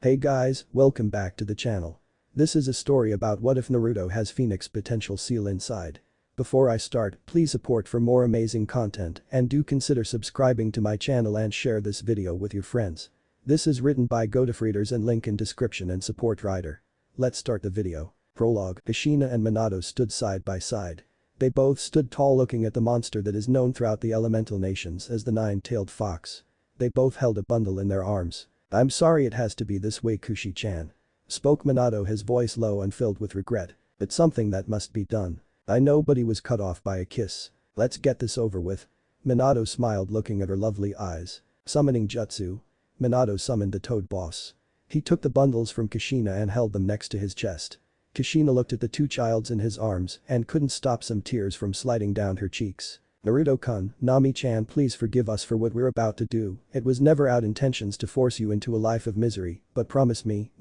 Hey guys, welcome back to the channel. This is a story about what if Naruto has Phoenix potential seal inside. Before I start, please support for more amazing content and do consider subscribing to my channel and share this video with your friends. This is written by GODOFREADERS and link in description and support writer. Let's start the video. Prologue. Kushina and Minato stood side by side. They both stood tall looking at the monster that is known throughout the elemental nations as the nine-tailed fox. They both held a bundle in their arms. "I'm sorry it has to be this way, Kushi-chan," spoke Minato, his voice low and filled with regret. "It's something that must be done. I know, but he was cut off by a kiss. Let's get this over with." Minato smiled looking at her lovely eyes. Summoning jutsu. Minato summoned the Toad Boss. He took the bundles from Kushina and held them next to his chest. Kushina looked at the two childs in his arms and couldn't stop some tears from sliding down her cheeks. "Naruto-kun, Nami-chan, please forgive us for what we're about to do. It was never our intentions to force you into a life of misery, but promise me,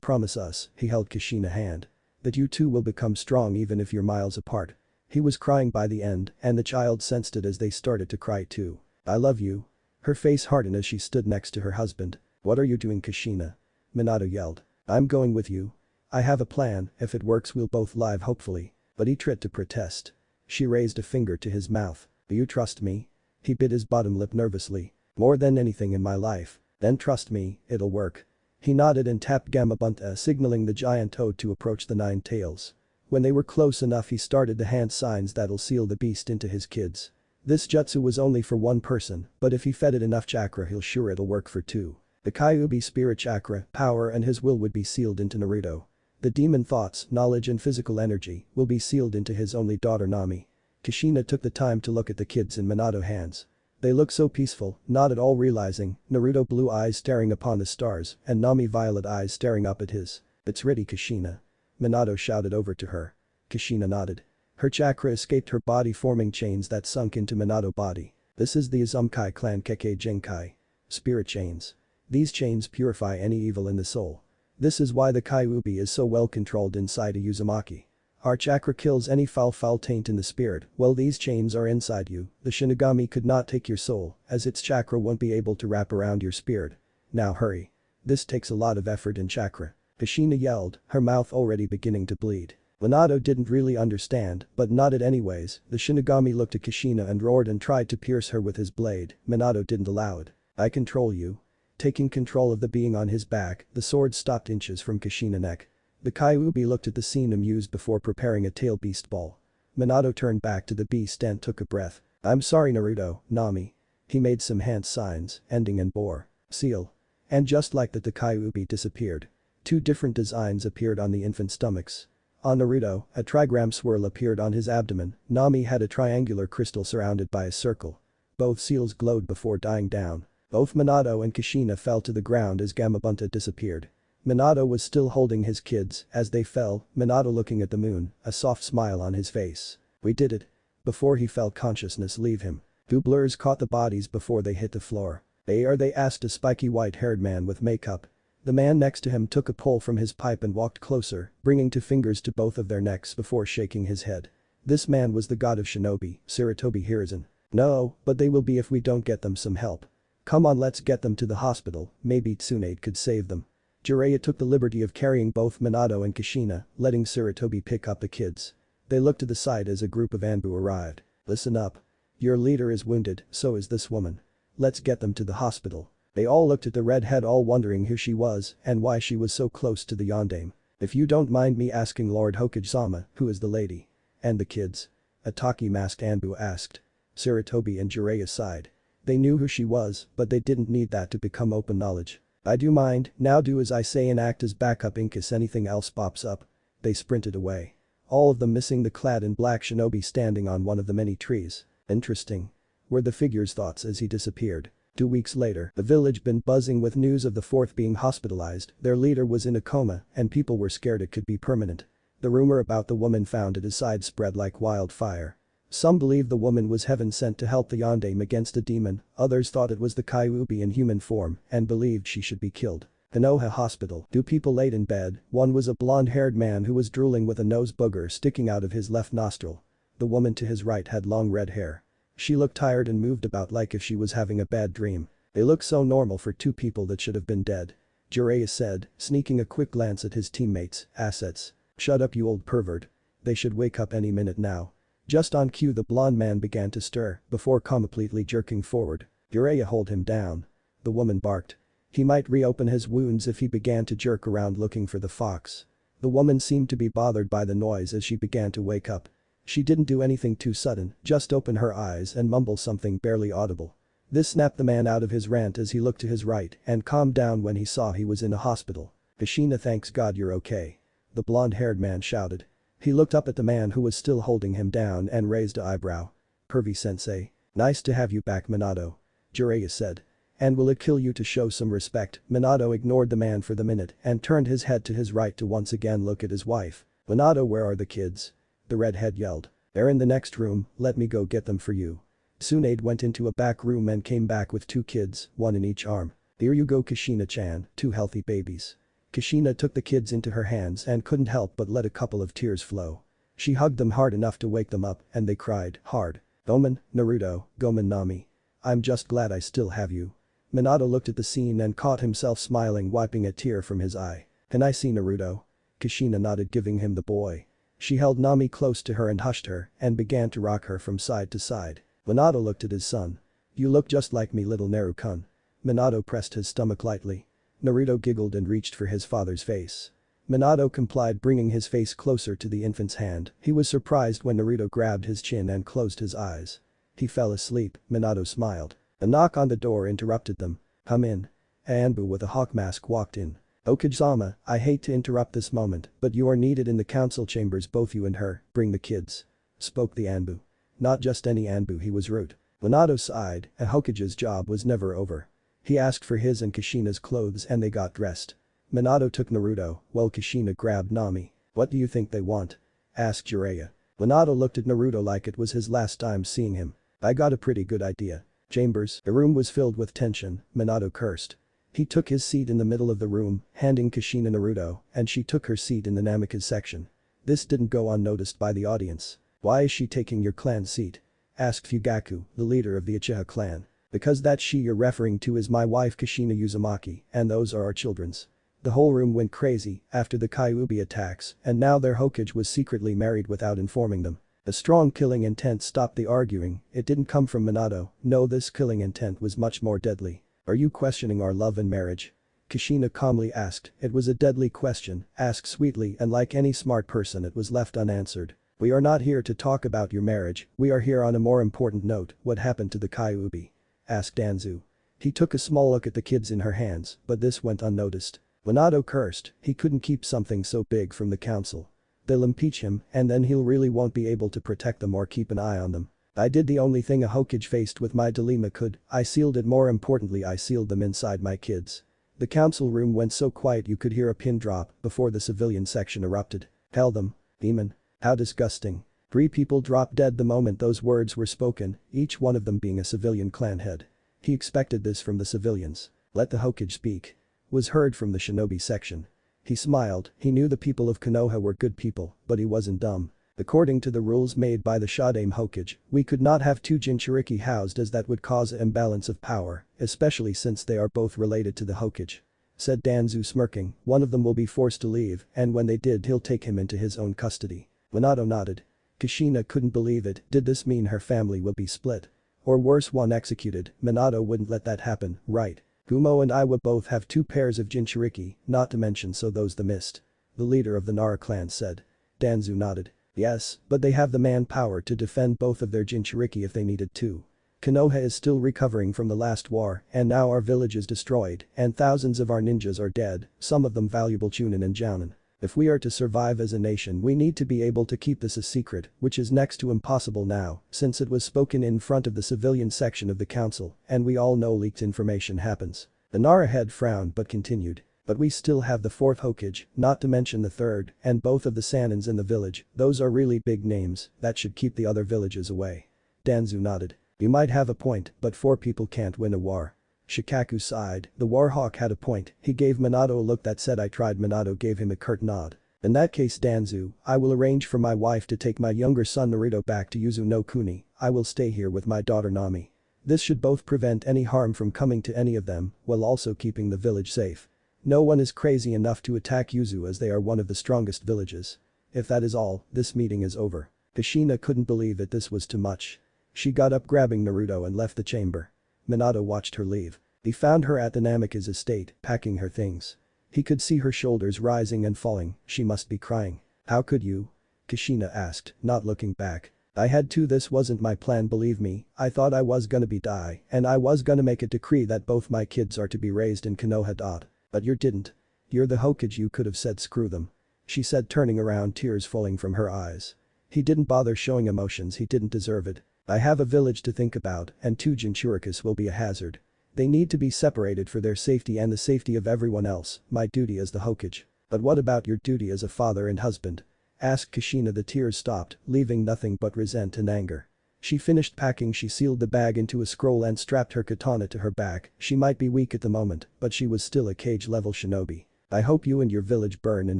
promise us," he held Kushina's hand. "That you two will become strong even if you're miles apart." He was crying by the end and the child sensed it as they started to cry too. "I love you." Her face hardened as she stood next to her husband. "What are you doing, Kushina?" Minato yelled. "I'm going with you. I have a plan, if it works we'll both live hopefully." But he tried to protest. She raised a finger to his mouth. "Do you trust me?" He bit his bottom lip nervously. "More than anything in my life." "Then trust me, it'll work." He nodded and tapped Gamabunta, signaling the giant toad to approach the nine tails. When they were close enough he started the hand signs that'll seal the beast into his kids. This jutsu was only for one person, but if he fed it enough chakra he'll sure it'll work for two. The Kyuubi spirit chakra, power and his will would be sealed into Naruto. The demon thoughts, knowledge and physical energy will be sealed into his only daughter Nami. Kushina took the time to look at the kids in Minato hands. They looked so peaceful, not at all realizing, Naruto blue eyes staring upon the stars and Nami violet eyes staring up at his. "It's ready, Kushina." Minato shouted over to her. Kushina nodded. Her chakra escaped her body forming chains that sunk into Minato body. This is the Uzumaki clan Kekkei Genkai. Spirit chains. These chains purify any evil in the soul. This is why the Kyuubi is so well controlled inside a Uzumaki. Our chakra kills any foul taint in the spirit. Well, these chains are inside you. The Shinigami could not take your soul as its chakra won't be able to wrap around your spirit. Now hurry. This takes a lot of effort and chakra. Kushina yelled, her mouth already beginning to bleed. Minato didn't really understand but nodded anyways. The Shinigami looked at Kushina and roared and tried to pierce her with his blade. Minato didn't allow it. "I control you." Taking control of the being on his back, the sword stopped inches from Kushina's neck. The Kyuubi looked at the scene amused before preparing a tail beast ball. Minato turned back to the beast and took a breath. "I'm sorry Naruto, Nami." He made some hand signs, ending in bore. "Seal." And just like that the Kyuubi disappeared. Two different designs appeared on the infant stomachs. On Naruto, a trigram swirl appeared on his abdomen. Nami had a triangular crystal surrounded by a circle. Both seals glowed before dying down. Both Minato and Kushina fell to the ground as Gamabunta disappeared. Minato was still holding his kids as they fell, Minato looking at the moon, a soft smile on his face. "We did it." Before he felt consciousness leave him. Two blurs caught the bodies before they hit the floor. They asked a spiky white-haired man with makeup. The man next to him took a pull from his pipe and walked closer, bringing two fingers to both of their necks before shaking his head. This man was the god of shinobi, Sarutobi Hiruzen. "No, but they will be if we don't get them some help. Come on, let's get them to the hospital, maybe Tsunade could save them." Jiraiya took the liberty of carrying both Minato and Kushina, letting Sarutobi pick up the kids. They looked to the side as a group of Anbu arrived. "Listen up. Your leader is wounded, so is this woman. Let's get them to the hospital." They all looked at the redhead, all wondering who she was and why she was so close to the yondaime. "If you don't mind me asking, Lord Hokage-sama, who is the lady?" "And the kids?" a Taki-masked Anbu asked. Sarutobi and Jiraiya sighed. They knew who she was, but they didn't need that to become open knowledge. "I do mind, now do as I say and act as backup in case anything else pops up." They sprinted away. All of them missing the clad in black shinobi standing on one of the many trees. "Interesting," were the figure's thoughts as he disappeared. 2 weeks later, the village been buzzing with news of the fourth being hospitalized. Their leader was in a coma and people were scared it could be permanent. The rumor about the woman found at his side spread like wildfire. Some believed the woman was heaven sent to help the yondaime against a demon, others thought it was the Kyuubi in human form and believed she should be killed. Konoha Hospital. Two people laid in bed, one was a blonde-haired man who was drooling with a nose booger sticking out of his left nostril. The woman to his right had long red hair. She looked tired and moved about like if she was having a bad dream. They looked so normal for two people that should have been dead. Jiraiya said, sneaking a quick glance at his teammates' assets. "Shut up you old pervert. They should wake up any minute now." Just on cue the blonde man began to stir before completely jerking forward. Jiraiya hold him down. The woman barked. He might reopen his wounds if he began to jerk around looking for the fox. The woman seemed to be bothered by the noise as she began to wake up. She didn't do anything too sudden, just open her eyes and mumble something barely audible. This snapped the man out of his rant as he looked to his right and calmed down when he saw he was in a hospital. "Kushina, thanks God you're okay," the blonde-haired man shouted. He looked up at the man who was still holding him down and raised an eyebrow. "Pervy-sensei. Nice to have you back, Minato," Jiraiya said. "And will it kill you to show some respect?" Minato ignored the man for the minute and turned his head to his right to once again look at his wife. "Minato, where are the kids?" the redhead yelled. "They're in the next room, let me go get them for you." Tsunade went into a back room and came back with 2 kids, one in each arm. "Here you go Kushina-chan, 2 healthy babies." Kushina took the kids into her hands and couldn't help but let a couple of tears flow. She hugged them hard enough to wake them up and they cried hard. "Gomen, Naruto, Gomen Nami. I'm just glad I still have you." Minato looked at the scene and caught himself smiling, wiping a tear from his eye. "Can I see Naruto?" Kushina nodded, giving him the boy. She held Nami close to her and hushed her and began to rock her from side to side. Minato looked at his son. "You look just like me, little Naru-kun." Minato pressed his stomach lightly. Naruto giggled and reached for his father's face. Minato complied, bringing his face closer to the infant's hand. He was surprised when Naruto grabbed his chin and closed his eyes. He fell asleep, Minato smiled. A knock on the door interrupted them. "Come in." Anbu with a hawk mask walked in. "Okage-sama, I hate to interrupt this moment, but you are needed in the council chambers, both you and her, bring the kids," spoke the Anbu. Not just any Anbu, he was rude. Minato sighed, a Hokage's job was never over. He asked for his and Kushina's clothes and they got dressed. Minato took Naruto, while Kushina grabbed Nami. "What do you think they want?" asked Jiraiya. Minato looked at Naruto like it was his last time seeing him. "I got a pretty good idea." Chambers. The room was filled with tension, Minato cursed. He took his seat in the middle of the room, handing Kushina Naruto, and she took her seat in the Namikaze section. This didn't go unnoticed by the audience. "Why is she taking your clan seat?" asked Fugaku, the leader of the Uchiha clan. "Because that she you're referring to is my wife Kushina Uzumaki, and those are our children's." The whole room went crazy after the Kyuubi attacks, and now their Hokage was secretly married without informing them. A strong killing intent stopped the arguing. It didn't come from Minato, no, this killing intent was much more deadly. "Are you questioning our love and marriage?" Kushina calmly asked. It was a deadly question, asked sweetly, and like any smart person it was left unanswered. "We are not here to talk about your marriage, we are here on a more important note. What happened to the Kyuubi?" asked Danzu. He took a small look at the kids in her hands, but this went unnoticed. Minato cursed, he couldn't keep something so big from the council. They'll impeach him and then he'll really won't be able to protect them or keep an eye on them. "I did the only thing a Hokage faced with my dilemma could, I sealed it, more importantly I sealed them inside my kids." The council room went so quiet you could hear a pin drop before the civilian section erupted. "Tell them, demon. How disgusting." 3 people dropped dead the moment those words were spoken, each one of them being a civilian clan head. He expected this from the civilians. "Let the Hokage speak," was heard from the shinobi section. He smiled, he knew the people of Konoha were good people, but he wasn't dumb. "According to the rules made by the Shadame Hokage, we could not have 2 Jinchuriki housed as that would cause an imbalance of power, especially since they are both related to the Hokage," said Danzu smirking. "One of them will be forced to leave and when they did he'll take him into his own custody." Minato nodded. Kushina couldn't believe it, did this mean her family will be split? Or worse, one executed? Minato wouldn't let that happen, right? "Gumo and I will both have 2 pairs of Jinchuriki, not to mention so those the mist," the leader of the Nara clan said. Danzu nodded. "Yes, but they have the manpower to defend both of their Jinchuriki if they needed to. Konoha is still recovering from the last war and now our village is destroyed and thousands of our ninjas are dead, some of them valuable Chunin and Jounin. If we are to survive as a nation we need to be able to keep this a secret, which is next to impossible now since it was spoken in front of the civilian section of the council and we all know leaked information happens." The Nara head frowned but continued. "But we still have the 4th Hokage, not to mention the 3rd, and both of the Sanins in the village, those are really big names, that should keep the other villages away." Danzu nodded. "You might have a point, but 4 people can't win a war." Shikaku sighed, the Warhawk had a point, he gave Minato a look that said I tried. Minato gave him a curt nod. "In that case Danzu, I will arrange for my wife to take my younger son Naruto back to Yuzu no Kuni, I will stay here with my daughter Nami. This should both prevent any harm from coming to any of them, while also keeping the village safe." No one is crazy enough to attack Yuzu as they are one of the strongest villages. If that is all, this meeting is over. Kushina couldn't believe it, this was too much. She got up grabbing Naruto and left the chamber. Minato watched her leave. He found her at the Namika's estate, packing her things. He could see her shoulders rising and falling, she must be crying. How could you? Kushina asked, not looking back. I had to, this wasn't my plan, believe me, I thought I was gonna die and I was gonna make a decree that both my kids are to be raised in Konoha. But you didn't. You're the Hokage, you could have said screw them. She said, turning around, tears falling from her eyes. He didn't bother showing emotions, he didn't deserve it. I have a village to think about and two Jinchurikis will be a hazard. They need to be separated for their safety and the safety of everyone else, my duty as the Hokage. But what about your duty as a father and husband? Asked Kushina. The tears stopped, leaving nothing but resent and anger. She finished packing, she sealed the bag into a scroll and strapped her katana to her back. She might be weak at the moment, but she was still a cage-level shinobi. I hope you and your village burn in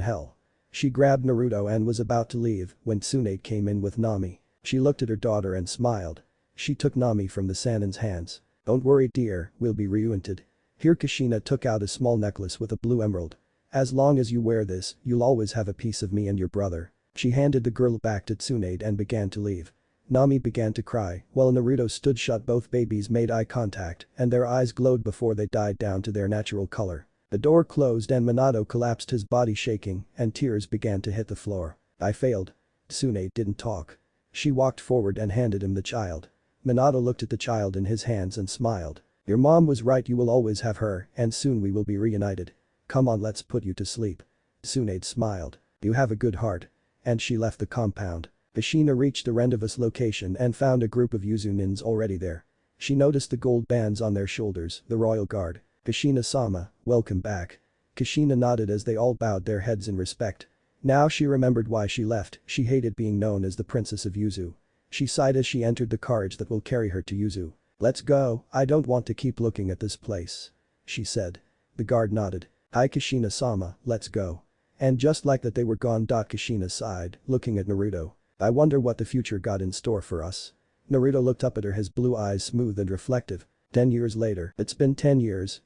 hell. She grabbed Naruto and was about to leave when Tsunade came in with Nami. She looked at her daughter and smiled. She took Nami from the Sanin's hands. Don't worry dear, we'll be reunited. Here Kushina took out a small necklace with a blue emerald. As long as you wear this, you'll always have a piece of me and your brother. She handed the girl back to Tsunade and began to leave. Nami began to cry, while Naruto stood shut. Both babies made eye contact and their eyes glowed before they died down to their natural color. The door closed and Minato collapsed, his body shaking, and tears began to hit the floor. I failed. Tsunade didn't talk. She walked forward and handed him the child. Minato looked at the child in his hands and smiled. Your mom was right, you will always have her, and soon we will be reunited. Come on, let's put you to sleep. Tsunade smiled. You have a good heart. And she left the compound. Kushina reached the Rendezvous location and found a group of Yuzunins already there. She noticed the gold bands on their shoulders, the royal guard. Kushina-sama, welcome back. Kushina nodded as they all bowed their heads in respect. Now she remembered why she left, she hated being known as the Princess of Yuzu. She sighed as she entered the carriage that will carry her to Yuzu. Let's go, I don't want to keep looking at this place. She said. The guard nodded. Hi Kushina-sama, let's go. And just like that they were gone. Kushina sighed, looking at Naruto. I wonder what the future got in store for us. Naruto looked up at her, his blue eyes smooth and reflective. 10 years later. It's been 10 years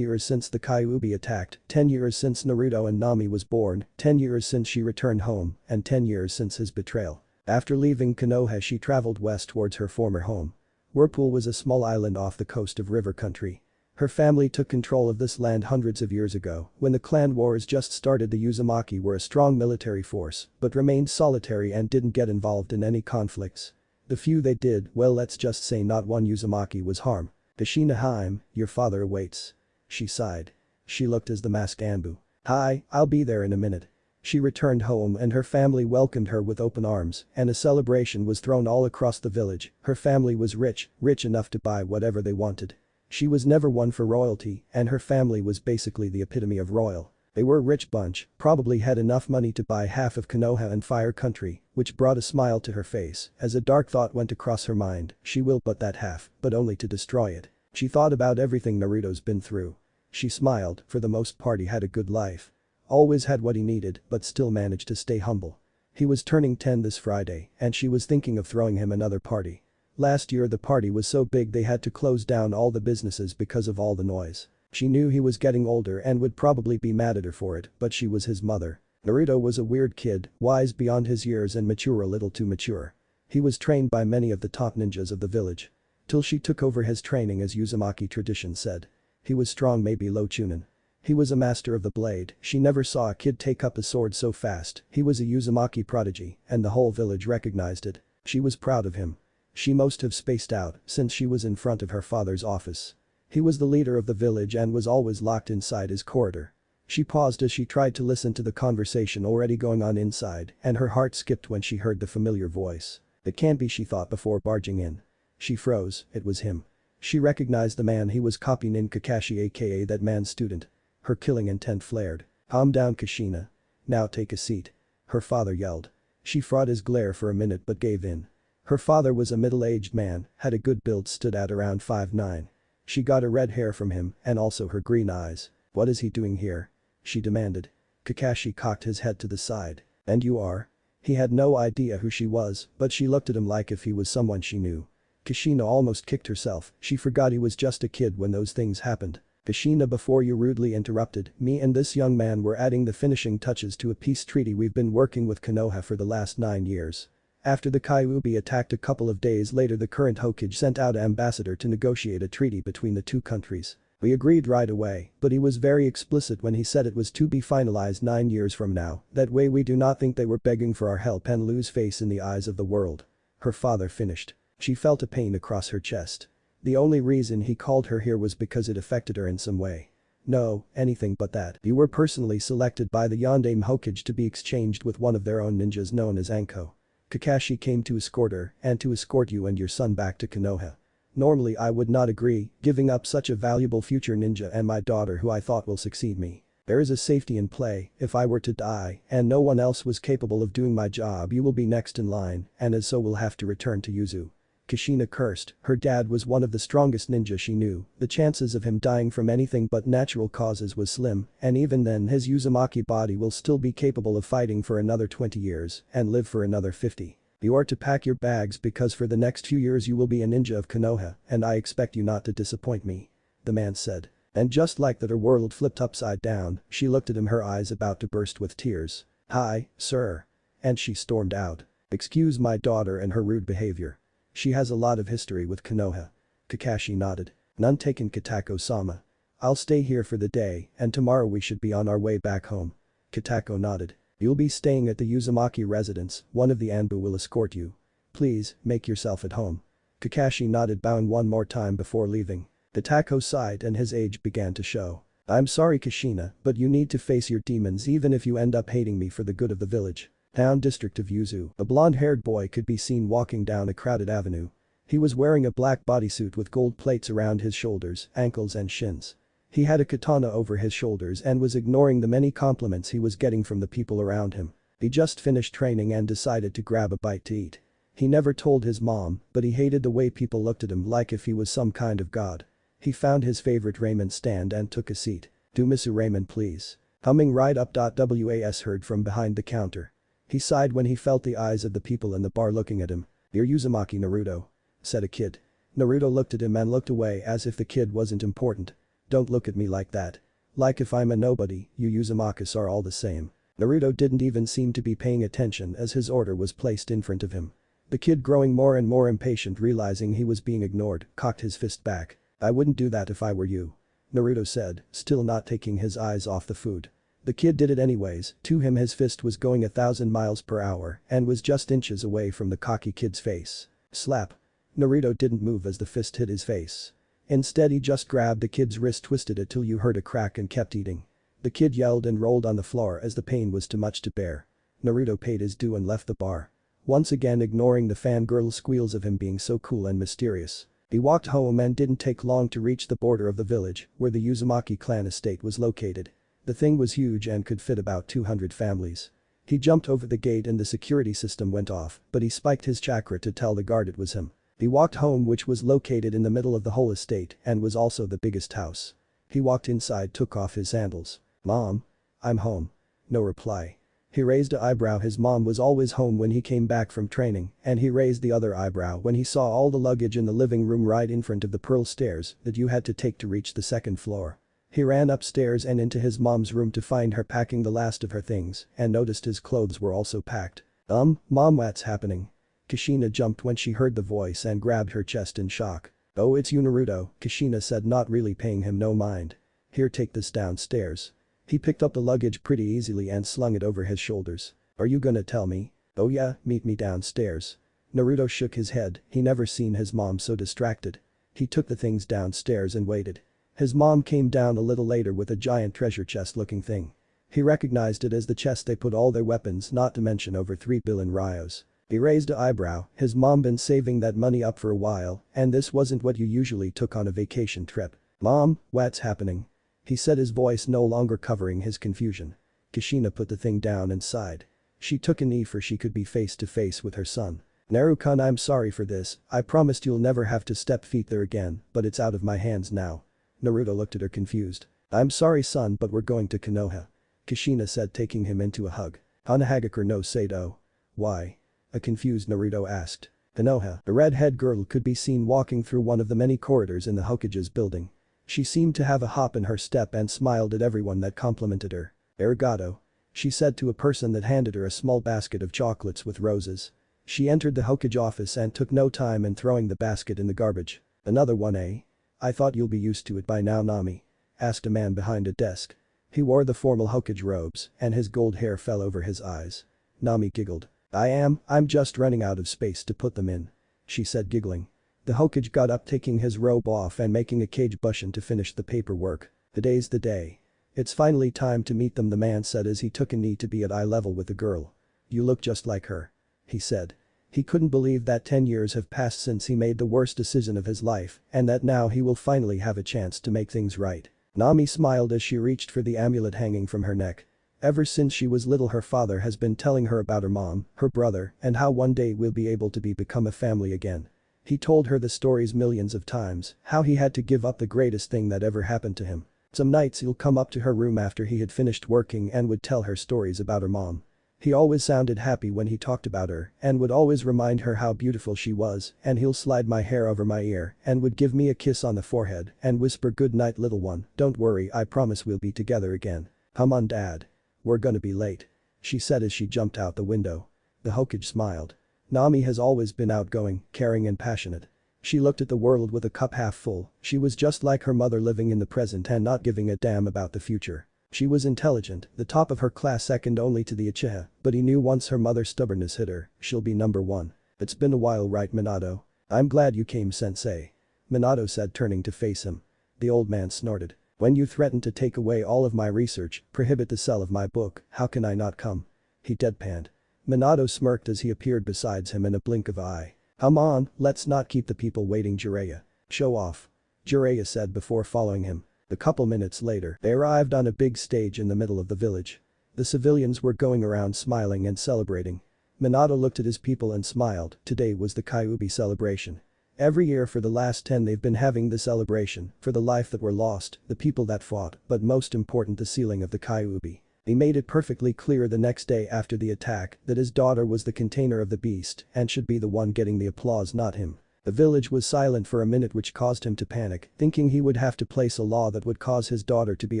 since the Kyuubi attacked, 10 years since Naruto and Nami was born, 10 years since she returned home, and 10 years since his betrayal. After leaving Konoha, she traveled west towards her former home. Whirlpool was a small island off the coast of river country. Her family took control of this land hundreds of years ago, when the clan wars just started. The Uzumaki were a strong military force, but remained solitary and didn't get involved in any conflicts. The few they did, well, let's just say not one Uzumaki was harmed. Kushina-hime, your father awaits. She sighed. She looked as the masked Anbu. Hi, I'll be there in a minute. She returned home and her family welcomed her with open arms, and a celebration was thrown all across the village. Her family was rich enough to buy whatever they wanted. She was never one for royalty, and her family was basically the epitome of royal. They were a rich bunch, probably had enough money to buy half of Konoha and Fire Country, which brought a smile to her face as a dark thought went across her mind. She will but that half, but only to destroy it. She thought about everything Naruto's been through. She smiled, for the most part he had a good life. Always had what he needed, but still managed to stay humble. He was turning 10 this Friday, and she was thinking of throwing him another party. Last year the party was so big they had to close down all the businesses because of all the noise. She knew he was getting older and would probably be mad at her for it, but she was his mother. Naruto was a weird kid, wise beyond his years and mature, a little too mature. He was trained by many of the top ninjas of the village. Till she took over his training, as Uzumaki tradition said. He was strong, maybe low chunin. He was a master of the blade. She never saw a kid take up a sword so fast. He was a Uzumaki prodigy, and the whole village recognized it. She was proud of him. She must have spaced out since she was in front of her father's office. He was the leader of the village and was always locked inside his corridor. She paused as she tried to listen to the conversation already going on inside, and her heart skipped when she heard the familiar voice. It can't be, she thought before barging in. She froze, it was him. She recognized the man he was copying in Kakashi, aka that man's student. Her killing intent flared. Calm down Kushina. Now take a seat. Her father yelled. She fought his glare for a minute but gave in. Her father was a middle-aged man, had a good build, stood at around 5'9". She got her red hair from him and also her green eyes. What is he doing here? She demanded. Kakashi cocked his head to the side. And you are? He had no idea who she was, but she looked at him like if he was someone she knew. Kushina almost kicked herself, she forgot he was just a kid when those things happened. Kushina, before you rudely interrupted, me and this young man were adding the finishing touches to a peace treaty we've been working with Konoha for the last 9 years. After the Kyuubi attacked a couple of days later, the current Hokage sent out an ambassador to negotiate a treaty between the two countries. We agreed right away, but he was very explicit when he said it was to be finalized 9 years from now, that way we do not think they were begging for our help and lose face in the eyes of the world. Her father finished. She felt a pain across her chest. The only reason he called her here was because it affected her in some way. No, anything but that. You were personally selected by the Yondaime Hokage to be exchanged with one of their own ninjas known as Anko. Kakashi came to escort her and to escort you and your son back to Konoha. Normally I would not agree, giving up such a valuable future ninja and my daughter who I thought will succeed me. There is a safety in play. If I were to die and no one else was capable of doing my job, you will be next in line, and as so will have to return to Yuzu. Kushina cursed. Her dad was one of the strongest ninja she knew. The chances of him dying from anything but natural causes was slim, and even then his Uzumaki body will still be capable of fighting for another 20 years and live for another 50. You are to pack your bags because for the next few years you will be a ninja of Konoha, and I expect you not to disappoint me. The man said. And just like that, her world flipped upside down. She looked at him, her eyes about to burst with tears. Hi, sir. And she stormed out. Excuse my daughter and her rude behavior. She has a lot of history with Konoha. Kakashi nodded. None taken, Katako-sama. I'll stay here for the day and tomorrow we should be on our way back home. Katako nodded. You'll be staying at the Uzumaki residence, one of the Anbu will escort you. Please, make yourself at home. Kakashi nodded, bowing one more time before leaving. Katako sighed and his age began to show. I'm sorry Kushina, but you need to face your demons even if you end up hating me for the good of the village. Town district of Yuzu. A blonde-haired boy could be seen walking down a crowded avenue. He was wearing a black bodysuit with gold plates around his shoulders, ankles and shins. He had a katana over his shoulders and was ignoring the many compliments he was getting from the people around him. He just finished training and decided to grab a bite to eat. He never told his mom, but he hated the way people looked at him like if he was some kind of god. He found his favorite ramen stand and took a seat. Do Misu ramen please. Humming right up. Was heard from behind the counter. He sighed when he felt the eyes of the people in the bar looking at him. You're Uzumaki Naruto. Said a kid. Naruto looked at him and looked away as if the kid wasn't important. Don't look at me like that. Like if I'm a nobody, you Uzumakas are all the same. Naruto didn't even seem to be paying attention as his order was placed in front of him. The kid, growing more and more impatient, realizing he was being ignored, cocked his fist back. I wouldn't do that if I were you. Naruto said, still not taking his eyes off the food. The kid did it anyways. To him his fist was going 1,000 miles per hour and was just inches away from the cocky kid's face. Slap. Naruto didn't move as the fist hit his face. Instead he just grabbed the kid's wrist, twisted it till you heard a crack and kept eating. The kid yelled and rolled on the floor as the pain was too much to bear. Naruto paid his due and left the bar. Once again ignoring the fangirl squeals of him being so cool and mysterious. He walked home and didn't take long to reach the border of the village where the Uzumaki clan estate was located. The thing was huge and could fit about 200 families. He jumped over the gate and the security system went off, but he spiked his chakra to tell the guard it was him. He walked home, which was located in the middle of the whole estate and was also the biggest house. He walked inside, took off his sandals. Mom? I'm home. No reply. He raised an eyebrow. His mom was always home when he came back from training, and he raised the other eyebrow when he saw all the luggage in the living room right in front of the pearl stairs that you had to take to reach the second floor. He ran upstairs and into his mom's room to find her packing the last of her things and noticed his clothes were also packed. Mom, what's happening? Kushina jumped when she heard the voice and grabbed her chest in shock. Oh, it's you Naruto, Kushina said, not really paying him no mind. Here, take this downstairs. He picked up the luggage pretty easily and slung it over his shoulders. Are you gonna tell me? Oh yeah, meet me downstairs. Naruto shook his head, he never seen his mom so distracted. He took the things downstairs and waited. His mom came down a little later with a giant treasure chest looking thing. He recognized it as the chest they put all their weapons, not to mention over 3 billion ryos. He raised an eyebrow. His mom been saving that money up for a while, and this wasn't what you usually took on a vacation trip. Mom, what's happening? He said, his voice no longer covering his confusion. Kushina put the thing down and sighed. She took a knee for she could be face to face with her son. Naruto, I'm sorry for this, I promised you'll never have to step feet there again, but it's out of my hands now. Naruto looked at her confused. I'm sorry son, but we're going to Konoha. Kushina said, taking him into a hug. Hanahagakure no Sado. Why? A confused Naruto asked. Konoha, a red-haired girl could be seen walking through one of the many corridors in the Hokage's building. She seemed to have a hop in her step and smiled at everyone that complimented her. "Arigato," she said to a person that handed her a small basket of chocolates with roses. She entered the Hokage office and took no time in throwing the basket in the garbage. "Another one, eh? I thought you'll be used to it by now, Nami," asked a man behind a desk. He wore the formal Hokage robes and his gold hair fell over his eyes. Nami giggled. I'm just running out of space to put them in," she said, giggling. The Hokage got up, taking his robe off and making a cage bushin to finish the paperwork. "Today's the day. It's finally time to meet them," the man said as he took a knee to be at eye level with the girl. "You look just like her," he said. He couldn't believe that 10 years have passed since he made the worst decision of his life and that now he will finally have a chance to make things right. Nami smiled as she reached for the amulet hanging from her neck. Ever since she was little, her father has been telling her about her mom, her brother, and how one day we'll be able to become a family again. He told her the stories millions of times, how he had to give up the greatest thing that ever happened to him. Some nights he'll come up to her room after he had finished working and would tell her stories about her mom. He always sounded happy when he talked about her and would always remind her how beautiful she was, and he'll slide my hair over my ear and would give me a kiss on the forehead and whisper, "Good night, little one, don't worry, I promise we'll be together again." "Come on, Dad. We're gonna be late," she said as she jumped out the window. The Hokage smiled. Nami has always been outgoing, caring and passionate. She looked at the world with a cup half full. She was just like her mother, living in the present and not giving a damn about the future. She was intelligent, the top of her class, second only to the Uchiha, but he knew once her mother's stubbornness hit her, she'll be number one. "It's been a while, right, Minato? I'm glad you came, sensei," Minato said, turning to face him. The old man snorted. "When you threatened to take away all of my research, prohibit the sale of my book, how can I not come?" he deadpanned. Minato smirked as he appeared beside him in a blink of an eye. "Come on, let's not keep the people waiting, Jiraiya. Show off," Jiraiya said before following him. A couple minutes later, they arrived on a big stage in the middle of the village. The civilians were going around smiling and celebrating. Minato looked at his people and smiled. Today was the Kyuubi celebration. Every year for the last 10 they've been having the celebration for the life that were lost, the people that fought, but most important, the sealing of the Kyuubi. He made it perfectly clear the next day after the attack that his daughter was the container of the beast and should be the one getting the applause, not him. The village was silent for a minute, which caused him to panic, thinking he would have to place a law that would cause his daughter to be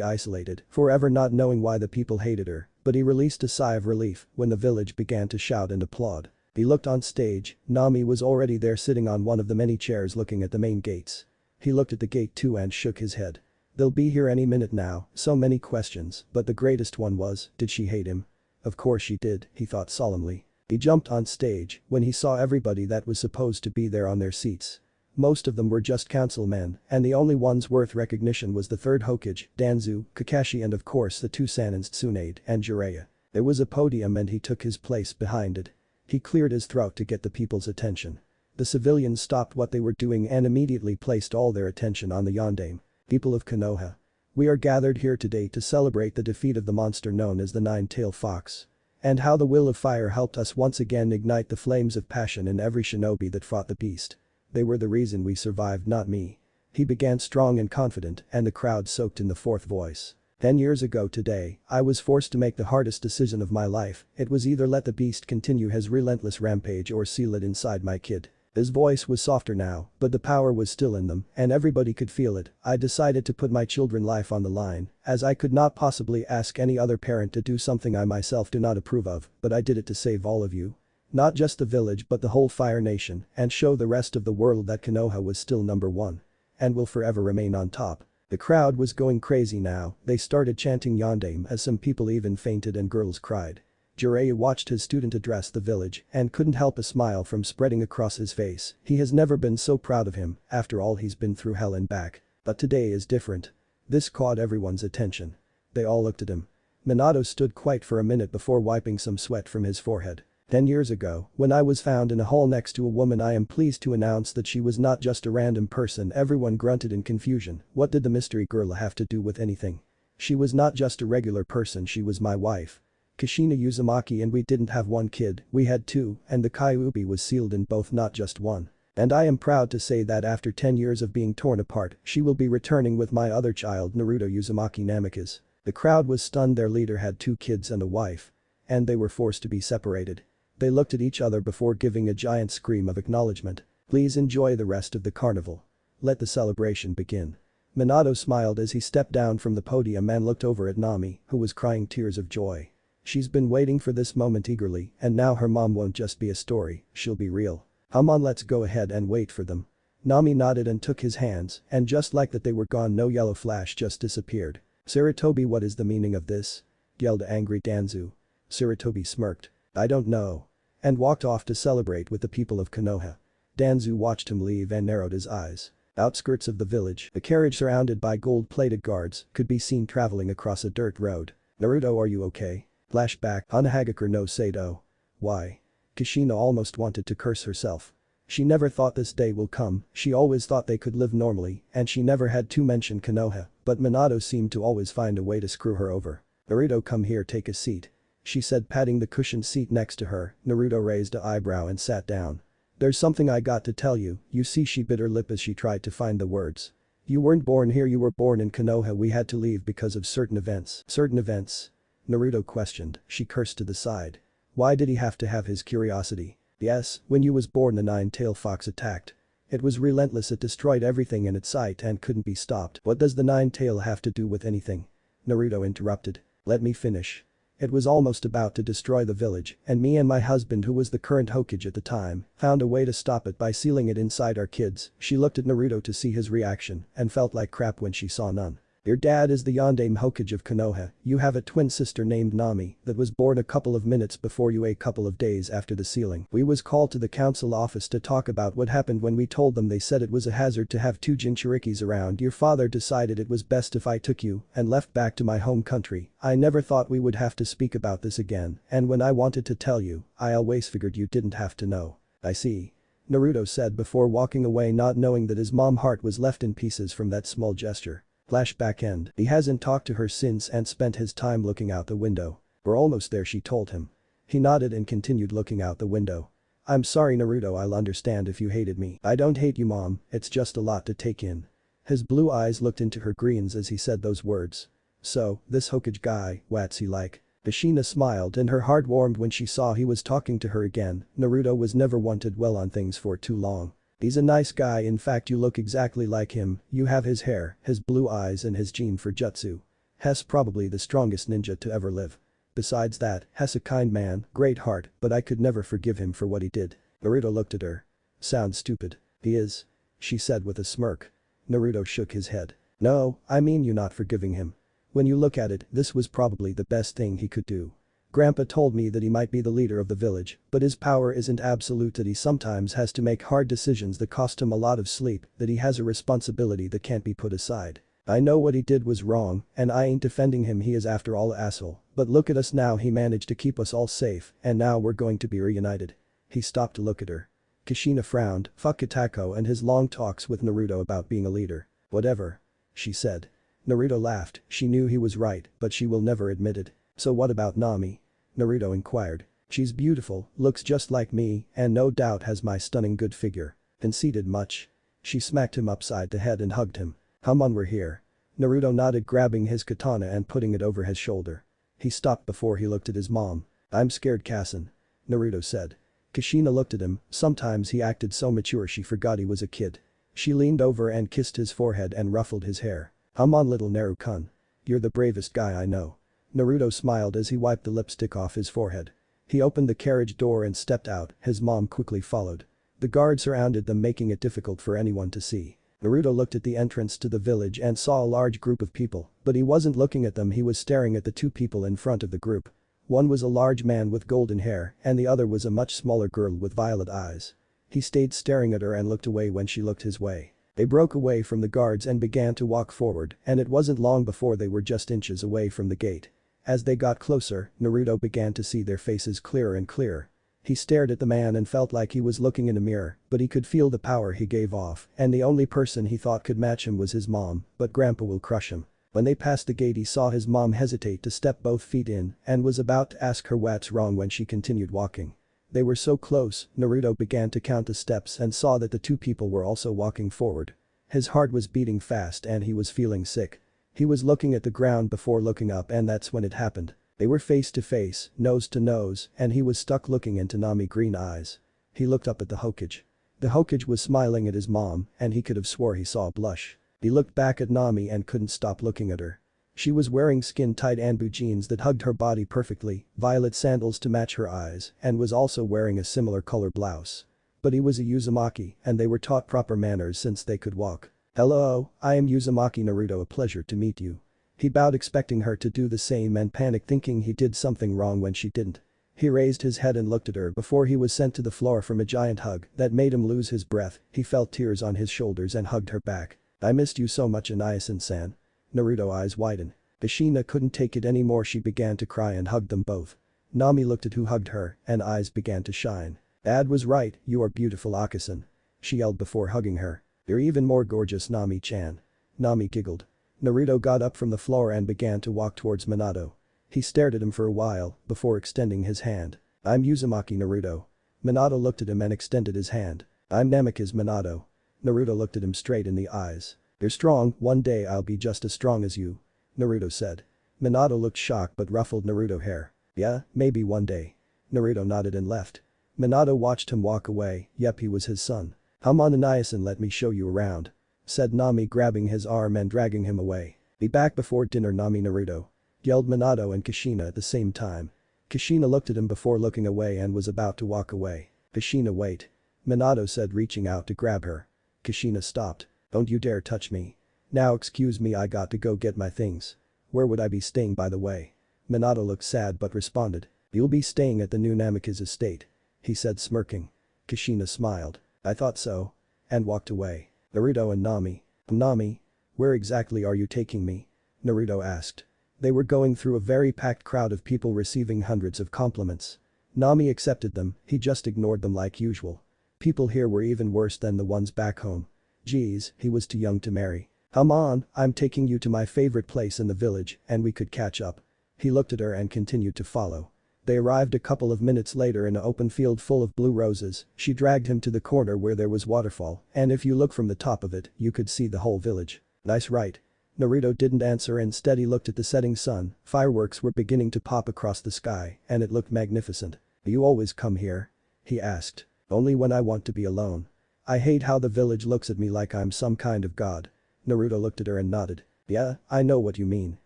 isolated forever, not knowing why the people hated her, but he released a sigh of relief when the village began to shout and applaud. He looked on stage. Nami was already there, sitting on one of the many chairs looking at the main gates. He looked at the gate too and shook his head. They'll be here any minute now, so many questions, but the greatest one was, did she hate him? Of course she did, he thought solemnly. He jumped on stage when he saw everybody that was supposed to be there on their seats. Most of them were just councilmen, and the only ones worth recognition was the third Hokage, Danzu, Kakashi, and of course the two Sanins, Tsunade and Jiraiya. There was a podium and he took his place behind it. He cleared his throat to get the people's attention. The civilians stopped what they were doing and immediately placed all their attention on the Yondaime. "People of Konoha. We are gathered here today to celebrate the defeat of the monster known as the Nine-Tailed Fox. And how the will of fire helped us once again ignite the flames of passion in every shinobi that fought the beast. They were the reason we survived, not me." He began strong and confident, and the crowd soaked in the fourth voice. 10 years ago today, I was forced to make the hardest decision of my life. It was either let the beast continue his relentless rampage or seal it inside my kid. His voice was softer now, but the power was still in them, and everybody could feel it. "I decided to put my children's life on the line, as I could not possibly ask any other parent to do something I myself do not approve of, but I did it to save all of you. Not just the village but the whole Fire Nation, and show the rest of the world that Konoha was still number one. And will forever remain on top." The crowd was going crazy now. They started chanting Yondaime as some people even fainted and girls cried. Jiraiya watched his student address the village and couldn't help a smile from spreading across his face. He has never been so proud of him, after all he's been through hell and back. But today is different. This caught everyone's attention. They all looked at him. Minato stood quiet for a minute before wiping some sweat from his forehead. 10 years ago, when I was found in a hall next to a woman, I am pleased to announce that she was not just a random person. Everyone grunted in confusion. What did the mystery girl have to do with anything? She was not just a regular person, she was my wife, Kushina Uzumaki, and we didn't have one kid, we had two, and the Kyuubi was sealed in both, not just one. And I am proud to say that after 10 years of being torn apart, she will be returning with my other child, Naruto Uzumaki Namikaze. The crowd was stunned. Their leader had 2 kids and a wife. And they were forced to be separated. They looked at each other before giving a giant scream of acknowledgement. "Please enjoy the rest of the carnival. Let the celebration begin." Minato smiled as he stepped down from the podium and looked over at Nami, who was crying tears of joy. She's been waiting for this moment eagerly, and now her mom won't just be a story, she'll be real. Come on, let's go ahead and wait for them. Nami nodded and took his hands, and just like that they were gone, no yellow flash just disappeared. Sarutobi, what is the meaning of this? Yelled angry Danzo. Sarutobi smirked. I don't know. And walked off to celebrate with the people of Konoha. Danzo watched him leave and narrowed his eyes. Outskirts of the village, a carriage surrounded by gold-plated guards could be seen traveling across a dirt road. Naruto, are you okay? Flashback, Hanahagakure no Sato. Why? Kushina almost wanted to curse herself. She never thought this day will come, she always thought they could live normally, and she never had to mention Konoha, but Minato seemed to always find a way to screw her over. Naruto, come here, take a seat. She said, patting the cushioned seat next to her. Naruto raised an eyebrow and sat down. There's something I got to tell you, you see, she bit her lip as she tried to find the words. You weren't born here, you were born in Konoha, we had to leave because of certain events. Certain events? Naruto questioned, she cursed to the side. Why did he have to have his curiosity? Yes, when you was born the nine-tailed fox attacked. It was relentless, it destroyed everything in its sight and couldn't be stopped. What does the nine-tail have to do with anything? Naruto interrupted. Let me finish. It was almost about to destroy the village, and me and my husband, who was the current Hokage at the time, found a way to stop it by sealing it inside our kids. She looked at Naruto to see his reaction and felt like crap when she saw none. Your dad is the Yondaime Hokage of Konoha, you have a twin sister named Nami that was born a couple of minutes before you, a couple of days after the sealing. We was called to the council office to talk about what happened. When we told them, they said it was a hazard to have two Jinchurikis around. Your father decided it was best if I took you and left back to my home country. I never thought we would have to speak about this again, and when I wanted to tell you, I always figured you didn't have to know. I see. Naruto said before walking away, not knowing that his mom's heart was left in pieces from that small gesture. Flashback end. He hasn't talked to her since and spent his time looking out the window. We're almost there, she told him. He nodded and continued looking out the window. I'm sorry Naruto, I'll understand if you hated me. I don't hate you, mom, it's just a lot to take in. His blue eyes looked into her greens as he said those words. So, this Hokage guy, what's he like? Kushina smiled and her heart warmed when she saw he was talking to her again. Naruto was never one to dwell on things for too long. He's a nice guy, in fact you look exactly like him, you have his hair, his blue eyes and his gene for jutsu. He's probably the strongest ninja to ever live. Besides that, he's a kind man, great heart, but I could never forgive him for what he did. Naruto looked at her. Sounds stupid. He is. She said with a smirk. Naruto shook his head. No, I mean you not forgiving him. When you look at it, this was probably the best thing he could do. Grandpa told me that he might be the leader of the village, but his power isn't absolute, that he sometimes has to make hard decisions that cost him a lot of sleep, that he has a responsibility that can't be put aside. I know what he did was wrong, and I ain't defending him, he is after all an asshole, but look at us now, he managed to keep us all safe, and now we're going to be reunited. He stopped to look at her. Kushina frowned, fuck Kitako and his long talks with Naruto about being a leader. Whatever. She said. Naruto laughed, she knew he was right, but she will never admit it. So what about Nami? Naruto inquired. She's beautiful, looks just like me, and no doubt has my stunning good figure. Conceited much? She smacked him upside the head and hugged him. Come on, we're here. Naruto nodded, grabbing his katana and putting it over his shoulder. He stopped before he looked at his mom. I'm scared, Kassen. Naruto said. Kushina looked at him, sometimes he acted so mature she forgot he was a kid. She leaned over and kissed his forehead and ruffled his hair. Come on, little Naru-kun. You're the bravest guy I know. Naruto smiled as he wiped the lipstick off his forehead. He opened the carriage door and stepped out, his mom quickly followed. The guard surrounded them, making it difficult for anyone to see. Naruto looked at the entrance to the village and saw a large group of people, but he wasn't looking at them, he was staring at the two people in front of the group. One was a large man with golden hair and the other was a much smaller girl with violet eyes. He stayed staring at her and looked away when she looked his way. They broke away from the guards and began to walk forward, and it wasn't long before they were just inches away from the gate. As they got closer, Naruto began to see their faces clearer and clearer. He stared at the man and felt like he was looking in a mirror, but he could feel the power he gave off, and the only person he thought could match him was his mom, but Grandpa will crush him. When they passed the gate, he saw his mom hesitate to step both feet in and was about to ask her what's wrong when she continued walking. They were so close, Naruto began to count the steps and saw that the two people were also walking forward. His heart was beating fast and he was feeling sick. He was looking at the ground before looking up, and that's when it happened. They were face to face, nose to nose, and he was stuck looking into Nami's green eyes. He looked up at the Hokage. The Hokage was smiling at his mom, and he could have swore he saw a blush. He looked back at Nami and couldn't stop looking at her. She was wearing skin-tight Anbu jeans that hugged her body perfectly, violet sandals to match her eyes, and was also wearing a similar color blouse. But he was a Uzumaki, and they were taught proper manners since they could walk. "Hello, I am Uzumaki Naruto, a pleasure to meet you." He bowed expecting her to do the same and panicked thinking he did something wrong when she didn't. He raised his head and looked at her before he was sent to the floor from a giant hug that made him lose his breath. He felt tears on his shoulders and hugged her back. "I missed you so much, Anayasin-san." Naruto eyes widened. Kushina couldn't take it anymore, she began to cry and hugged them both. Nami looked at who hugged her and eyes began to shine. "Dad was right, you are beautiful, Akasan," she yelled before hugging her. "You're even more gorgeous, Nami-chan." Nami giggled. Naruto got up from the floor and began to walk towards Minato. He stared at him for a while before extending his hand. "I'm Uzumaki Naruto." Minato looked at him and extended his hand. "I'm Namikaze Minato." Naruto looked at him straight in the eyes. "You're strong, one day I'll be just as strong as you," Naruto said. Minato looked shocked but ruffled Naruto hair. "Yeah, maybe one day." Naruto nodded and left. Minato watched him walk away. Yep, he was his son. "Come on, Anayasin, let me show you around," said Nami, grabbing his arm and dragging him away. "Be back before dinner, Nami Naruto," yelled Minato and Kushina at the same time. Kushina looked at him before looking away and was about to walk away. "Kushina, wait," Minato said, reaching out to grab her. Kushina stopped. "Don't you dare touch me." "Now excuse me, I got to go get my things." "Where would I be staying, by the way?" Minato looked sad but responded. "You'll be staying at the new Namikaze estate," he said, smirking. Kushina smiled. "I thought so." And walked away. Naruto and Nami. "Nami? Where exactly are you taking me?" Naruto asked. They were going through a very packed crowd of people receiving hundreds of compliments. Nami accepted them, he just ignored them like usual. People here were even worse than the ones back home. Geez, he was too young to marry. "Come on, I'm taking you to my favorite place in the village and we could catch up." He looked at her and continued to follow. They arrived a couple of minutes later in an open field full of blue roses. She dragged him to the corner where there was waterfall, and if you look from the top of it, you could see the whole village. "Nice, right?" Naruto didn't answer, instead he looked at the setting sun. Fireworks were beginning to pop across the sky and it looked magnificent. "Do you always come here?" he asked. "Only when I want to be alone. I hate how the village looks at me like I'm some kind of god." Naruto looked at her and nodded. "Yeah, I know what you mean."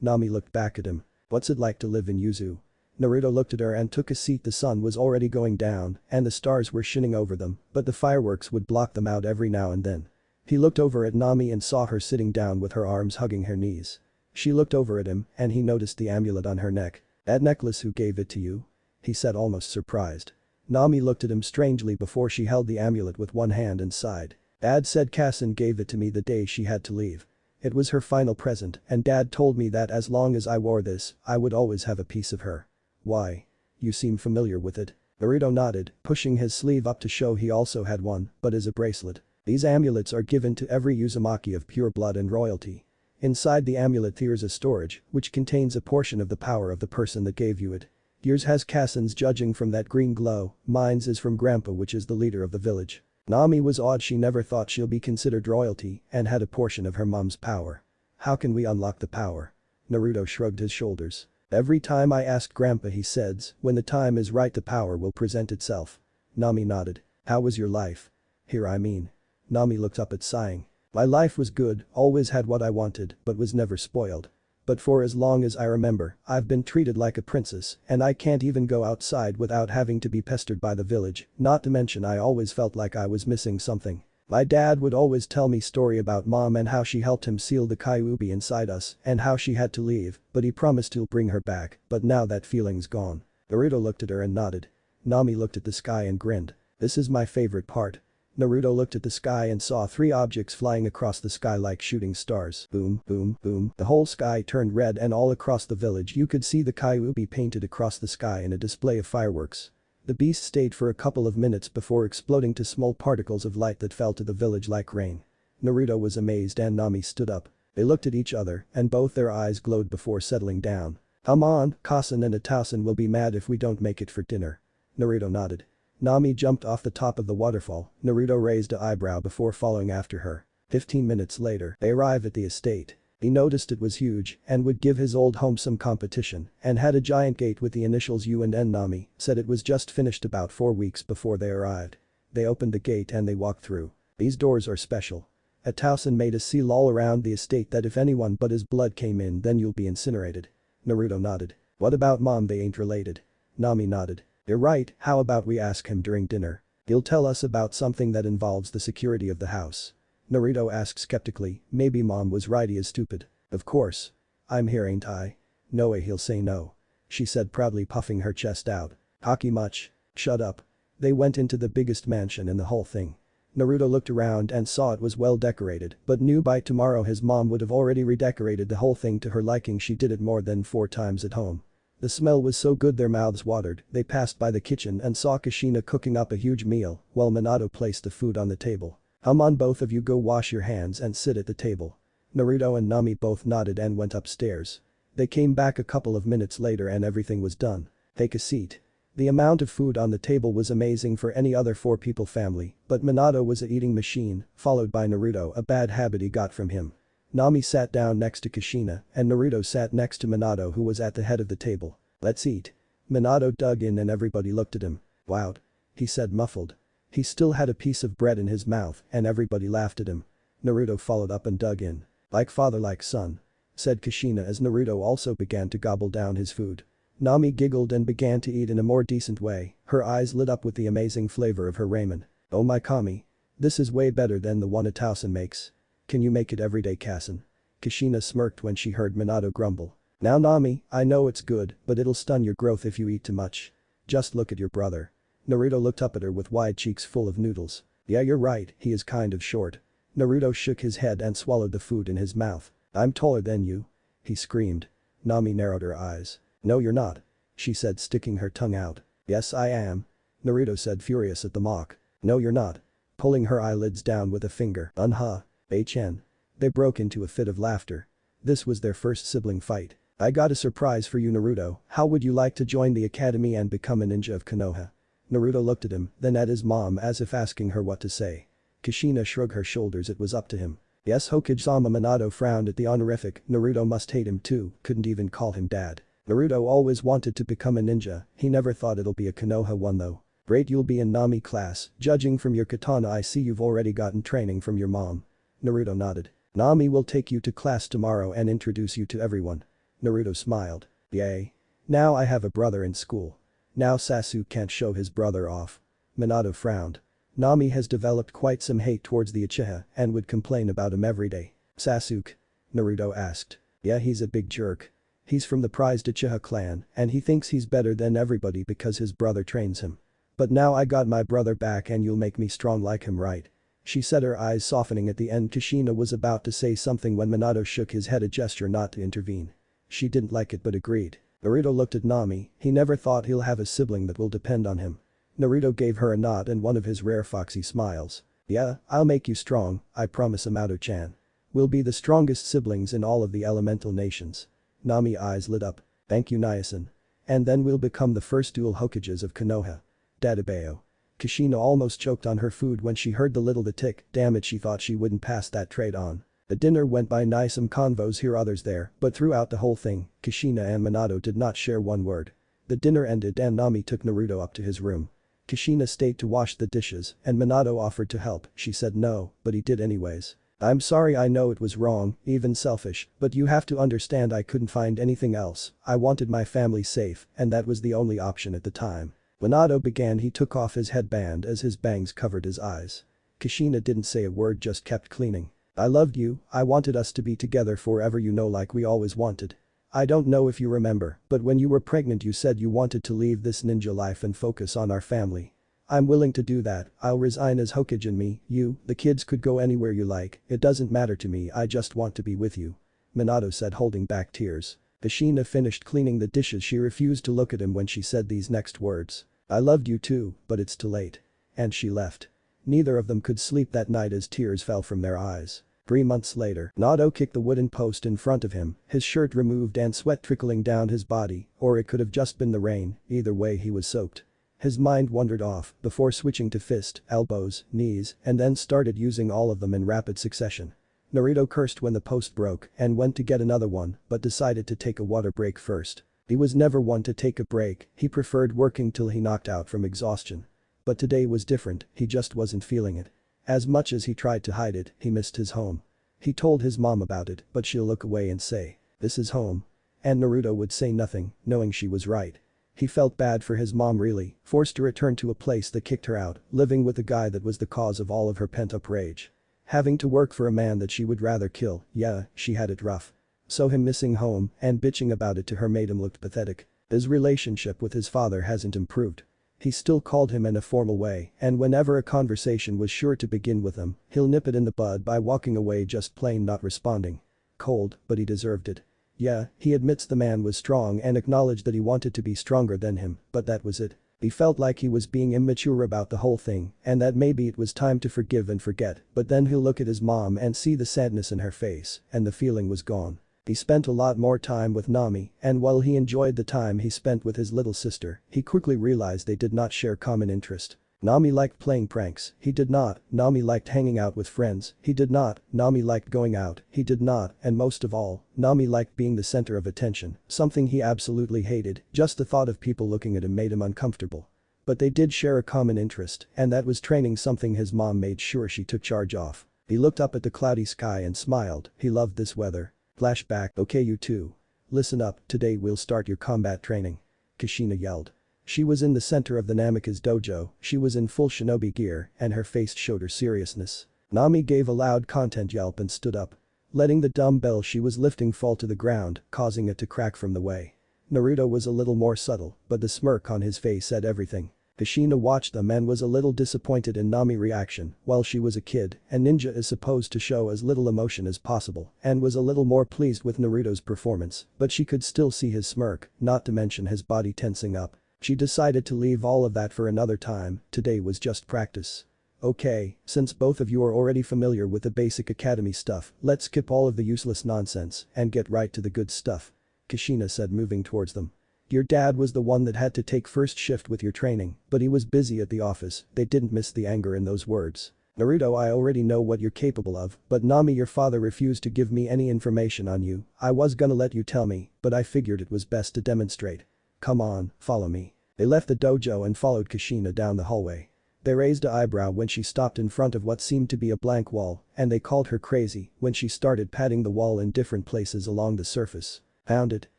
Nami looked back at him. "What's it like to live in Yuzu?" Naruto looked at her and took a seat. The sun was already going down and the stars were shining over them, but the fireworks would block them out every now and then. He looked over at Nami and saw her sitting down with her arms hugging her knees. She looked over at him and he noticed the amulet on her neck. "That necklace, who gave it to you?" he said, almost surprised. Nami looked at him strangely before she held the amulet with one hand and sighed. "Dad said Kassen gave it to me the day she had to leave. It was her final present and Dad told me that as long as I wore this, I would always have a piece of her." "Why? You seem familiar with it." Naruto nodded, pushing his sleeve up to show he also had one, but as a bracelet. "These amulets are given to every Uzumaki of pure blood and royalty. Inside the amulet there's a storage, which contains a portion of the power of the person that gave you it. Yours has Kassen's, judging from that green glow, mine's is from Grandpa, which is the leader of the village." Nami was awed. She never thought she'll be considered royalty and had a portion of her mom's power. "How can we unlock the power?" Naruto shrugged his shoulders. "Every time I asked Grandpa, he says, when the time is right the power will present itself." Nami nodded. "How was your life?" "Here, I mean." Nami looked up at, sighing. "My life was good, always had what I wanted, but was never spoiled. But for as long as I remember, I've been treated like a princess and I can't even go outside without having to be pestered by the village, not to mention I always felt like I was missing something. My dad would always tell me story about mom and how she helped him seal the Kyuubi inside us and how she had to leave, but he promised he'll bring her back, but now that feeling's gone." Naruto looked at her and nodded. Nami looked at the sky and grinned. "This is my favorite part." Naruto looked at the sky and saw 3 objects flying across the sky like shooting stars. Boom, boom, boom. The whole sky turned red and all across the village you could see the Kyuubi painted across the sky in a display of fireworks. The beast stayed for a couple of minutes before exploding to small particles of light that fell to the village like rain. Naruto was amazed and Nami stood up. They looked at each other and both their eyes glowed before settling down. "Come on, Kassen and Itasen will be mad if we don't make it for dinner." Naruto nodded. Nami jumped off the top of the waterfall. Naruto raised an eyebrow before following after her. 15 minutes later, they arrived at the estate. He noticed it was huge and would give his old home some competition and had a giant gate with the initials U and N. Nami said it was just finished about 4 weeks before they arrived. They opened the gate and they walked through. "These doors are special," A Tausen made a seal all around the estate that if anyone but his blood came in then you'll be incinerated. Naruto nodded. What about mom, they ain't related? Nami nodded. You're right, how about we ask him during dinner? He'll tell us about something that involves the security of the house. Naruto asked skeptically, maybe mom was right, he is stupid. Of course. I'm here, ain't I? No way he'll say no. She said proudly, puffing her chest out. Hockey much? Shut up. They went into the biggest mansion in the whole thing. Naruto looked around and saw it was well decorated but knew by tomorrow his mom would have already redecorated the whole thing to her liking. She did it more than 4 times at home. The smell was so good their mouths watered. They passed by the kitchen and saw Kushina cooking up a huge meal while Minato placed the food on the table. On, both of you go wash your hands and sit at the table. Naruto and Nami both nodded and went upstairs. They came back a couple of minutes later and everything was done. Take a seat. The amount of food on the table was amazing for any other 4-people family, but Minato was a eating machine, followed by Naruto, a bad habit he got from him. Nami sat down next to Kushina and Naruto sat next to Minato, who was at the head of the table. Let's eat. Minato dug in and everybody looked at him. Wow. He said muffled. He still had a piece of bread in his mouth and everybody laughed at him. Naruto followed up and dug in. Like father like son. Said Kushina as Naruto also began to gobble down his food. Nami giggled and began to eat in a more decent way, her eyes lit up with the amazing flavor of her ramen. Oh my kami. This is way better than the one a Tausen makes. Can you make it everyday, Kasen? Kushina smirked when she heard Minato grumble. Now Nami, I know it's good, but it'll stun your growth if you eat too much. Just look at your brother. Naruto looked up at her with wide cheeks full of noodles. Yeah, you're right, he is kind of short. Naruto shook his head and swallowed the food in his mouth. I'm taller than you. He screamed. Nami narrowed her eyes. No you're not. She said, sticking her tongue out. Yes I am. Naruto said, furious at the mock. No you're not. Pulling her eyelids down with a finger. HN. They broke into a fit of laughter. This was their first sibling fight. I got a surprise for you, Naruto. How would you like to join the academy and become a ninja of Konoha? Naruto looked at him, then at his mom as if asking her what to say. Kushina shrugged her shoulders, it was up to him. Yes, Hokage-sama. Minato frowned at the honorific. Naruto must hate him too, couldn't even call him dad. Naruto always wanted to become a ninja, he never thought it'll be a Konoha one though. Great, you'll be in Nami class, judging from your katana I see you've already gotten training from your mom. Naruto nodded. Nami will take you to class tomorrow and introduce you to everyone. Naruto smiled. Yay. Now I have a brother in school. Now Sasuke can't show his brother off. Minato frowned. Nami has developed quite some hate towards the Uchiha and would complain about him every day. Sasuke? Naruto asked. Yeah, he's a big jerk. He's from the prized Uchiha clan and he thinks he's better than everybody because his brother trains him. But now I got my brother back and you'll make me strong like him, right? She said, her eyes softening at the end. Kushina was about to say something when Minato shook his head, a gesture not to intervene. She didn't like it but agreed. Naruto looked at Nami, he never thought he'll have a sibling that will depend on him. Naruto gave her a nod and one of his rare foxy smiles. Yeah, I'll make you strong, I promise, Amato-chan. We'll be the strongest siblings in all of the elemental nations. Nami eyes lit up. Thank you, Nyasen. And then we'll become the first dual Hokages of Konoha. Dadabeo. Kushina almost choked on her food when she heard the little tick, damn it, she thought she wouldn't pass that trade on. The dinner went by nice, some convos here, others there, but throughout the whole thing, Kushina and Minato did not share one word. The dinner ended and Nami took Naruto up to his room. Kushina stayed to wash the dishes and Minato offered to help, she said no, but he did anyways. I'm sorry, I know it was wrong, even selfish, but you have to understand I couldn't find anything else, I wanted my family safe and that was the only option at the time. Minato began, he took off his headband as his bangs covered his eyes. Kushina didn't say a word, just kept cleaning. I loved you, I wanted us to be together forever, you know, like we always wanted. I don't know if you remember, but when you were pregnant you said you wanted to leave this ninja life and focus on our family. I'm willing to do that, I'll resign as Hokage and me, you, the kids could go anywhere you like, it doesn't matter to me, I just want to be with you. Minato said, holding back tears. Kushina finished cleaning the dishes, she refused to look at him when she said these next words. I loved you too, but it's too late. And she left. Neither of them could sleep that night as tears fell from their eyes. 3 months later, Naruto kicked the wooden post in front of him, his shirt removed and sweat trickling down his body, or it could have just been the rain, either way he was soaked. His mind wandered off before switching to fist, elbows, knees, and then started using all of them in rapid succession. Naruto cursed when the post broke and went to get another one but decided to take a water break first. He was never one to take a break, he preferred working till he knocked out from exhaustion. But today was different, he just wasn't feeling it. As much as he tried to hide it, he missed his home. He told his mom about it, but she'll look away and say, "This is home." And Naruto would say nothing, knowing she was right. He felt bad for his mom really, forced to return to a place that kicked her out, living with a guy that was the cause of all of her pent-up rage. Having to work for a man that she would rather kill, yeah, she had it rough. So him missing home and bitching about it to her made him look pathetic. His relationship with his father hasn't improved. He still called him in a formal way, and whenever a conversation was sure to begin with him, he'll nip it in the bud by walking away just plain not responding. Cold, but he deserved it. Yeah, he admits the man was strong and acknowledged that he wanted to be stronger than him, but that was it. He felt like he was being immature about the whole thing and that maybe it was time to forgive and forget, but then he'll look at his mom and see the sadness in her face, and the feeling was gone. He spent a lot more time with Nami, and while he enjoyed the time he spent with his little sister, he quickly realized they did not share common interest. Nami liked playing pranks, he did not. Nami liked hanging out with friends, he did not. Nami liked going out, he did not. And most of all, Nami liked being the center of attention, something he absolutely hated. Just the thought of people looking at him made him uncomfortable. But they did share a common interest, and that was training, something his mom made sure she took charge of. He looked up at the cloudy sky and smiled, he loved this weather. Flashback. Okay, you two. Listen up, today we'll start your combat training. Kushina yelled. She was in the center of the Namikaze dojo, she was in full shinobi gear, and her face showed her seriousness. Nami gave a loud content yelp and stood up. Letting the dumbbell she was lifting fall to the ground, causing it to crack from the way. Naruto was a little more subtle, but the smirk on his face said everything. Kushina watched them and was a little disappointed in Nami's reaction. While she was a kid, a ninja is supposed to show as little emotion as possible, and was a little more pleased with Naruto's performance, but she could still see his smirk, not to mention his body tensing up. She decided to leave all of that for another time, today was just practice. Okay, since both of you are already familiar with the basic academy stuff, let's skip all of the useless nonsense and get right to the good stuff. Kushina said, moving towards them. Your dad was the one that had to take first shift with your training, but he was busy at the office. They didn't miss the anger in those words. Naruto, I already know what you're capable of, but Nami, your father refused to give me any information on you. I was gonna let you tell me, but I figured it was best to demonstrate. Come on, follow me. They left the dojo and followed Kushina down the hallway. They raised an eyebrow when she stopped in front of what seemed to be a blank wall, and they called her crazy when she started patting the wall in different places along the surface. Found it,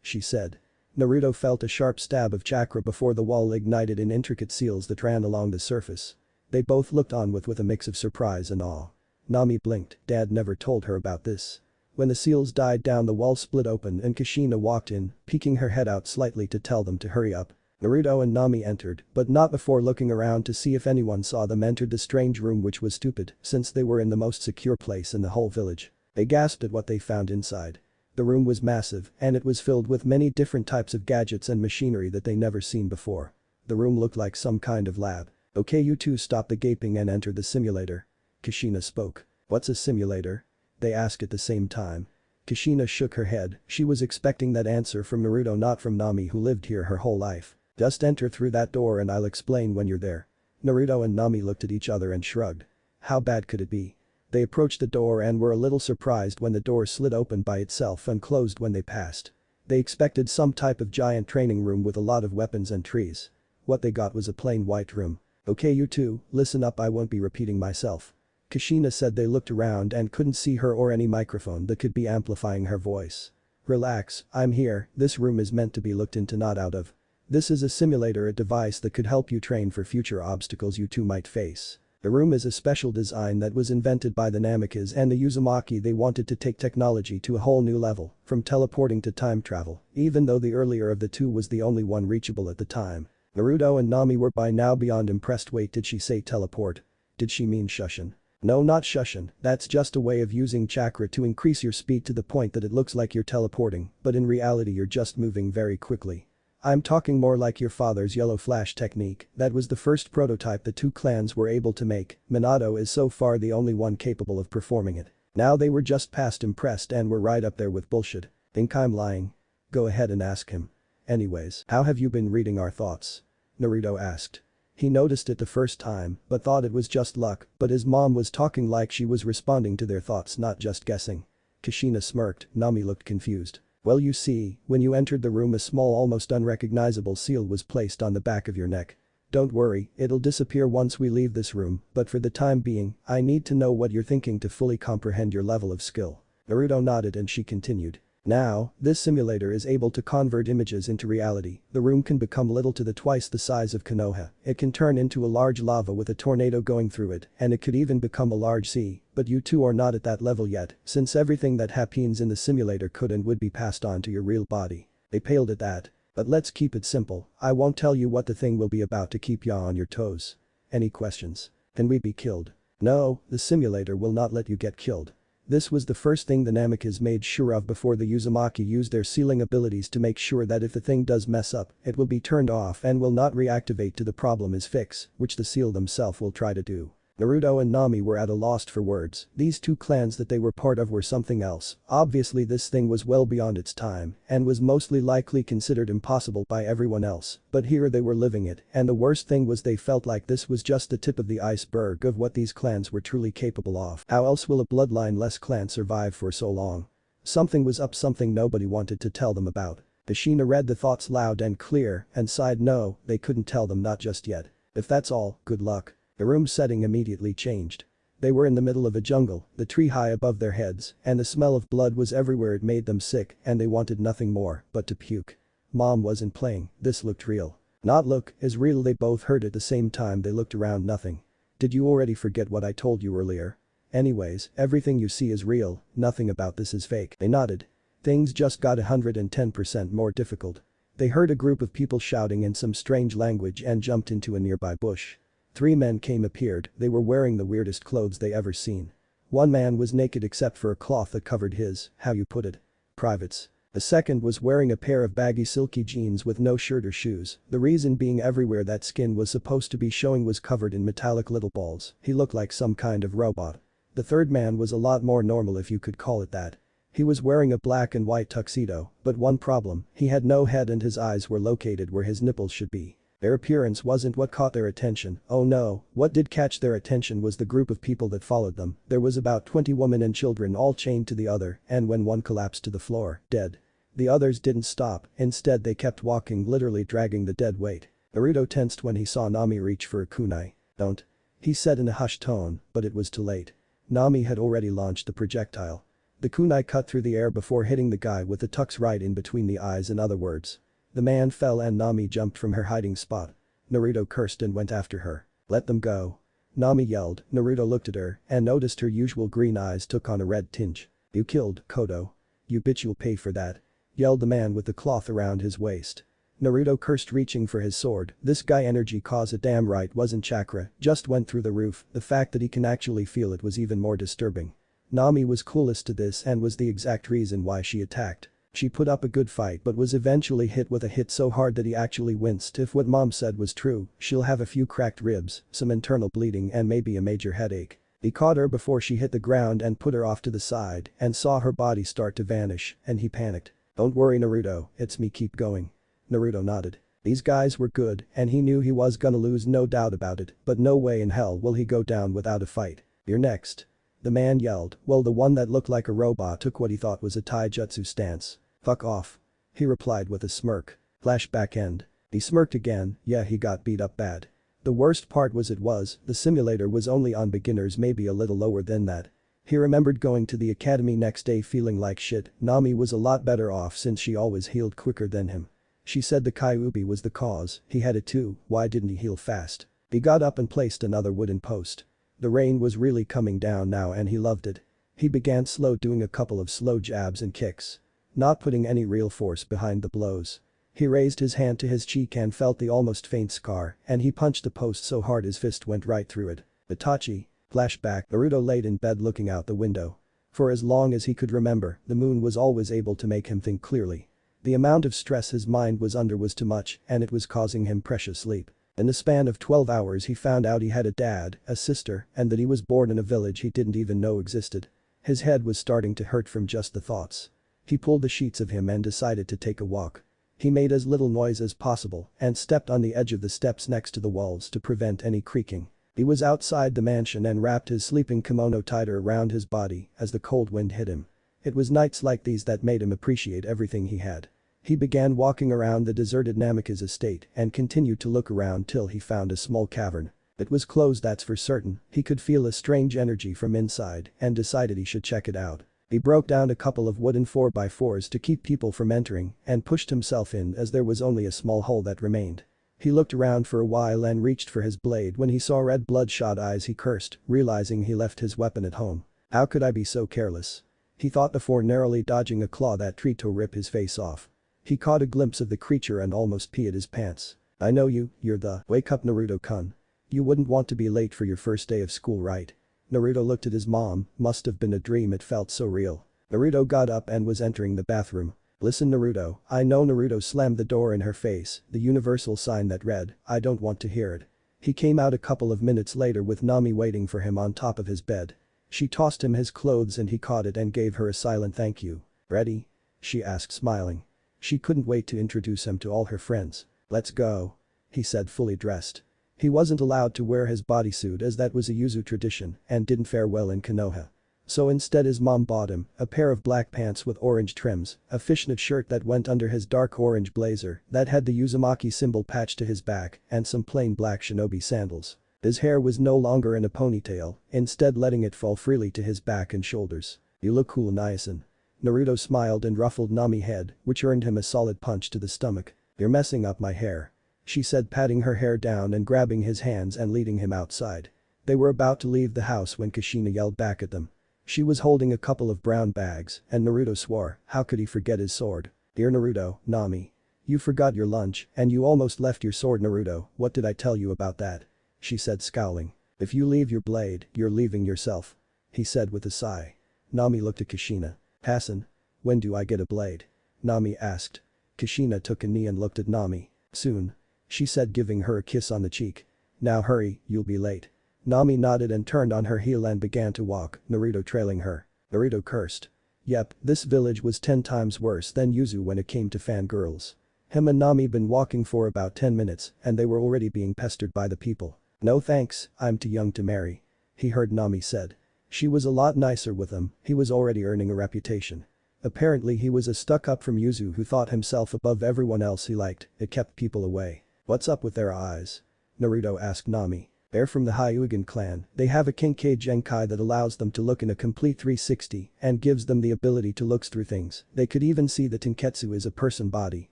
she said. Naruto felt a sharp stab of chakra before the wall ignited in intricate seals that ran along the surface. They both looked on with a mix of surprise and awe. Nami blinked, Dad never told her about this. When the seals died down, the wall split open and Kushina walked in, peeking her head out slightly to tell them to hurry up. Naruto and Nami entered, but not before looking around to see if anyone saw them enter the strange room, which was stupid since they were in the most secure place in the whole village. They gasped at what they found inside. The room was massive, and it was filled with many different types of gadgets and machinery that they never seen before. The room looked like some kind of lab. Okay, you two, stop the gaping and enter the simulator. Kushina spoke. What's a simulator? They asked at the same time. Kushina shook her head, she was expecting that answer from Naruto, not from Nami, who lived here her whole life. Just enter through that door and I'll explain when you're there. Naruto and Nami looked at each other and shrugged. How bad could it be? They approached the door and were a little surprised when the door slid open by itself and closed when they passed. They expected some type of giant training room with a lot of weapons and trees. What they got was a plain white room. Okay, you two, listen up, I won't be repeating myself. Kushina said. They looked around and couldn't see her or any microphone that could be amplifying her voice. Relax, I'm here, this room is meant to be looked into, not out of. This is a simulator, a device that could help you train for future obstacles you two might face. The room is a special design that was invented by the Namikaze and the Uzumaki. They wanted to take technology to a whole new level, from teleporting to time travel, even though the earlier of the two was the only one reachable at the time. Naruto and Nami were by now beyond impressed. Wait, did she say teleport? Did she mean shushin? No, not shushin, that's just a way of using chakra to increase your speed to the point that it looks like you're teleporting, but in reality you're just moving very quickly. I'm talking more like your father's yellow flash technique. That was the first prototype the two clans were able to make. Minato is so far the only one capable of performing it. Now they were just past impressed and were right up there with bullshit. Think I'm lying? Go ahead and ask him. Anyways, how have you been reading our thoughts? Naruto asked. He noticed it the first time, but thought it was just luck, but his mom was talking like she was responding to their thoughts, not just guessing. Kushina smirked, Nami looked confused. Well, you see, when you entered the room a small, almost unrecognizable seal was placed on the back of your neck. Don't worry, it'll disappear once we leave this room, but for the time being, I need to know what you're thinking to fully comprehend your level of skill." Naruto nodded and she continued. "Now, this simulator is able to convert images into reality. The room can become little to the twice the size of Konoha. It can turn into a large lava with a tornado going through it, and it could even become a large sea, but you two are not at that level yet, since everything that happens in the simulator could and would be passed on to your real body." They paled at that. "But let's keep it simple. I won't tell you what the thing will be about to keep ya on your toes. Any questions? Can we be killed?" "No, the simulator will not let you get killed." This was the first thing the Namikaze made sure of before the Uzumaki used their sealing abilities to make sure that if the thing does mess up, it will be turned off and will not reactivate till the problem is fixed, which the seal themselves will try to do. Naruto and Nami were at a loss for words. These two clans that they were part of were something else. Obviously this thing was well beyond its time and was mostly likely considered impossible by everyone else, but here they were living it, and the worst thing was they felt like this was just the tip of the iceberg of what these clans were truly capable of. How else will a bloodline-less clan survive for so long? Something was up, something nobody wanted to tell them about. Ashina read the thoughts loud and clear and sighed. No, they couldn't tell them, not just yet. If that's all, good luck. The room setting immediately changed. They were in the middle of a jungle, the tree high above their heads, and the smell of blood was everywhere. It made them sick and they wanted nothing more but to puke. Mom wasn't playing, this looked real. Not look, is real. They both heard at the same time. They looked around. Nothing. Did you already forget what I told you earlier? Anyways, everything you see is real, nothing about this is fake. They nodded. Things just got 110% more difficult. They heard a group of people shouting in some strange language and jumped into a nearby bush. 3 men appeared. They were wearing the weirdest clothes they ever seen. One man was naked except for a cloth that covered his, how you put it, privates. The second was wearing a pair of baggy silky jeans with no shirt or shoes, the reason being everywhere that skin was supposed to be showing was covered in metallic little balls. He looked like some kind of robot. The third man was a lot more normal, if you could call it that. He was wearing a black and white tuxedo, but one problem, he had no head and his eyes were located where his nipples should be. Their appearance wasn't what caught their attention. Oh no, what did catch their attention was the group of people that followed them. There was about 20 women and children all chained to the other, and when one collapsed to the floor, dead. The others didn't stop, instead they kept walking, literally dragging the dead weight. Naruto tensed when he saw Nami reach for a kunai. "Don't," he said in a hushed tone, but it was too late. Nami had already launched the projectile. The kunai cut through the air before hitting the guy with the tux right in between the eyes. In other words, the man fell and Nami jumped from her hiding spot. Naruto cursed and went after her. "Let them go." Nami yelled. Naruto looked at her and noticed her usual green eyes took on a red tinge. "You killed Kodo. You bitch, you'll pay for that," yelled the man with the cloth around his waist. Naruto cursed, reaching for his sword. This guy energy cause a damn right wasn't chakra, just went through the roof. The fact that he can actually feel it was even more disturbing. Nami was clueless to this and was the exact reason why she attacked. She put up a good fight but was eventually hit with a hit so hard that he actually winced. If what mom said was true, she'll have a few cracked ribs, some internal bleeding and maybe a major headache. He caught her before she hit the ground and put her off to the side and saw her body start to vanish and he panicked. "Don't worry Naruto, it's me, keep going." Naruto nodded. These guys were good and he knew he was gonna lose, no doubt about it, but no way in hell will he go down without a fight. "You're next." The man yelled. Well, the one that looked like a robot took what he thought was a taijutsu stance. "Fuck off," he replied with a smirk. Flashback end. He smirked again. Yeah, he got beat up bad. The worst part was the simulator was only on beginners, maybe a little lower than that. He remembered going to the academy next day feeling like shit. Nami was a lot better off since she always healed quicker than him. She said the Kyuubi was the cause. He had it too, why didn't he heal fast? He got up and placed another wooden post. The rain was really coming down now and he loved it. He began doing a couple of slow jabs and kicks. Not putting any real force behind the blows. He raised his hand to his cheek and felt the almost faint scar, and he punched the post so hard his fist went right through it. Itachi. Flashback. Naruto laid in bed looking out the window. For as long as he could remember, the moon was always able to make him think clearly. The amount of stress his mind was under was too much and it was causing him precious sleep. In the span of 12 hours he found out he had a dad, a sister, and that he was born in a village he didn't even know existed. His head was starting to hurt from just the thoughts. He pulled the sheets of him and decided to take a walk. He made as little noise as possible and stepped on the edge of the steps next to the walls to prevent any creaking. He was outside the mansion and wrapped his sleeping kimono tighter around his body as the cold wind hit him. It was nights like these that made him appreciate everything he had. He began walking around the deserted Namikaze estate and continued to look around till he found a small cavern. It was closed, that's for certain. He could feel a strange energy from inside and decided he should check it out. He broke down a couple of wooden 4x4s to keep people from entering and pushed himself in as there was only a small hole that remained. He looked around for a while and reached for his blade. When he saw red bloodshot eyes he cursed, realizing he left his weapon at home. How could I be so careless? He thought before narrowly dodging a claw that tried to rip his face off. He caught a glimpse of the creature and almost peed his pants. I know you, you're the wake up Naruto-kun. You wouldn't want to be late for your first day of school, right? Naruto looked at his mom, must have been a dream, it felt so real. Naruto got up and was entering the bathroom. Listen Naruto, I know. Naruto slammed the door in her face, the universal sign that read, I don't want to hear it. He came out a couple of minutes later with Nami waiting for him on top of his bed. She tossed him his clothes and he caught it and gave her a silent thank you. Ready? She asked smiling. She couldn't wait to introduce him to all her friends. Let's go. He said fully dressed. He wasn't allowed to wear his bodysuit as that was a Yuzu tradition and didn't fare well in Konoha. So instead his mom bought him a pair of black pants with orange trims, a fishnet shirt that went under his dark orange blazer that had the Uzumaki symbol patched to his back and some plain black shinobi sandals. His hair was no longer in a ponytail, instead letting it fall freely to his back and shoulders. You look cool, Nyasan. Naruto smiled and ruffled Nami's head, which earned him a solid punch to the stomach. You're messing up my hair. She said, patting her hair down and grabbing his hands and leading him outside. They were about to leave the house when Kushina yelled back at them. She was holding a couple of brown bags and Naruto swore, how could he forget his sword? Dear Naruto, Nami. You forgot your lunch and you almost left your sword. Naruto, what did I tell you about that? She said scowling. If you leave your blade, you're leaving yourself. He said with a sigh. Nami looked at Kushina. Hassan. When do I get a blade? Nami asked. Kushina took a knee and looked at Nami. Soon. She said, giving her a kiss on the cheek. Now hurry, you'll be late. Nami nodded and turned on her heel and began to walk, Naruto trailing her. Naruto cursed. Yep, this village was 10 times worse than Yuzu when it came to fangirls. Him and Nami been walking for about 10 minutes and they were already being pestered by the people. No thanks, I'm too young to marry. He heard Nami said. She was a lot nicer with him, he was already earning a reputation. Apparently he was a stuck-up from Yuzu who thought himself above everyone else he liked, it kept people away. What's up with their eyes? Naruto asked Nami. They're from the Hyugan clan, they have a Kinkei Genkai that allows them to look in a complete 360 and gives them the ability to look through things. They could even see the Tenketsu is a person body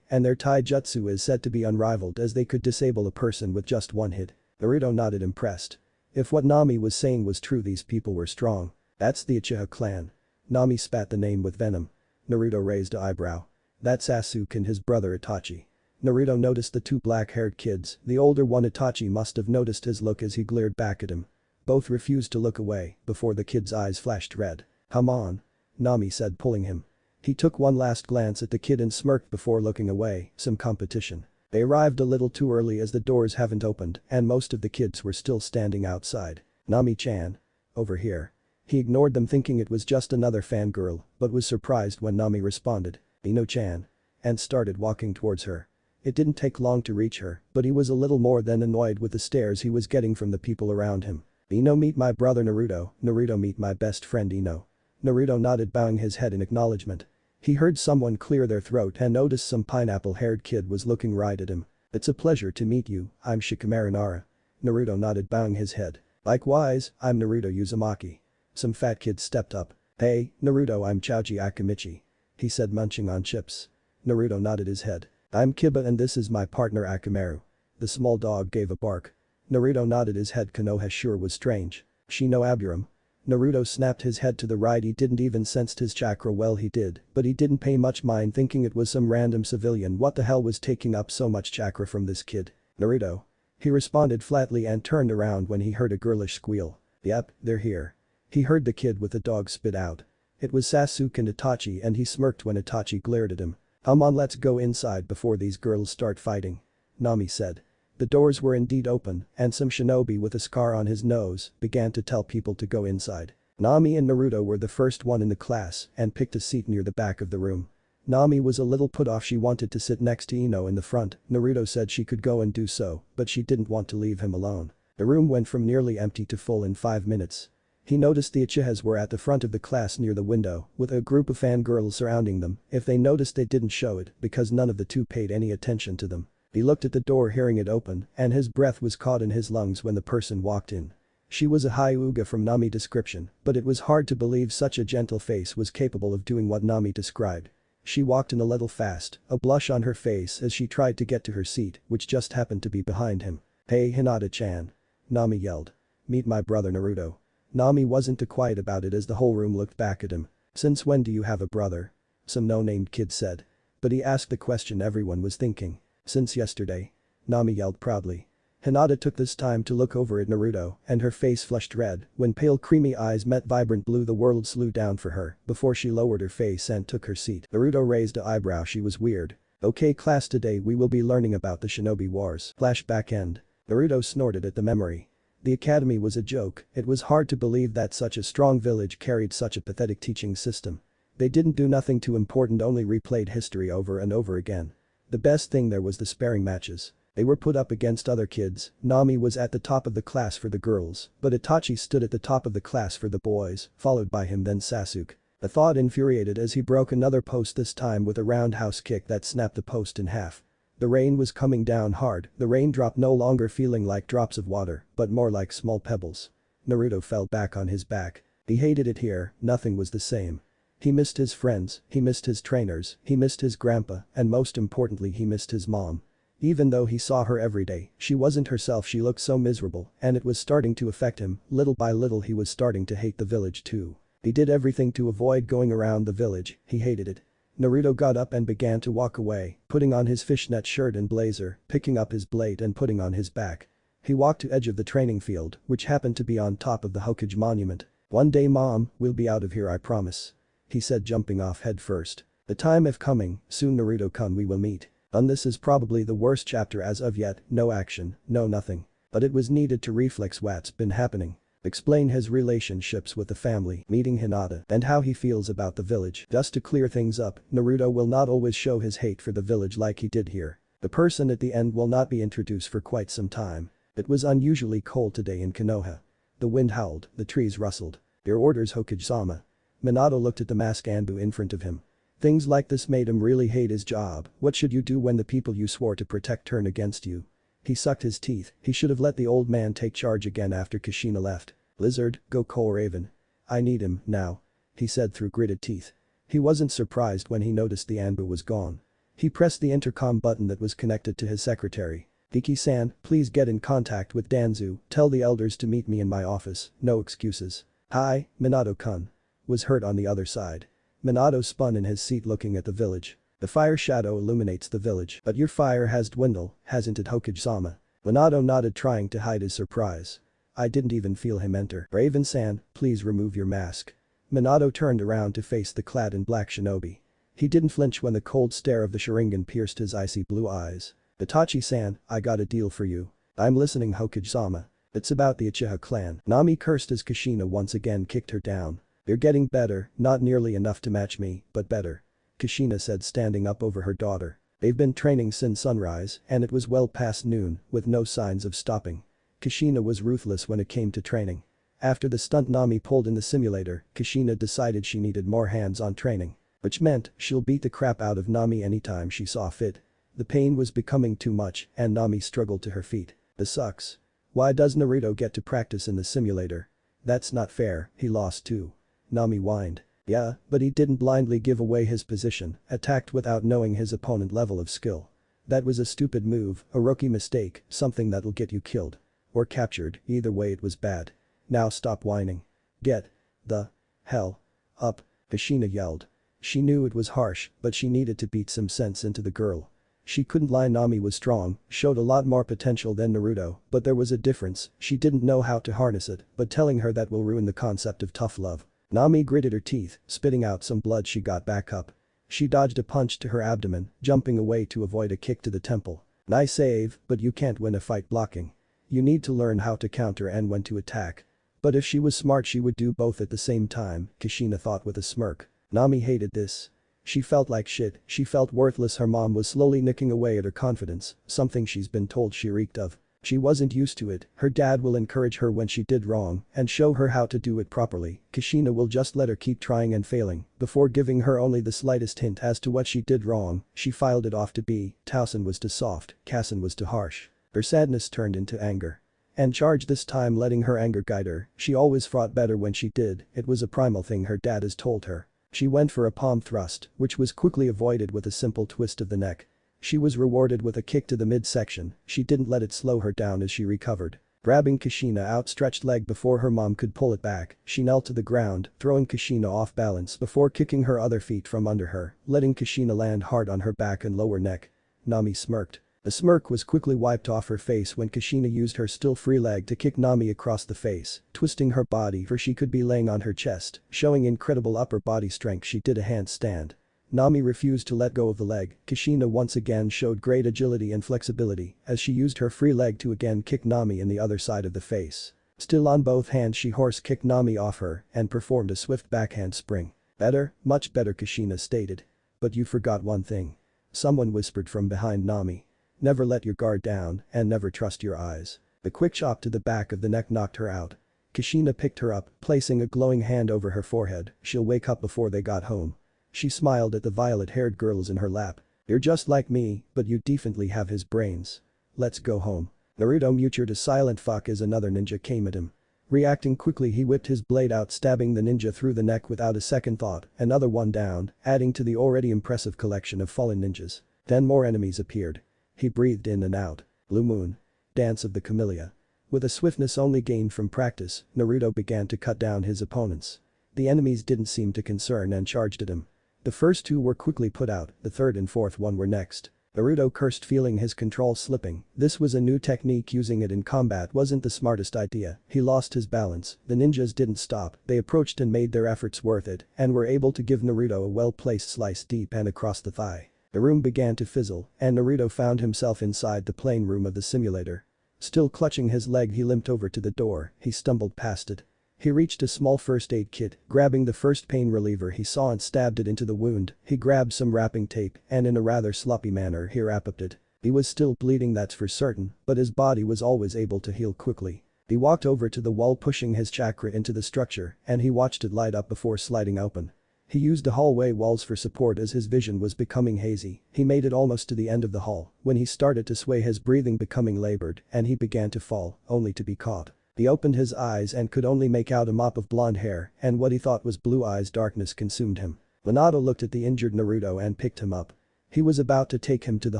and their taijutsu is said to be unrivaled as they could disable a person with just one hit. Naruto nodded impressed. If what Nami was saying was true, these people were strong. That's the Uchiha clan. Nami spat the name with venom. Naruto raised an eyebrow. That's Sasuke and his brother Itachi. Naruto noticed the two black-haired kids, the older one Itachi must have noticed his look as he glared back at him. Both refused to look away before the kid's eyes flashed red. Come on. Nami said, pulling him. He took one last glance at the kid and smirked before looking away, some competition. They arrived a little too early as the doors haven't opened and most of the kids were still standing outside. Nami-chan. Over here. He ignored them thinking it was just another fangirl, but was surprised when Nami responded. Ino-chan. And started walking towards her. It didn't take long to reach her, but he was a little more than annoyed with the stares he was getting from the people around him. Ino, meet my brother Naruto. Naruto, meet my best friend Ino. Naruto nodded, bowing his head in acknowledgement. He heard someone clear their throat and noticed some pineapple-haired kid was looking right at him. It's a pleasure to meet you, I'm Shikamaru Nara. Naruto nodded, bowing his head. Likewise, I'm Naruto Uzumaki. Some fat kid stepped up. Hey, Naruto, I'm Choji Akamichi. He said, munching on chips. Naruto nodded his head. I'm Kiba and this is my partner Akamaru. The small dog gave a bark. Naruto nodded his head. Konoha sure was strange. Shino Aburam. Naruto snapped his head to the right. He didn't even sense his chakra. Well, he did, but he didn't pay much mind, thinking it was some random civilian. What the hell was taking up so much chakra from this kid? Naruto. He responded flatly and turned around when he heard a girlish squeal. Yep, they're here. He heard the kid with the dog spit out. It was Sasuke and Itachi and he smirked when Itachi glared at him. Come on, let's go inside before these girls start fighting. Nami said. The doors were indeed open and some shinobi with a scar on his nose began to tell people to go inside. Nami and Naruto were the first one in the class and picked a seat near the back of the room. Nami was a little put off. She wanted to sit next to Ino in the front. Naruto said she could go and do so, but she didn't want to leave him alone. The room went from nearly empty to full in 5 minutes. He noticed the Uchihas were at the front of the class near the window, with a group of fangirls surrounding them. If they noticed, they didn't show it because none of the two paid any attention to them. He looked at the door, hearing it open, and his breath was caught in his lungs when the person walked in. She was a Hyuga from Nami description, but it was hard to believe such a gentle face was capable of doing what Nami described. She walked in a little fast, a blush on her face as she tried to get to her seat, which just happened to be behind him. "Hey Hinata-chan." Nami yelled. "Meet my brother Naruto." Nami wasn't too quiet about it as the whole room looked back at him. "Since when do you have a brother?" some no-named kid said. But he asked the question everyone was thinking. "Since yesterday." Nami yelled proudly. Hinata took this time to look over at Naruto, and her face flushed red when pale creamy eyes met vibrant blue. The world slowed down for her before she lowered her face and took her seat. Naruto raised an eyebrow. She was weird. "Okay class, today we will be learning about the Shinobi Wars." Flashback end. Naruto snorted at the memory. The academy was a joke. It was hard to believe that such a strong village carried such a pathetic teaching system. They didn't do nothing too important, only replayed history over and over again. The best thing there was the sparring matches. They were put up against other kids. Nami was at the top of the class for the girls, but Itachi stood at the top of the class for the boys, followed by him then Sasuke. The thought infuriated as he broke another post, this time with a roundhouse kick that snapped the post in half. The rain was coming down hard, the raindrop no longer feeling like drops of water, but more like small pebbles. Naruto fell back on his back. He hated it here, nothing was the same. He missed his friends, he missed his trainers, he missed his grandpa, and most importantly he missed his mom. Even though he saw her every day, she wasn't herself. She looked so miserable, and it was starting to affect him. Little by little he was starting to hate the village too. He did everything to avoid going around the village, he hated it. Naruto got up and began to walk away, putting on his fishnet shirt and blazer, picking up his blade and putting on his back. He walked to edge of the training field, which happened to be on top of the Hokage monument. "One day mom, we'll be out of here, I promise," he said, jumping off head first. "The time is coming, soon Naruto-kun, we will meet." And this is probably the worst chapter as of yet, no action, no nothing. But it was needed to reflect what's been happening. Explain his relationships with the family, meeting Hinata, and how he feels about the village. Just to clear things up, Naruto will not always show his hate for the village like he did here. The person at the end will not be introduced for quite some time. It was unusually cold today in Konoha. The wind howled, the trees rustled. "Your orders, Hokage-sama." Minato looked at the masked Anbu in front of him. Things like this made him really hate his job. What should you do when the people you swore to protect turn against you? He sucked his teeth. He should have let the old man take charge again after Kushina left. "Lizard, go call Raven. I need him, now," he said through gritted teeth. He wasn't surprised when he noticed the Anbu was gone. He pressed the intercom button that was connected to his secretary. "Diki-san, please get in contact with Danzu, tell the elders to meet me in my office, no excuses." "Hi, Minato-kun," was heard on the other side. Minato spun in his seat looking at the village. "The fire shadow illuminates the village, but your fire has dwindled, hasn't it, Hokage-sama?" Minato nodded, trying to hide his surprise. "I didn't even feel him enter." "Raven-san, please remove your mask." Minato turned around to face the clad in black shinobi. He didn't flinch when the cold stare of the Sharingan pierced his icy blue eyes. "Itachi-san, I got a deal for you." "I'm listening, Hokage-sama." "It's about the Uchiha clan." Nami cursed as Kushina once again kicked her down. "You're getting better, not nearly enough to match me, but better," Kushina said, standing up over her daughter. They've been training since sunrise, and it was well past noon, with no signs of stopping. Kushina was ruthless when it came to training. After the stunt Nami pulled in the simulator, Kushina decided she needed more hands-on training. Which meant she'll beat the crap out of Nami anytime she saw fit. The pain was becoming too much, and Nami struggled to her feet. "This sucks. Why does Naruto get to practice in the simulator? That's not fair, he lost too." Nami whined. "Yeah, but he didn't blindly give away his position, attacked without knowing his opponent's level of skill. That was a stupid move, a rookie mistake, something that'll get you killed. Or captured, either way it was bad. Now stop whining. Get the hell up," Kushina yelled. She knew it was harsh, but she needed to beat some sense into the girl. She couldn't lie. Nami was strong, showed a lot more potential than Naruto, but there was a difference. She didn't know how to harness it, but telling her that will ruin the concept of tough love. Nami gritted her teeth, spitting out some blood. She got back up. She dodged a punch to her abdomen, jumping away to avoid a kick to the temple. "Nice save, but you can't win a fight blocking. You need to learn how to counter and when to attack." But if she was smart she would do both at the same time, Kushina thought with a smirk. Nami hated this. She felt like shit, she felt worthless. Her mom was slowly nicking away at her confidence, something she's been told she reeked of. She wasn't used to it, her dad will encourage her when she did wrong and show her how to do it properly. Kushina will just let her keep trying and failing before giving her only the slightest hint as to what she did wrong. She filed it off to be, Towson was too soft, Kassen was too harsh. Her sadness turned into anger. And charged this time, letting her anger guide her. She always fought better when she did, it was a primal thing her dad has told her. She went for a palm thrust, which was quickly avoided with a simple twist of the neck. She was rewarded with a kick to the midsection, she didn't let it slow her down as she recovered. Grabbing Kushina's outstretched leg before her mom could pull it back, she knelt to the ground, throwing Kushina off balance before kicking her other feet from under her, letting Kushina land hard on her back and lower neck. Nami smirked. A smirk was quickly wiped off her face when Kushina used her still free leg to kick Nami across the face, twisting her body for she could be laying on her chest, showing incredible upper body strength. She did a handstand. Nami refused to let go of the leg. Kushina once again showed great agility and flexibility as she used her free leg to again kick Nami in the other side of the face. Still on both hands, she horse kicked Nami off her and performed a swift backhand spring. Better, much better, Kushina stated. But you forgot one thing. Someone whispered from behind Nami. Never let your guard down and never trust your eyes. The quick chop to the back of the neck knocked her out. Kushina picked her up, placing a glowing hand over her forehead. She'll wake up before they got home. She smiled at the violet-haired girls in her lap. You're just like me, but you definitely have his brains. Let's go home. Naruto muttered a silent fuck as another ninja came at him. Reacting quickly, he whipped his blade out, stabbing the ninja through the neck without a second thought. Another one down, adding to the already impressive collection of fallen ninjas. Then more enemies appeared. He breathed in and out. Blue Moon. Dance of the Camellia. With a swiftness only gained from practice, Naruto began to cut down his opponents. The enemies didn't seem to concern and charged at him. The first two were quickly put out, the third and fourth one were next. Naruto cursed, feeling his control slipping. This was a new technique, using it in combat wasn't the smartest idea. He lost his balance. The ninjas didn't stop, they approached and made their efforts worth it and were able to give Naruto a well-placed slice deep and across the thigh. The room began to fizzle and Naruto found himself inside the playing room of the simulator. Still clutching his leg, he limped over to the door. He stumbled past it. He reached a small first aid kit, grabbing the first pain reliever he saw and stabbed it into the wound. He grabbed some wrapping tape and in a rather sloppy manner he wrapped it. He was still bleeding, that's for certain, but his body was always able to heal quickly. He walked over to the wall, pushing his chakra into the structure, and he watched it light up before sliding open. He used the hallway walls for support as his vision was becoming hazy. He made it almost to the end of the hall when he started to sway, his breathing becoming labored, and he began to fall, only to be caught. He opened his eyes and could only make out a mop of blonde hair, and what he thought was blue eyes. Darkness consumed him. Minato looked at the injured Naruto and picked him up. He was about to take him to the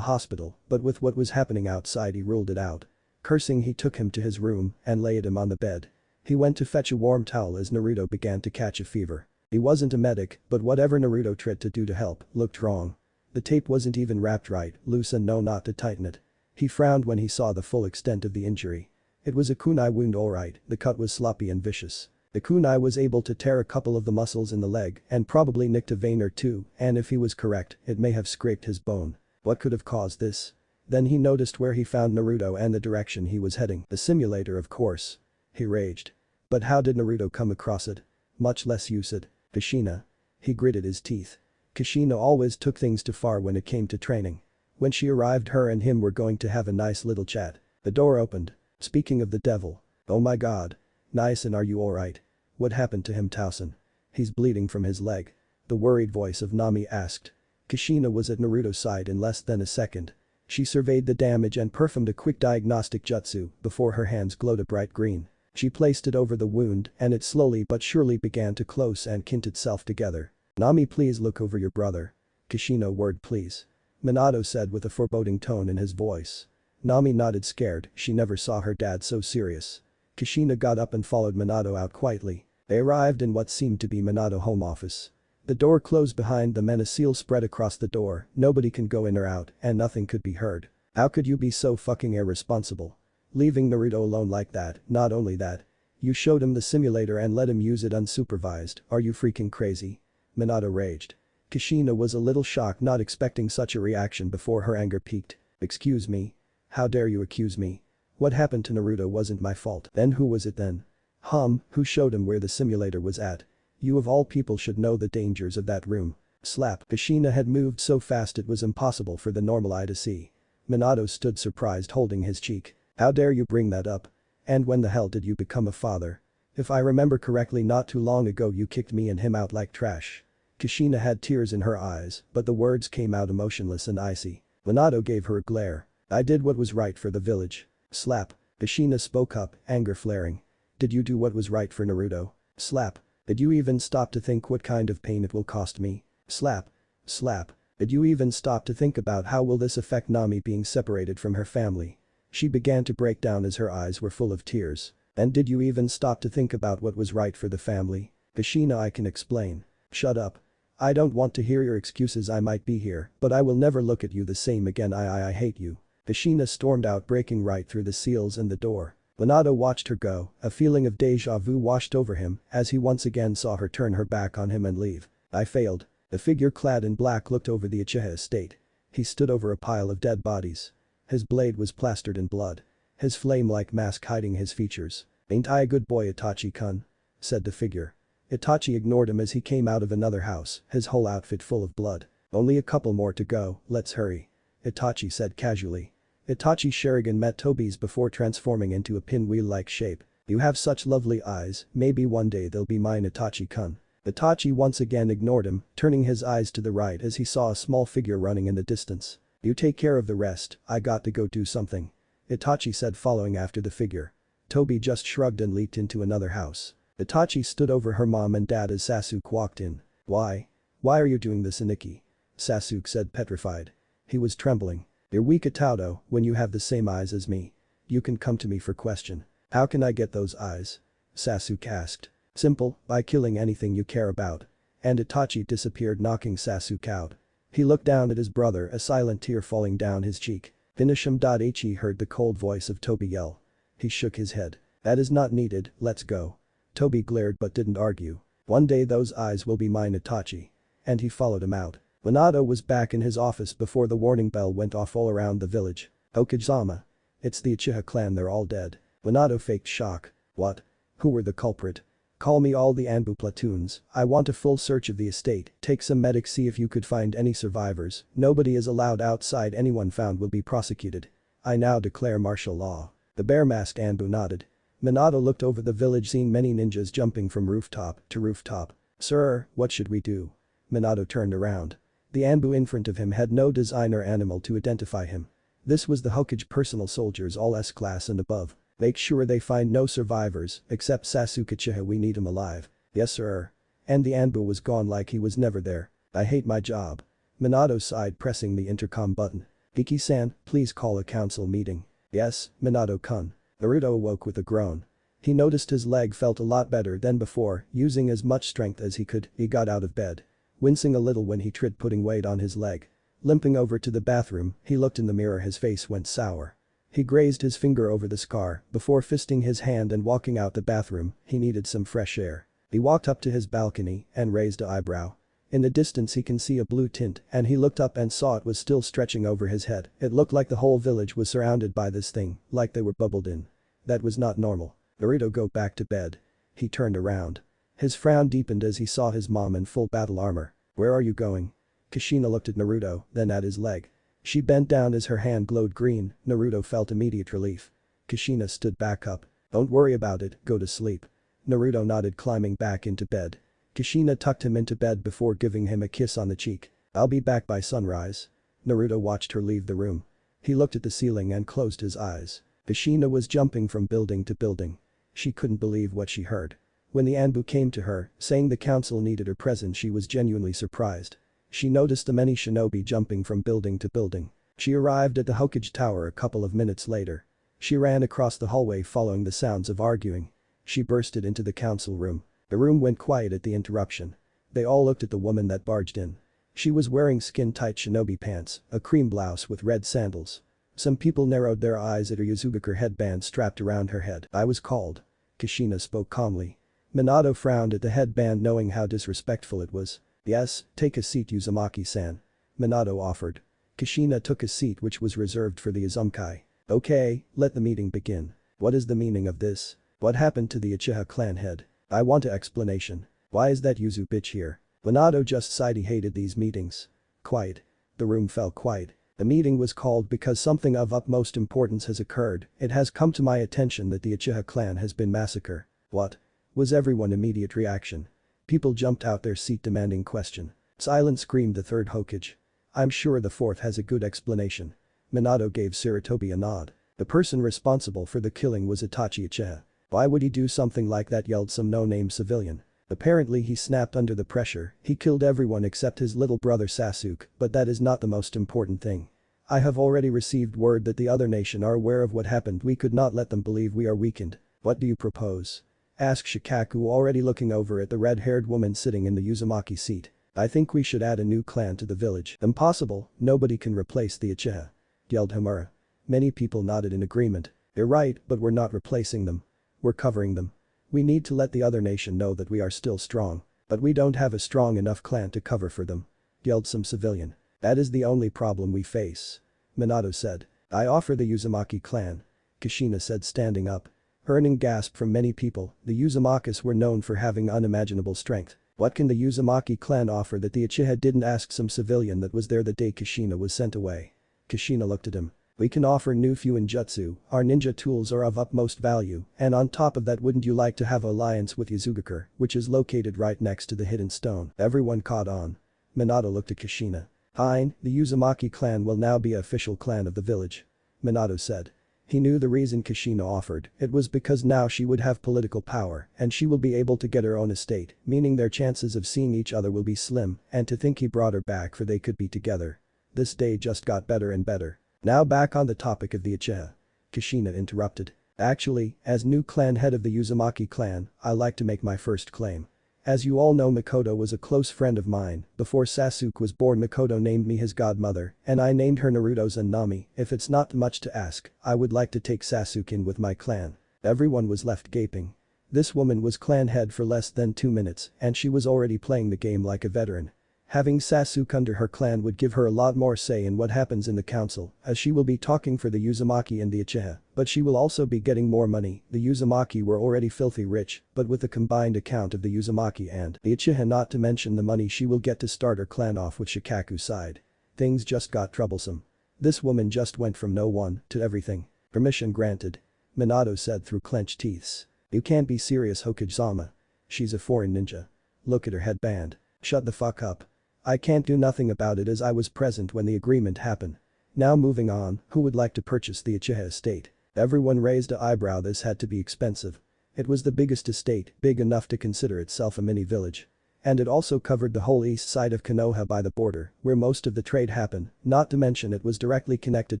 hospital, but with what was happening outside he ruled it out. Cursing, he took him to his room and laid him on the bed. He went to fetch a warm towel as Naruto began to catch a fever. He wasn't a medic, but whatever Naruto tried to do to help looked wrong. The tape wasn't even wrapped right, loose and no knot to tighten it. He frowned when he saw the full extent of the injury. It was a kunai wound, alright, the cut was sloppy and vicious. The kunai was able to tear a couple of the muscles in the leg and probably nicked a vein or two, and if he was correct, it may have scraped his bone. What could have caused this? Then he noticed where he found Naruto and the direction he was heading. The simulator, of course. He raged. But how did Naruto come across it? Much less use it. Kushina. He gritted his teeth. Kushina always took things too far when it came to training. When she arrived, her and him were going to have a nice little chat. The door opened. Speaking of the devil. Oh my god. Nice, and are you alright? What happened to him, Towson? He's bleeding from his leg. The worried voice of Nami asked. Kushina was at Naruto's side in less than a second. She surveyed the damage and performed a quick diagnostic jutsu before her hands glowed a bright green. She placed it over the wound and it slowly but surely began to close and kint itself together. Nami, please look over your brother. Kushina, word please. Minato said with a foreboding tone in his voice. Nami nodded, scared. She never saw her dad so serious. Kushina got up and followed Minato out quietly. They arrived in what seemed to be Minato home office. The door closed behind them and a seal spread across the door. Nobody can go in or out and nothing could be heard. How could you be so fucking irresponsible? Leaving Naruto alone like that. Not only that. You showed him the simulator and let him use it unsupervised. Are you freaking crazy? Minato raged. Kushina was a little shocked, not expecting such a reaction before her anger peaked. Excuse me? How dare you accuse me? What happened to Naruto wasn't my fault. Then who was it then? Who showed him where the simulator was at? You of all people should know the dangers of that room. Slap. Kushina had moved so fast it was impossible for the normal eye to see. Minato stood surprised, holding his cheek. How dare you bring that up? And when the hell did you become a father? If I remember correctly, not too long ago you kicked me and him out like trash." Kushina had tears in her eyes, but the words came out emotionless and icy. Minato gave her a glare. "I did what was right for the village." Slap. Kushina spoke up, anger flaring. "Did you do what was right for Naruto?" Slap. "Did you even stop to think what kind of pain it will cost me?" Slap. Slap. "Did you even stop to think about how will this affect Nami being separated from her family?" She began to break down as her eyes were full of tears. "And did you even stop to think about what was right for the family?" Kushina, "I can explain." "Shut up. I don't want to hear your excuses. I might be here, but I will never look at you the same again. I hate you." Kushina stormed out, breaking right through the seals and the door. Minato watched her go, a feeling of deja vu washed over him as he once again saw her turn her back on him and leave. "I failed." The figure clad in black looked over the Uchiha estate. He stood over a pile of dead bodies. His blade was plastered in blood. His flame-like mask hiding his features. "Ain't I a good boy, Itachi-kun?" said the figure. Itachi ignored him as he came out of another house, his whole outfit full of blood. "Only a couple more to go, let's hurry," Itachi said casually. Itachi Sharingan met Tobi's before transforming into a pinwheel-like shape. "You have such lovely eyes, maybe one day they'll be mine, Itachi-kun." Itachi once again ignored him, turning his eyes to the right as he saw a small figure running in the distance. "You take care of the rest, I got to go do something," Itachi said, following after the figure. Tobi just shrugged and leaped into another house. Itachi stood over her mom and dad as Sasuke walked in. "Why? Why are you doing this, Aniki?" Sasuke said, petrified. He was trembling. "You're weak, Itato, when you have the same eyes as me. You can come to me for question." "How can I get those eyes?" Sasuke asked. "Simple, by killing anything you care about." And Itachi disappeared, knocking Sasuke out. He looked down at his brother, a silent tear falling down his cheek. "Finish him." Ichi heard the cold voice of Tobi yell. He shook his head. "That is not needed, let's go." Tobi glared but didn't argue. "One day those eyes will be mine, Itachi." And he followed him out. Minato was back in his office before the warning bell went off all around the village. "Okazama. It's the Uchiha clan, they're all dead." Minato faked shock. "What? Who were the culprit?" "Call me all the Anbu platoons. I want a full search of the estate, take some medics, see if you could find any survivors. Nobody is allowed outside, anyone found will be prosecuted. I now declare martial law." The bare-masked Anbu nodded. Minato looked over the village, seeing many ninjas jumping from rooftop to rooftop. "Sir, what should we do?" Minato turned around. The Anbu in front of him had no design or animal to identify him. This was the Hokage personal soldiers, all S-class and above. "Make sure they find no survivors, except Sasuke Uchiha, we need him alive." "Yes sir." And the Anbu was gone like he was never there. "I hate my job." Minato sighed, pressing the intercom button. "Iki-san, please call a council meeting." "Yes, Minato-kun." Naruto awoke with a groan. He noticed his leg felt a lot better than before, using as much strength as he could, he got out of bed. Wincing a little when he tried putting weight on his leg. Limping over to the bathroom, he looked in the mirror, his face went sour. He grazed his finger over the scar before fisting his hand and walking out the bathroom. He needed some fresh air. He walked up to his balcony and raised an eyebrow. In the distance he can see a blue tint, and he looked up and saw it was still stretching over his head. It looked like the whole village was surrounded by this thing, like they were bubbled in. That was not normal. "Naruto, go back to bed." He turned around. His frown deepened as he saw his mom in full battle armor. "Where are you going?" Kushina looked at Naruto, then at his leg. She bent down as her hand glowed green. Naruto felt immediate relief. Kushina stood back up. "Don't worry about it, go to sleep." Naruto nodded, climbing back into bed. Kushina tucked him into bed before giving him a kiss on the cheek. "I'll be back by sunrise." Naruto watched her leave the room. He looked at the ceiling and closed his eyes. Kushina was jumping from building to building. She couldn't believe what she heard. When the Anbu came to her, saying the council needed her present, she was genuinely surprised. She noticed the many shinobi jumping from building to building. She arrived at the Hokage Tower a couple of minutes later. She ran across the hallway following the sounds of arguing. She bursted into the council room. The room went quiet at the interruption. They all looked at the woman that barged in. She was wearing skin-tight shinobi pants, a cream blouse with red sandals. Some people narrowed their eyes at her Yuzugakure headband strapped around her head. "I was called." Kushina spoke calmly. Minato frowned at the headband, knowing how disrespectful it was. "Yes, take a seat, Uzumaki-san." Minato offered. Kushina took a seat which was reserved for the Uzumaki. "Okay, let the meeting begin. What is the meaning of this? What happened to the Uchiha clan head? I want an explanation. Why is that Yuzu bitch here?" Minato just sighed, he hated these meetings. Quiet. The room fell quiet. The meeting was called because something of utmost importance has occurred. It has come to my attention that the Uchiha clan has been massacred. What? Was everyone's immediate reaction. People jumped out their seat demanding question. Silence, screamed the third Hokage. I'm sure the fourth has a good explanation. Minato gave Sarutobi a nod. The person responsible for the killing was Itachi Uchiha. Why would he do something like that, yelled some no-name civilian. Apparently he snapped under the pressure. He killed everyone except his little brother Sasuke, but that is not the most important thing. I have already received word that the other nation are aware of what happened. We could not let them believe we are weakened. What do you propose? Asked Shikaku, already looking over at the red-haired woman sitting in the Uzumaki seat. I think we should add a new clan to the village. Impossible, nobody can replace the Uchiha. Yelled Homura. Many people nodded in agreement. You're right, but we're not replacing them. We're covering them. We need to let the other nation know that we are still strong. But we don't have a strong enough clan to cover for them. Yelled some civilian. That is the only problem we face. Minato said. I offer the Uzumaki clan. Kushina said, standing up. Earning gasp from many people, the Uzumakas were known for having unimaginable strength. What can the Uzumaki clan offer that the Uchiha didn't, ask some civilian that was there the day Kushina was sent away. Kushina looked at him. We can offer new Fuinjutsu, our ninja tools are of utmost value, and on top of that, wouldn't you like to have an alliance with Yuzugakure, which is located right next to the hidden stone? Everyone caught on. Minato looked at Kushina. Fine, the Uzumaki clan will now be an official clan of the village. Minato said. He knew the reason Kushina offered, it was because now she would have political power and she will be able to get her own estate, meaning their chances of seeing each other will be slim, and to think he brought her back for they could be together. This day just got better and better. Now back on the topic of the Uchiha. Kushina interrupted. Actually, as new clan head of the Uzumaki clan, I like to make my first claim. As you all know, Mikoto was a close friend of mine. Before Sasuke was born, Mikoto named me his godmother, and I named her Naruto's and Nami. If it's not much to ask, I would like to take Sasuke in with my clan. Everyone was left gaping. This woman was clan head for less than 2 minutes, and she was already playing the game like a veteran. Having Sasuke under her clan would give her a lot more say in what happens in the council, as she will be talking for the Uzumaki and the Uchiha, but she will also be getting more money. The Uzumaki were already filthy rich, but with the combined account of the Uzumaki and the Uchiha, not to mention the money she will get to start her clan off with Shikaku's side. Things just got troublesome. This woman just went from no one to everything. Permission granted. Minato said through clenched teeth. You can't be serious, Hokage-sama. She's a foreign ninja. Look at her headband. Shut the fuck up. I can't do nothing about it as I was present when the agreement happened. Now moving on, who would like to purchase the Uchiha estate? Everyone raised an eyebrow. This had to be expensive. It was the biggest estate, big enough to consider itself a mini village. And it also covered the whole east side of Konoha by the border, where most of the trade happened, not to mention it was directly connected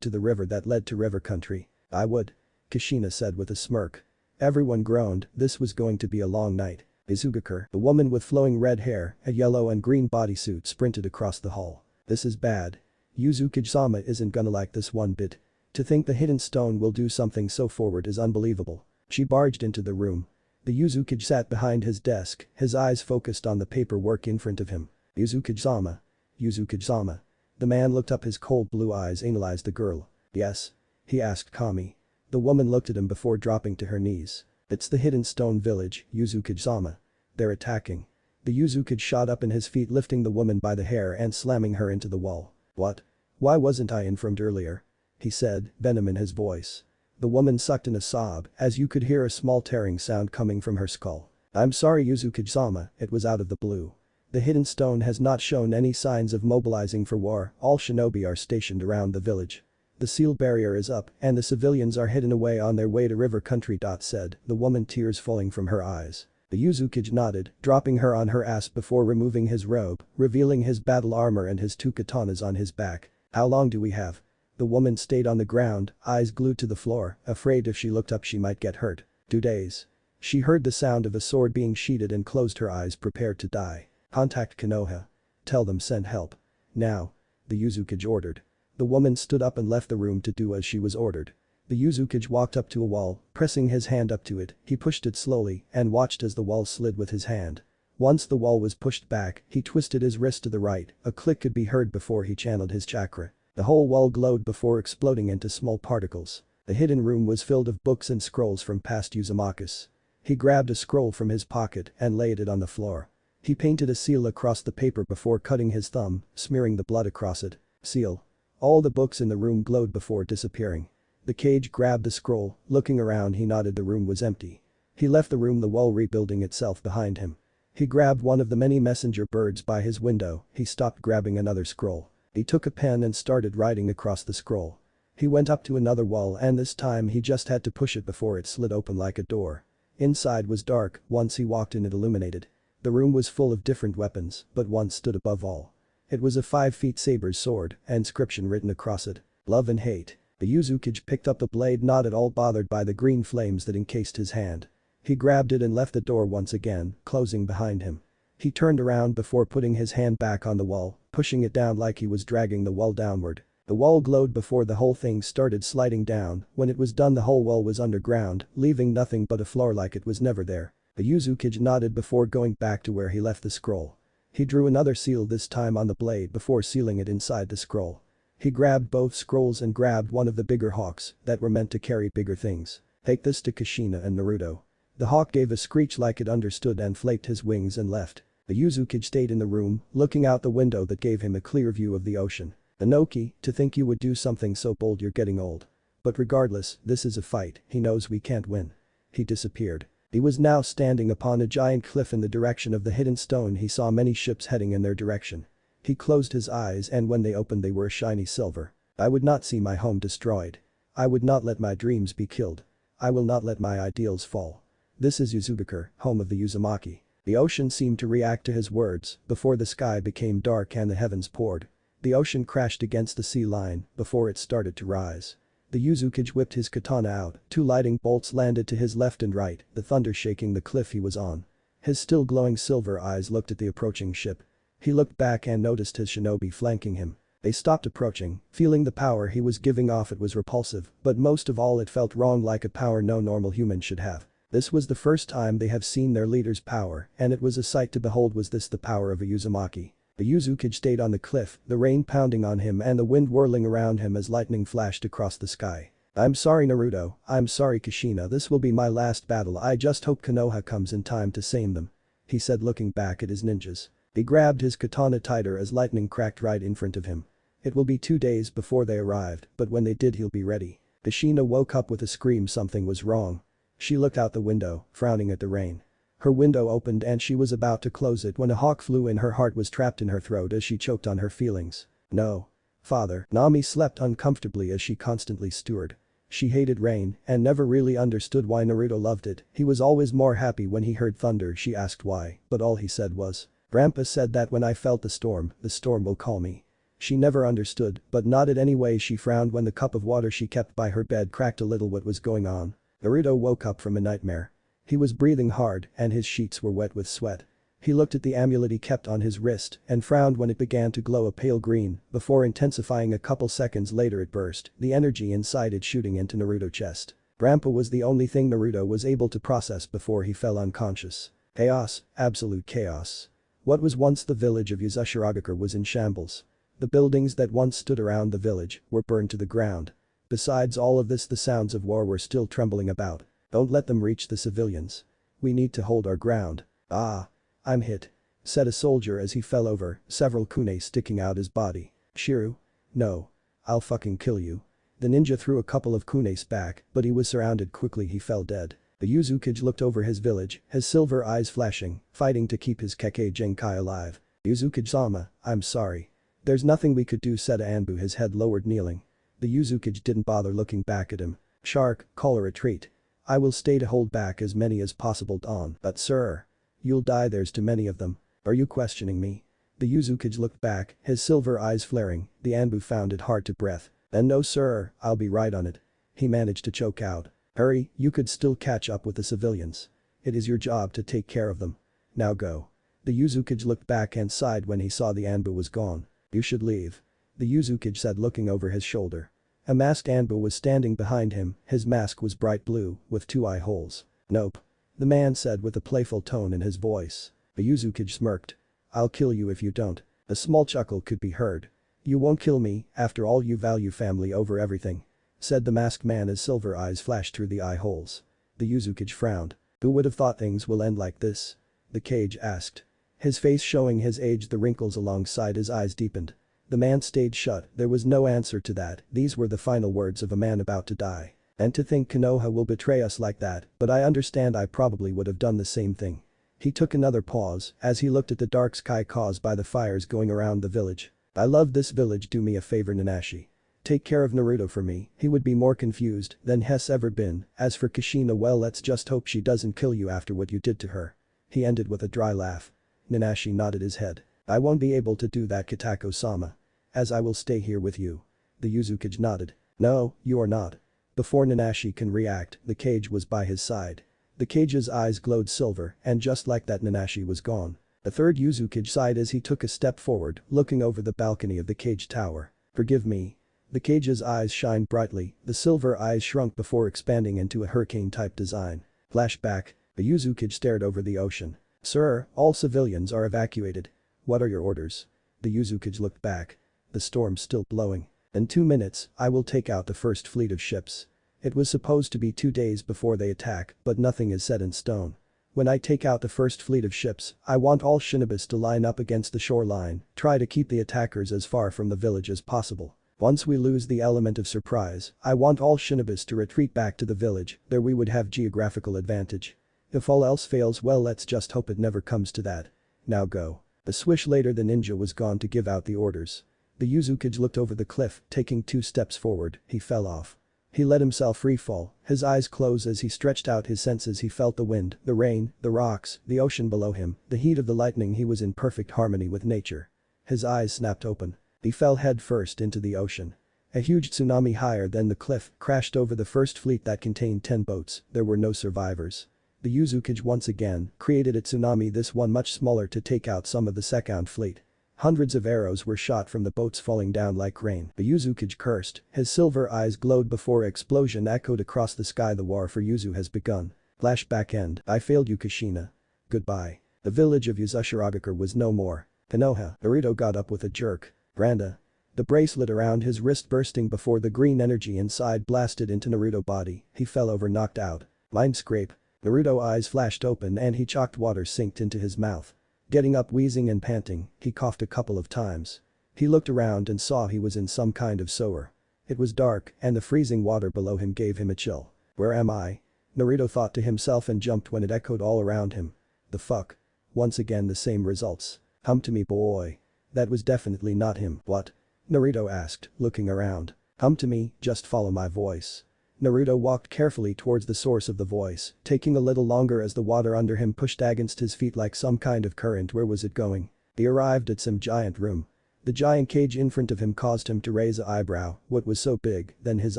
to the river that led to river country. I would. Kushina said with a smirk. Everyone groaned. This was going to be a long night. Izugakure, the woman with flowing red hair, a yellow and green bodysuit, sprinted across the hall. This is bad. Uzukage-sama isn't gonna like this one bit. To think the hidden stone will do something so forward is unbelievable. She barged into the room. The Uzukage sat behind his desk, his eyes focused on the paperwork in front of him. Uzukage-sama. Uzukage-sama. The man looked up, his cold blue eyes analyzed the girl. Yes? He asked calmly. The woman looked at him before dropping to her knees. It's the hidden stone village, Uzukage-sama. They're attacking. The Uzukage shot up in his feet, lifting the woman by the hair and slamming her into the wall. What? Why wasn't I informed earlier? He said, venom in his voice. The woman sucked in a sob as you could hear a small tearing sound coming from her skull. I'm sorry, Uzukage-sama, it was out of the blue. The hidden stone has not shown any signs of mobilizing for war. All shinobi are stationed around the village. The seal barrier is up and the civilians are hidden away on their way to river country. Said the woman, tears falling from her eyes. The Uzukage nodded, dropping her on her ass before removing his robe, revealing his battle armor and his 2 katanas on his back. How long do we have? The woman stayed on the ground, eyes glued to the floor, afraid if she looked up she might get hurt. 2 days. She heard the sound of a sword being sheathed and closed her eyes, prepared to die. Contact Konoha. Tell them send help. Now. The Uzukage ordered. The woman stood up and left the room to do as she was ordered. The Uzukage walked up to a wall, pressing his hand up to it. He pushed it slowly and watched as the wall slid with his hand. Once the wall was pushed back, he twisted his wrist to the right. A click could be heard before he channeled his chakra. The whole wall glowed before exploding into small particles. The hidden room was filled with books and scrolls from past Uzumakas. He grabbed a scroll from his pocket and laid it on the floor. He painted a seal across the paper before cutting his thumb, smearing the blood across it. Seal. All the books in the room glowed before disappearing. The cage grabbed the scroll, looking around he nodded the room was empty. He left the room, the wall rebuilding itself behind him. He grabbed one of the many messenger birds by his window, he stopped grabbing another scroll. He took a pen and started writing across the scroll. He went up to another wall and this time he just had to push it before it slid open like a door. Inside was dark, once he walked in it illuminated. The room was full of different weapons, but one stood above all. It was a 5 feet saber's sword, and inscription written across it. Love and hate. The Yuzukage picked up the blade, not at all bothered by the green flames that encased his hand. He grabbed it and left the door once again, closing behind him. He turned around before putting his hand back on the wall, pushing it down like he was dragging the wall downward. The wall glowed before the whole thing started sliding down. When it was done, the whole wall was underground, leaving nothing but a floor like it was never there. The Yuzukage nodded before going back to where he left the scroll. He drew another seal, this time on the blade, before sealing it inside the scroll. He grabbed both scrolls and grabbed one of the bigger hawks that were meant to carry bigger things. Take this to Kushina and Naruto. The hawk gave a screech like it understood and flapped his wings and left. The Yuzukage stayed in the room, looking out the window that gave him a clear view of the ocean. Inoki, to think you would do something so bold, you're getting old. But regardless, this is a fight, he knows we can't win. He disappeared. He was now standing upon a giant cliff in the direction of the hidden stone. He saw many ships heading in their direction. He closed his eyes and when they opened they were shiny silver. I would not see my home destroyed. I would not let my dreams be killed. I will not let my ideals fall. This is Uzumaki, home of the Uzumaki. The ocean seemed to react to his words before the sky became dark and the heavens poured. The ocean crashed against the sea line before it started to rise. The Yuzukage whipped his katana out, 2 lightning bolts landed to his left and right, the thunder shaking the cliff he was on. His still glowing silver eyes looked at the approaching ship. He looked back and noticed his shinobi flanking him. They stopped approaching, feeling the power he was giving off. It was repulsive, but most of all it felt wrong, like a power no normal human should have. This was the first time they have seen their leader's power, and it was a sight to behold. Was this the power of a Uzumaki? The Yuzukage stayed on the cliff, the rain pounding on him and the wind whirling around him as lightning flashed across the sky. I'm sorry Naruto, I'm sorry Kushina, this will be my last battle. I just hope Konoha comes in time to save them. He said, looking back at his ninjas. He grabbed his katana tighter as lightning cracked right in front of him. It will be 2 days before they arrived, but when they did he'll be ready. Kushina woke up with a scream. Something was wrong. She looked out the window, frowning at the rain. Her window opened and she was about to close it when a hawk flew in. Her heart was trapped in her throat as she choked on her feelings. No. Father. Nami slept uncomfortably as she constantly stewed. She hated rain and never really understood why Naruto loved it. He was always more happy when he heard thunder. She asked why, but all he said was, Grandpa said that when I felt the storm will call me. She never understood, but nodded anyway. She frowned when the cup of water she kept by her bed cracked a little. What was going on? Naruto woke up from a nightmare. He was breathing hard and his sheets were wet with sweat. He looked at the amulet he kept on his wrist and frowned when it began to glow a pale green before intensifying. A couple seconds later it burst, the energy inside it shooting into Naruto's chest. Grandpa was the only thing Naruto was able to process before he fell unconscious. Chaos, absolute chaos. What was once the village of Uzumaki was in shambles. The buildings that once stood around the village were burned to the ground. Besides all of this, the sounds of war were still trembling about. Don't let them reach the civilians. We need to hold our ground. Ah. I'm hit. Said a soldier as he fell over, several kunai sticking out his body. Shiru? No. I'll fucking kill you. The ninja threw a couple of kunais back, but he was surrounded quickly. He fell dead. The Yuzukage looked over his village, his silver eyes flashing, fighting to keep his Kekkei Genkai alive. Yuzukage-sama, I'm sorry. There's nothing we could do, said Anbu, his head lowered, kneeling. The Yuzukage didn't bother looking back at him. Shark, call a retreat. I will stay to hold back as many as possible. Dawn. But sir. You'll die, there's too many of them. Are you questioning me? The Yuzukage looked back, his silver eyes flaring. The Anbu found it hard to breathe. Then no sir, I'll be right on it. He managed to choke out. Hurry, you could still catch up with the civilians. It is your job to take care of them. Now go. The Yuzukage looked back and sighed when he saw the Anbu was gone. You should leave. The Yuzukage said, looking over his shoulder. A masked Anbu was standing behind him, his mask was bright blue, with 2 eye holes. Nope. The man said with a playful tone in his voice. The Yuzukage smirked. I'll kill you if you don't. A small chuckle could be heard. You won't kill me, after all you value family over everything. Said the masked man as silver eyes flashed through the eye holes. The Yuzukage frowned. Who would have thought things will end like this? The cage asked. His face showing his age, the wrinkles alongside his eyes deepened. The man stayed shut, there was no answer to that, these were the final words of a man about to die. And to think Konoha will betray us like that, but I understand I probably would have done the same thing. He took another pause as he looked at the dark sky caused by the fires going around the village. I love this village, do me a favor Nanashi. Take care of Naruto for me, he would be more confused than he's ever been, as for Kushina, well, let's just hope she doesn't kill you after what you did to her. He ended with a dry laugh. Nanashi nodded his head. I won't be able to do that, Kitako-sama. As I will stay here with you. The Uzukage nodded. No, you are not. Before Nanashi can react, the cage was by his side. The cage's eyes glowed silver, and just like that Nanashi was gone. A third Uzukage sighed as he took a step forward, looking over the balcony of the cage tower. Forgive me. The cage's eyes shined brightly, the silver eyes shrunk before expanding into a hurricane-type design. Flashback. A Uzukage stared over the ocean. Sir, all civilians are evacuated. What are your orders? The Uzukage looked back. The storm's still blowing. In 2 minutes, I will take out the first fleet of ships. It was supposed to be 2 days before they attack, but nothing is set in stone. When I take out the first fleet of ships, I want all shinobis to line up against the shoreline, try to keep the attackers as far from the village as possible. Once we lose the element of surprise, I want all shinobis to retreat back to the village, there we would have geographical advantage. If all else fails, well, let's just hope it never comes to that. Now go. A swish later the ninja was gone to give out the orders. The Uzukage looked over the cliff, taking 2 steps forward, he fell off. He let himself free fall, his eyes closed as he stretched out his senses. He felt the wind, the rain, the rocks, the ocean below him, the heat of the lightning. He was in perfect harmony with nature. His eyes snapped open. He fell head first into the ocean. A huge tsunami higher than the cliff crashed over the first fleet that contained 10 boats, there were no survivors. The Uzukage once again created a tsunami, this one much smaller, to take out some of the second fleet. Hundreds of arrows were shot from the boats falling down like rain. The Uzukage cursed, his silver eyes glowed before explosion echoed across the sky. The war for Yuzu has begun. Flashback end. I failed you, Kushina. Goodbye. The village of Yuzashiragakure was no more. Konoha. Naruto got up with a jerk. Randa. The bracelet around his wrist bursting before the green energy inside blasted into Naruto's body, he fell over knocked out. Mind scrape. Naruto's eyes flashed open and he chalked water sinked into his mouth. Getting up wheezing and panting, he coughed a couple of times. He looked around and saw he was in some kind of sewer. It was dark and the freezing water below him gave him a chill. Where am I? Naruto thought to himself and jumped when it echoed all around him. The fuck? Once again the same results. Come to me, boy. That was definitely not him. What? Naruto asked, looking around. Come to me, just follow my voice. Naruto walked carefully towards the source of the voice, taking a little longer as the water under him pushed against his feet like some kind of current. Where was it going? He arrived at some giant room. The giant cage in front of him caused him to raise an eyebrow. What was so big? Then his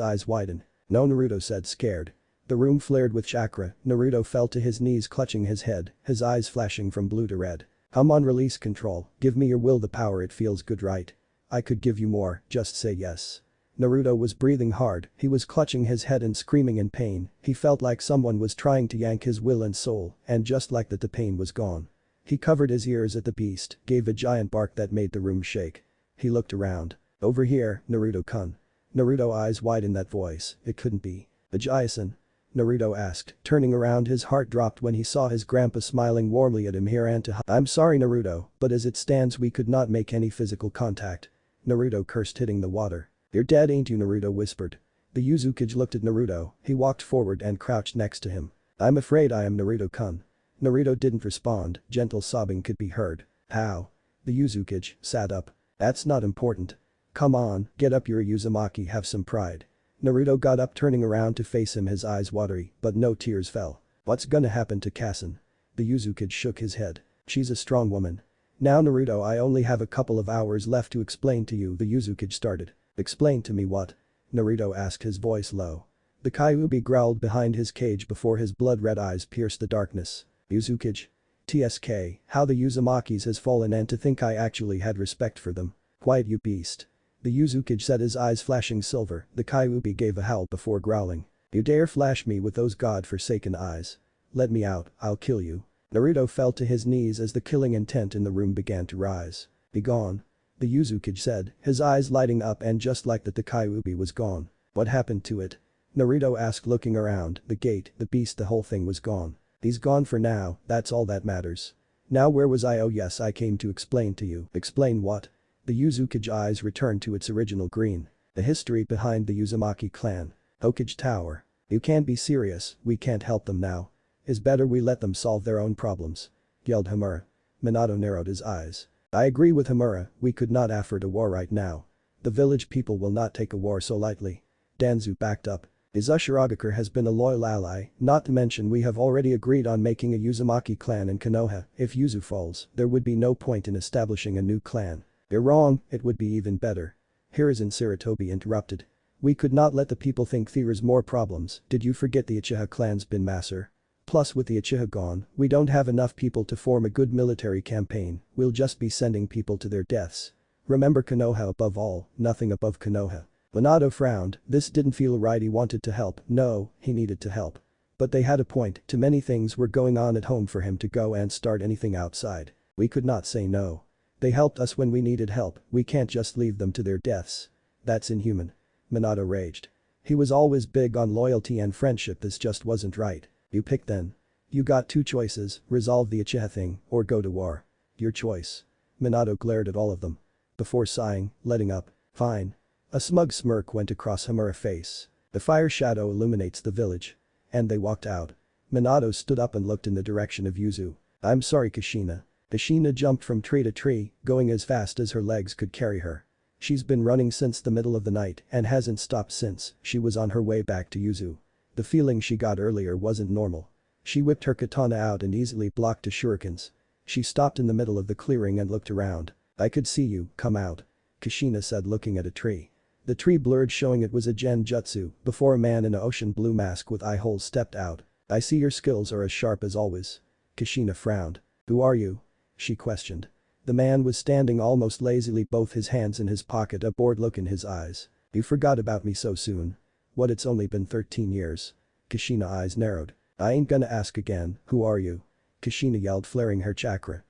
eyes widened. No, Naruto said, scared. The room flared with chakra. Naruto fell to his knees clutching his head, his eyes flashing from blue to red. Come on, release control, give me your will, the power, it feels good, right? I could give you more, just say yes. Naruto was breathing hard, he was clutching his head and screaming in pain, he felt like someone was trying to yank his will and soul, and just like that the pain was gone. He covered his ears at the beast, gave a giant bark that made the room shake. He looked around. Over here, Naruto-kun. Naruto's eyes widened, that voice, it couldn't be. Ajaisen? Naruto asked, turning around. His heart dropped when he saw his grandpa smiling warmly at him. Here and to I'm sorry, Naruto, but as it stands we could not make any physical contact. Naruto cursed, hitting the water. You're dead, ain't you? Naruto whispered. The Uzukage looked at Naruto, he walked forward and crouched next to him. I'm afraid I am, Naruto-kun. Naruto didn't respond, gentle sobbing could be heard. How? The Uzukage sat up. That's not important. Come on, get up, you're a Uzumaki, have some pride. Naruto got up, turning around to face him, his eyes watery, but no tears fell. What's gonna happen to Kassen? The Uzukage shook his head. She's a strong woman. Now Naruto, I only have a couple of hours left to explain to you, the Uzukage started. Explain to me what? Naruto asked, his voice low. The Kyuubi growled behind his cage before his blood-red eyes pierced the darkness. Uzukage? TSK, how the Uzumakis has fallen, and to think I actually had respect for them. Quiet, you beast. The Uzukage said, his eyes flashing silver. The Kyuubi gave a howl before growling. You dare flash me with those god-forsaken eyes? Let me out, I'll kill you. Naruto fell to his knees as the killing intent in the room began to rise. Be gone. The Uzukage said, his eyes lighting up, and just like that the Kyuubi was gone. What happened to it? Naruto asked, looking around. The gate, the beast, the whole thing was gone. He's gone for now, that's all that matters. Now where was I? Oh yes, I came to explain to you. Explain what? The Yuzukage eyes returned to its original green. The history behind the Uzumaki clan. Hokage Tower. You can't be serious, we can't help them now. It's better we let them solve their own problems. Yelled Hamura. Minato narrowed his eyes. I agree with Hamura, we could not afford a war right now. The village people will not take a war so lightly. Danzu backed up. Izashiragakure has been a loyal ally, not to mention we have already agreed on making a Uzumaki clan in Konoha. If Yuzu falls, there would be no point in establishing a new clan. You're wrong, it would be even better. Hiruzen Sarutobi interrupted. We could not let the people think there's more problems, did you forget the Uchiha clan's been massacred? Plus with the Uchiha gone, we don't have enough people to form a good military campaign, we'll just be sending people to their deaths. Remember Konoha above all, nothing above Konoha. Minato frowned, this didn't feel right. He wanted to help, no, he needed to help. But they had a point, too many things were going on at home for him to go and start anything outside. We could not say no. They helped us when we needed help, we can't just leave them to their deaths. That's inhuman. Minato raged. He was always big on loyalty and friendship, this just wasn't right. You pick then. You got two choices, resolve the Uchiha thing, or go to war. Your choice. Minato glared at all of them. Before sighing, letting up, fine. A smug smirk went across Hamura's face. The fire shadow illuminates the village. And they walked out. Minato stood up and looked in the direction of Yuzu. I'm sorry Kushina. Kushina jumped from tree to tree, going as fast as her legs could carry her. She's been running since the middle of the night and hasn't stopped since she was on her way back to Yuzu. The feeling she got earlier wasn't normal. She whipped her katana out and easily blocked the shurikens. She stopped in the middle of the clearing and looked around. I could see you, come out. Kushina said looking at a tree. The tree blurred showing it was a genjutsu before a man in an ocean blue mask with eye holes stepped out. I see your skills are as sharp as always. Kushina frowned. Who are you? She questioned. The man was standing almost lazily, both his hands in his pocket, a bored look in his eyes. You forgot about me so soon. What, it's only been 13 years. Kushina's eyes narrowed. I ain't gonna ask again, who are you? Kushina yelled, flaring her chakra.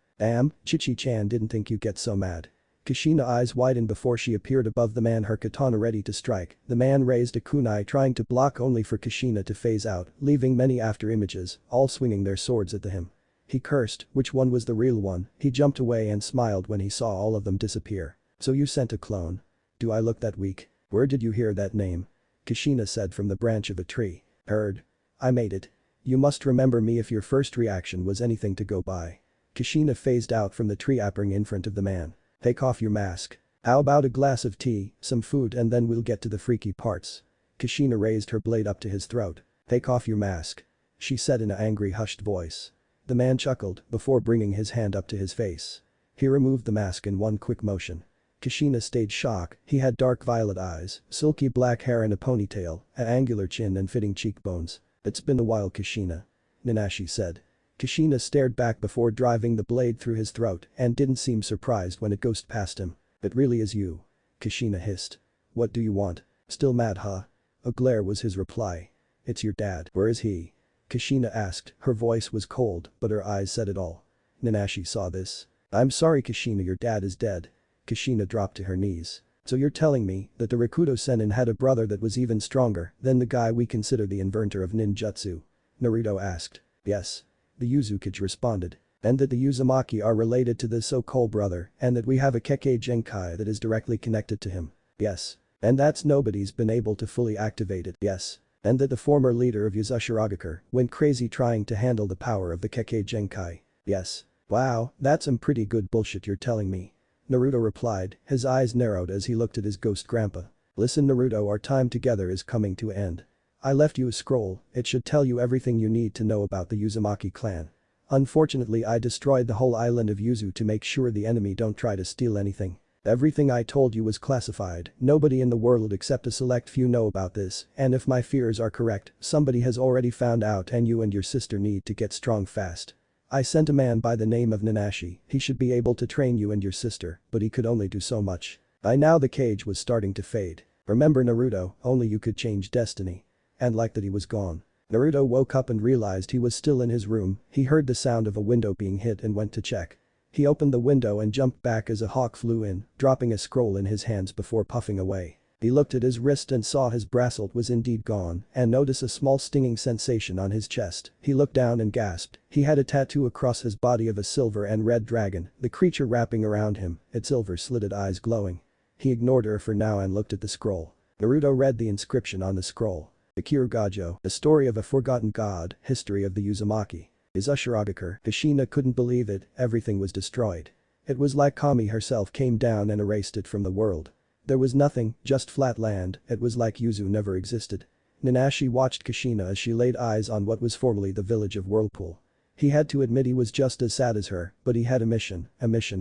Chichi-chan didn't think you'd get so mad. Kushina's eyes widened before she appeared above the man, her katana ready to strike. The man raised a kunai trying to block, only for Kushina to phase out, leaving many after images, all swinging their swords at him. He cursed, which one was the real one? He jumped away and smiled when he saw all of them disappear. So you sent a clone. Do I look that weak? Where did you hear that name? Kushina said from the branch of a tree. Heard. I made it. You must remember me if your first reaction was anything to go by. Kushina phased out from the tree, appearing in front of the man. Take off your mask. How about a glass of tea, some food, and then we'll get to the freaky parts. Kushina raised her blade up to his throat. Take off your mask. She said in an angry, hushed voice. The man chuckled before bringing his hand up to his face. He removed the mask in one quick motion. Kushina stayed shocked. He had dark violet eyes, silky black hair and a ponytail, an angular chin and fitting cheekbones. It's been a while, Kushina. Nanashi said. Kushina stared back before driving the blade through his throat and didn't seem surprised when it ghosted past him. It really is you. Kushina hissed. What do you want? Still mad, huh? A glare was his reply. It's your dad. Where is he? Kushina asked. Her voice was cold, but her eyes said it all. Nanashi saw this. I'm sorry Kushina, your dad is dead. Kushina dropped to her knees. So you're telling me that the Rakuto Sennin had a brother that was even stronger than the guy we consider the inventor of ninjutsu? Naruto asked. Yes. The Uzukage responded. And that the Uzumaki are related to this so-called brother, and that we have a Kekkei Genkai that is directly connected to him. Yes. And that's nobody's been able to fully activate it. Yes. And that the former leader of Izashiragakure went crazy trying to handle the power of the Kekkei Genkai. Yes. Wow, that's some pretty good bullshit you're telling me. Naruto replied, his eyes narrowed as he looked at his ghost grandpa. Listen Naruto, our time together is coming to an end. I left you a scroll, it should tell you everything you need to know about the Uzumaki clan. Unfortunately I destroyed the whole island of Yuzu to make sure the enemy don't try to steal anything. Everything I told you was classified, nobody in the world except a select few know about this, and if my fears are correct, somebody has already found out and you and your sister need to get strong fast. I sent a man by the name of Nanashi, he should be able to train you and your sister, but he could only do so much. By now the cage was starting to fade. Remember Naruto, only you could change destiny. And like that he was gone. Naruto woke up and realized he was still in his room, he heard the sound of a window being hit and went to check. He opened the window and jumped back as a hawk flew in, dropping a scroll in his hands before puffing away. He looked at his wrist and saw his bracelet was indeed gone and noticed a small stinging sensation on his chest. He looked down and gasped. He had a tattoo across his body of a silver and red dragon, the creature wrapping around him, its silver-slitted eyes glowing. He ignored her for now and looked at the scroll. Naruto read the inscription on the scroll. Akira Gajo, a story of a forgotten god, history of the Uzumaki. His Ushiragakure. Kushina couldn't believe it, everything was destroyed. It was like Kami herself came down and erased it from the world. There was nothing, just flat land, it was like Yuzu never existed. Nanashi watched Kushina as she laid eyes on what was formerly the village of Whirlpool. He had to admit he was just as sad as her, but he had a mission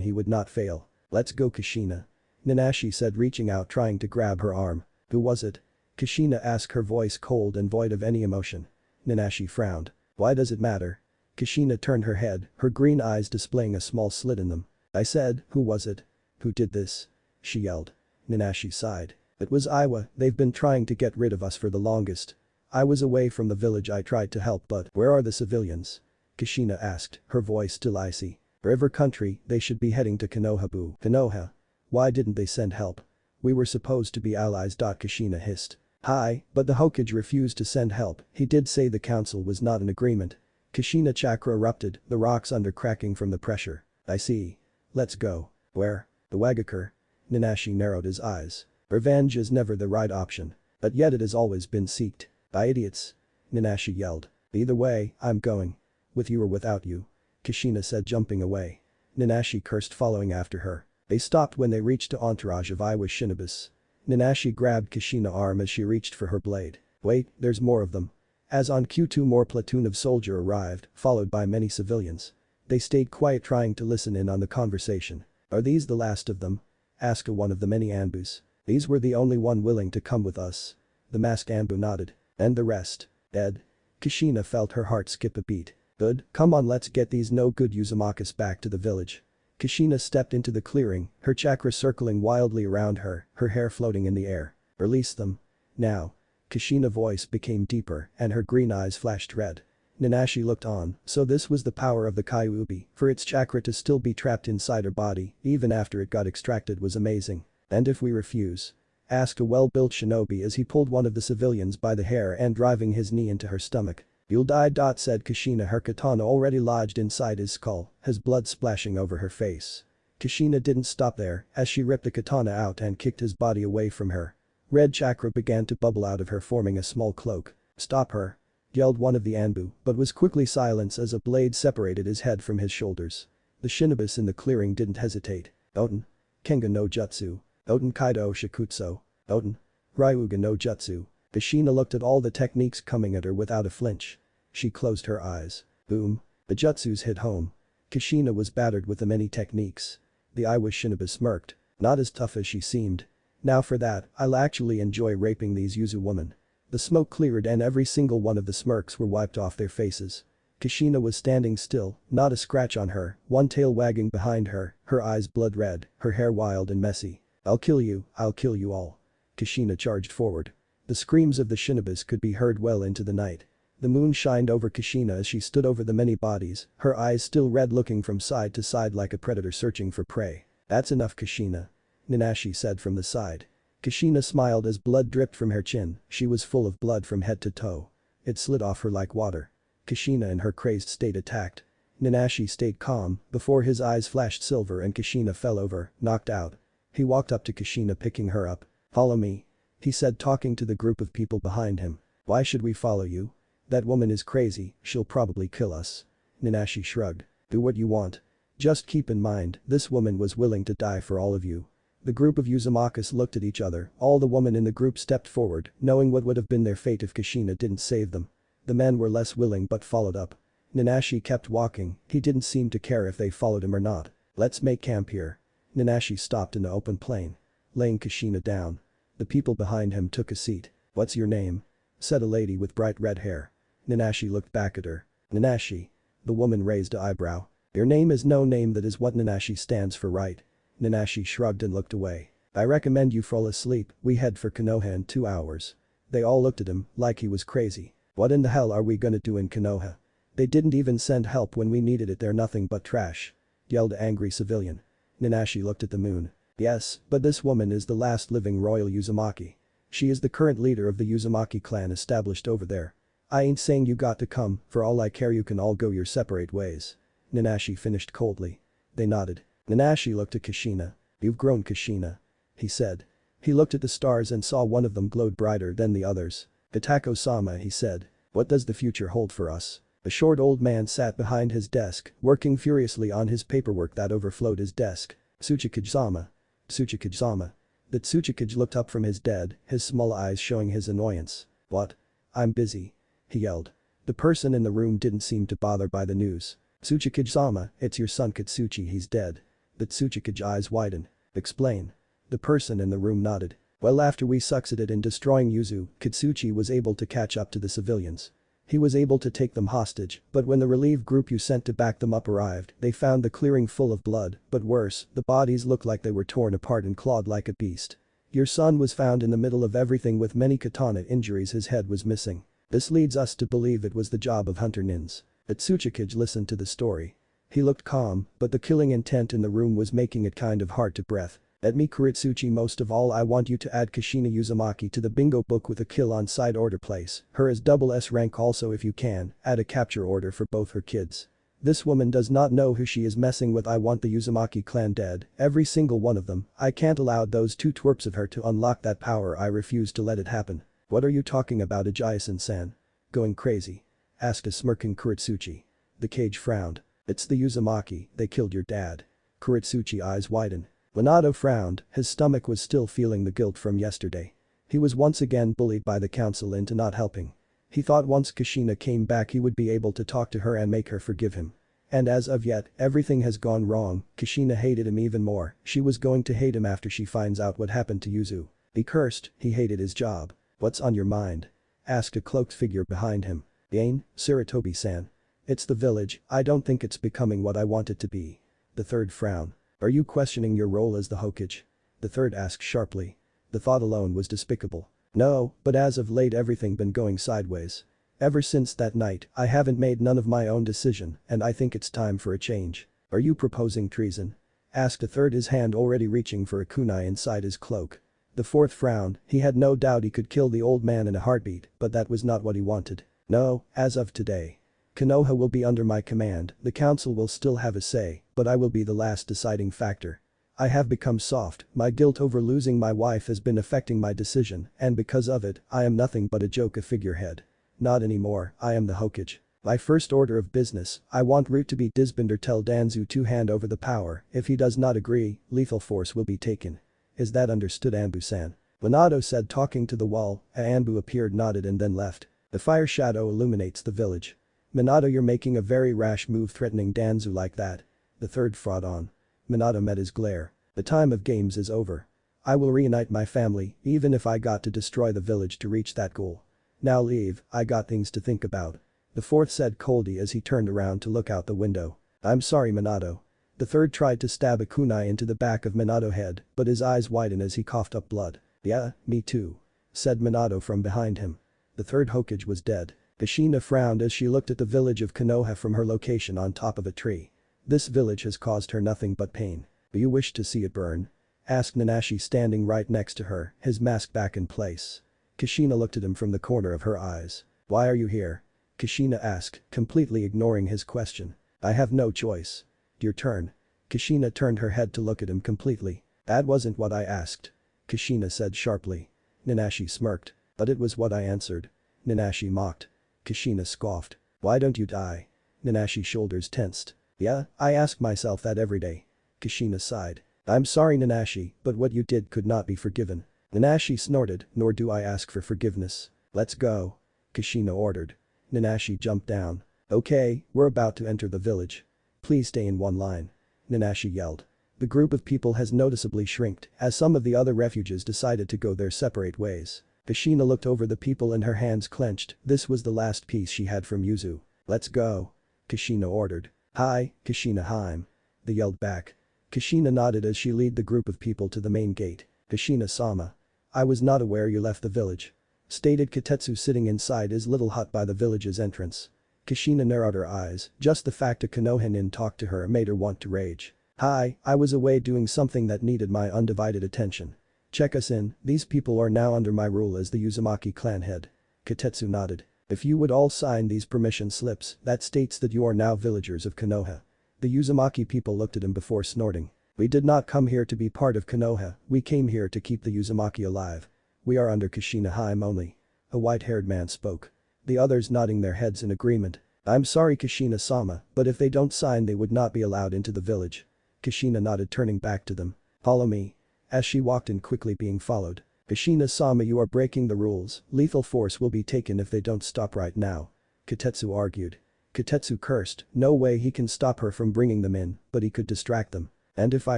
he would not fail. Let's go Kushina. Nanashi said reaching out trying to grab her arm. Who was it? Kushina asked, her voice cold and void of any emotion. Nanashi frowned. Why does it matter? Kushina turned her head, her green eyes displaying a small slit in them. I said, who was it? Who did this? She yelled. Nanashi sighed. It was Iwa, they've been trying to get rid of us for the longest. I was away from the village, I tried to help, but where are the civilians? Kushina asked, her voice still icy. River country, they should be heading to Konoha. Konoha? Why didn't they send help? We were supposed to be allies. Kushina hissed. Hi, but the Hokage refused to send help, he did say the council was not in agreement. Kushina chakra erupted, the rocks under cracking from the pressure. I see. Let's go. Where? The Wagakure. Nanashi narrowed his eyes. Revenge is never the right option. But yet it has always been seeked. By idiots. Nanashi yelled. Either way, I'm going. With you or without you. Kushina said jumping away. Nanashi cursed following after her. They stopped when they reached the entourage of Iwa shinobis. Nanashi grabbed Kushina's arm as she reached for her blade. Wait, there's more of them. As on Q2 more platoon of soldier arrived, followed by many civilians. They stayed quiet trying to listen in on the conversation. Are these the last of them? Asked one of the many Anbus. These were the only one willing to come with us. The masked Anbu nodded. And the rest? Dead. Kushina felt her heart skip a beat. Good, come on, let's get these no good Uzumakas back to the village. Kushina stepped into the clearing, her chakra circling wildly around her, her hair floating in the air. Release them. Now. Kushina's voice became deeper and her green eyes flashed red. Nanashi looked on, so this was the power of the Kyuubi, for its chakra to still be trapped inside her body, even after it got extracted was amazing. And if we refuse? Asked a well-built shinobi as he pulled one of the civilians by the hair and driving his knee into her stomach. You'll die. Said Kushina, her katana already lodged inside his skull, his blood splashing over her face. Kushina didn't stop there, as she ripped the katana out and kicked his body away from her. Red chakra began to bubble out of her forming a small cloak. Stop her. Yelled one of the Anbu, but was quickly silenced as a blade separated his head from his shoulders. The shinobis in the clearing didn't hesitate. Oten. Kenga no Jutsu. Oten Kaido Shikutsu. Oten. Ryuga no Jutsu. Kushina looked at all the techniques coming at her without a flinch. She closed her eyes. Boom. The jutsus hit home. Kushina was battered with the many techniques. The Iwa shinobi smirked. Not as tough as she seemed. Now for that, I'll actually enjoy raping these Yuzu women. The smoke cleared and every single one of the smirks were wiped off their faces. Kushina was standing still, not a scratch on her, one tail wagging behind her, her eyes blood red, her hair wild and messy. I'll kill you all. Kushina charged forward. The screams of the shinobis could be heard well into the night. The moon shined over Kushina as she stood over the many bodies, her eyes still red looking from side to side like a predator searching for prey. That's enough Kushina. Nanashi said from the side. Kushina smiled as blood dripped from her chin, she was full of blood from head to toe. It slid off her like water. Kushina in her crazed state attacked. Nanashi stayed calm, before his eyes flashed silver and Kushina fell over, knocked out. He walked up to Kushina picking her up. Follow me. He said talking to the group of people behind him. Why should we follow you? That woman is crazy, she'll probably kill us. Nanashi shrugged. Do what you want. Just keep in mind, this woman was willing to die for all of you. The group of Uzumakas looked at each other, all the women in the group stepped forward, knowing what would have been their fate if Kushina didn't save them. The men were less willing but followed up. Nanashi kept walking, he didn't seem to care if they followed him or not. Let's make camp here. Nanashi stopped in the open plain. Laying Kushina down. The people behind him took a seat. What's your name? Said a lady with bright red hair. Nanashi looked back at her. Nanashi. The woman raised an eyebrow. Your name is no name, that is what Nanashi stands for, right? Nanashi shrugged and looked away. I recommend you fall asleep, we head for Konoha in 2 hours. They all looked at him like he was crazy. What in the hell are we gonna do in Konoha? They didn't even send help when we needed it, they're nothing but trash. Yelled an angry civilian. Nanashi looked at the moon. Yes, but this woman is the last living royal Uzumaki. She is the current leader of the Uzumaki clan established over there. I ain't saying you got to come, for all I care you can all go your separate ways. Nanashi finished coldly. They nodded. Nanashi looked at Kushina. You've grown, Kushina. He said. He looked at the stars and saw one of them glowed brighter than the others. Itako-sama, he said. What does the future hold for us? A short old man sat behind his desk, working furiously on his paperwork that overflowed his desk. Tsuchikage-sama. Tsuchikage-sama. The Tsuchikage looked up from his dead, his small eyes showing his annoyance. What? I'm busy. He yelled. The person in the room didn't seem to bother by the news. Tsuchikage-sama, it's your son Katsuchi, he's dead. The Tsuchikage eyes widened. Explain. The person in the room nodded. Well, after we succeeded in destroying Yuzu, Katsuchi was able to catch up to the civilians. He was able to take them hostage, but when the relief group you sent to back them up arrived, they found the clearing full of blood, but worse, the bodies looked like they were torn apart and clawed like a beast. Your son was found in the middle of everything with many katana injuries, his head was missing. This leads us to believe it was the job of Hunter Nins. The Tsuchikage listened to the story. He looked calm, but the killing intent in the room was making it kind of hard to breathe. Let me Kuritsuchi, most of all I want you to add Kushina Uzumaki to the bingo book with a kill on side order place, her as double S rank also if you can, add a capture order for both her kids. This woman does not know who she is messing with. I want the Uzumaki clan dead, every single one of them. I can't allow those two twerps of her to unlock that power. I refuse to let it happen. What are you talking about, Ajaisen-san? Going crazy? Asked a smirking Kuritsuchi. The cage frowned. It's the Uzumaki, they killed your dad. Kuritsuchi eyes widened. Minato frowned, his stomach was still feeling the guilt from yesterday. He was once again bullied by the council into not helping. He thought once Kushina came back he would be able to talk to her and make her forgive him. And as of yet, everything has gone wrong. Kushina hated him even more. She was going to hate him after she finds out what happened to Yuzu. Be cursed, he hated his job. What's on your mind? Asked a cloaked figure behind hhim. Ain, Sarutobi-san. It's the village, I don't think it's becoming what I want it to be. The third frowned. Are you questioning your role as the Hokage? The third asked sharply. The thought alone was despicable. No, but as of late everything been going sideways. Ever since that night, I haven't made none of my own decision, and I think it's time for a change. Are you proposing treason? Asked a third, his hand already reaching for a kunai inside his cloak. The fourth frowned, he had no doubt he could kill the old man in a heartbeat, but that was not what he wanted. No, as of today. Konoha will be under my command, the council will still have a say, but I will be the last deciding factor. I have become soft, my guilt over losing my wife has been affecting my decision, and because of it, I am nothing but a joke, a figurehead. Not anymore, I am the Hokage. My first order of business, I want Root to be disbanded. Tell Danzu to hand over the power, if he does not agree, lethal force will be taken. Is that understood, Anbu-san? Minato said, talking to the wall. Anbu appeared, nodded and then left. The fire shadow illuminates the village. Minato, you're making a very rash move threatening Danzu like that. The third fought on. Minato met his glare. The time of games is over. I will reunite my family, even if I got to destroy the village to reach that goal. Now leave, I got things to think about. The fourth said coldly as he turned around to look out the window. I'm sorry, Minato. The third tried to stab a kunai into the back of Minato's head, but his eyes widened as he coughed up blood. Yeah, me too. Said Minato from behind him. The third Hokage was dead. Kushina frowned as she looked at the village of Konoha from her location on top of a tree. This village has caused her nothing but pain. Do you wish to see it burn? Asked Nanashi standing right next to her, his mask back in place. Kushina looked at him from the corner of her eyes. Why are you here? Kushina asked, completely ignoring his question. I have no choice. Your turn. Kushina turned her head to look at him completely. That wasn't what I asked. Kushina said sharply. Nanashi smirked. But it was what I answered. Nanashi mocked. Kushina scoffed. Why don't you die? Nanashi's shoulders tensed. Yeah, I ask myself that every day. Kushina sighed. I'm sorry, Nanashi, but what you did could not be forgiven. Nanashi snorted, nor do I ask for forgiveness. Let's go. Kushina ordered. Nanashi jumped down. Okay, we're about to enter the village. Please stay in one line. Nanashi yelled. The group of people has noticeably shrinked as some of the other refugees decided to go their separate ways. Kushina looked over the people and her hands clenched. This was the last piece she had from Yuzu. Let's go. Kushina ordered. Hi, Kushina Heim. They yelled back. Kushina nodded as she led the group of people to the main gate. Kushina-sama. I was not aware you left the village. Stated Katetsu sitting inside his little hut by the village's entrance. Kushina narrowed her eyes, just the fact a Konoha nin talked to her made her want to rage. Hi, I was away doing something that needed my undivided attention. Check us in, these people are now under my rule as the Uzumaki clan head. Kotetsu nodded. If you would all sign these permission slips, that states that you are now villagers of Konoha. The Uzumaki people looked at him before snorting. We did not come here to be part of Konoha, we came here to keep the Uzumaki alive. We are under Kushina Haim only. A white-haired man spoke. The others nodding their heads in agreement. I'm sorry Kushina-sama, but if they don't sign they would not be allowed into the village. Kushina nodded turning back to them. Follow me. As she walked in quickly being followed. Kushina-sama, you are breaking the rules, lethal force will be taken if they don't stop right now. Kotetsu argued. Kotetsu cursed, no way he can stop her from bringing them in, but he could distract them. And if I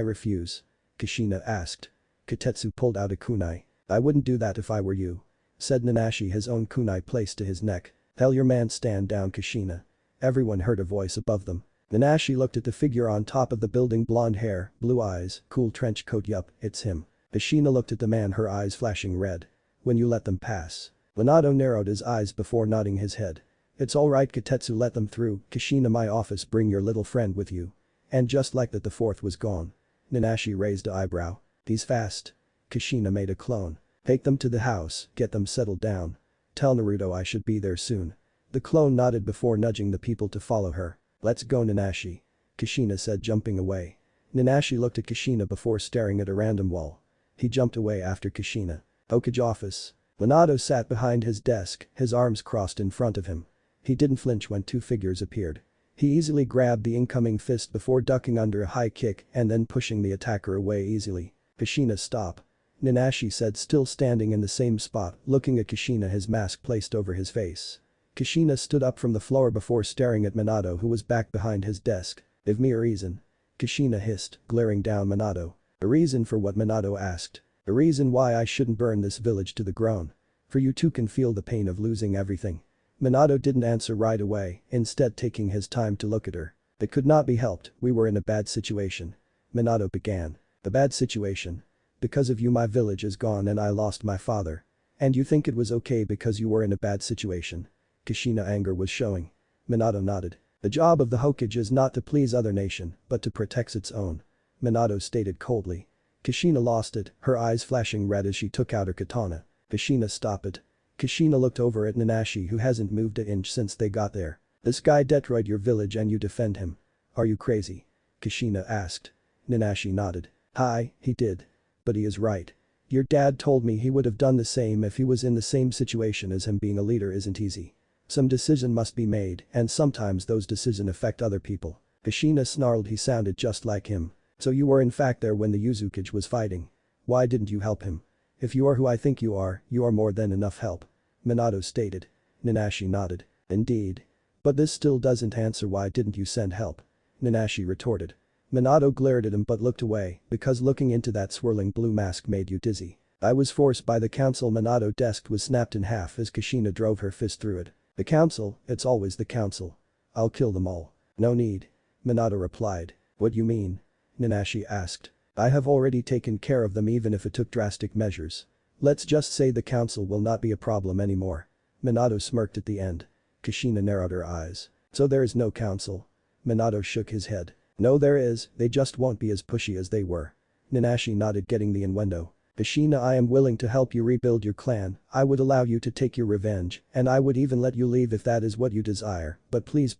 refuse? Kushina asked. Kotetsu pulled out a kunai. I wouldn't do that if I were you. Said Nanashi, his own kunai placed to his neck. Tell your man stand down Kushina. Everyone heard a voice above them. Nanashi looked at the figure on top of the building, blonde hair, blue eyes, cool trench coat. Yup, it's him. Kushina looked at the man, her eyes flashing red. When you let them pass. Minato narrowed his eyes before nodding his head. It's alright Kotetsu, let them through. Kushina, my office, bring your little friend with you. And just like that the fourth was gone. Nanashi raised an eyebrow. These fast. Kushina made a clone. Take them to the house, get them settled down. Tell Naruto I should be there soon. The clone nodded before nudging the people to follow her. Let's go Nanashi. Kushina said jumping away. Nanashi looked at Kushina before staring at a random wall. He jumped away after Kushina. Hokage office. Minato sat behind his desk, his arms crossed in front of him. He didn't flinch when two figures appeared. He easily grabbed the incoming fist before ducking under a high kick and then pushing the attacker away easily. Kushina, stop. Nanashi said, still standing in the same spot, looking at Kushina, his mask placed over his face. Kushina stood up from the floor before staring at Minato, who was back behind his desk. Give me a reason. Kushina hissed, glaring down Minato. A reason for what? Minato asked. A reason why I shouldn't burn this village to the ground. For you too can feel the pain of losing everything. Minato didn't answer right away, instead taking his time to look at her. It could not be helped, we were in a bad situation. Minato began. A bad situation? Because of you my village is gone and I lost my father. And you think it was okay because you were in a bad situation? Kushina anger was showing. Minato nodded. The job of the Hokage is not to please other nation, but to protect its own. Minato stated coldly. Kushina lost it, her eyes flashing red as she took out her katana. Kushina, stop it. Kushina looked over at Nanashi, who hasn't moved an inch since they got there. This guy destroyed your village and you defend him. Are you crazy? Kushina asked. Nanashi nodded. Hi, he did. But he is right. Your dad told me he would have done the same if he was in the same situation as him. Being a leader isn't easy. Some decision must be made and sometimes those decisions affect other people. Kushina snarled, he sounded just like him. So you were in fact there when the Uzukage was fighting. Why didn't you help him? If you are who I think you are more than enough help. Minato stated. Nanashi nodded. Indeed. But this still doesn't answer why didn't you send help? Nanashi retorted. Minato glared at him but looked away because looking into that swirling blue mask made you dizzy. I was forced by the council. Minato desk was snapped in half as Kushina drove her fist through it. The council, it's always the council. I'll kill them all. No need. Minato replied. What you mean? Nanashi asked. I have already taken care of them even if it took drastic measures. Let's just say the council will not be a problem anymore. Minato smirked at the end. Kushina narrowed her eyes. So there is no council? Minato shook his head. No there is, they just won't be as pushy as they were. Nanashi nodded, getting the innuendo. Kushina, I am willing to help you rebuild your clan, I would allow you to take your revenge, and I would even let you leave if that is what you desire, but please,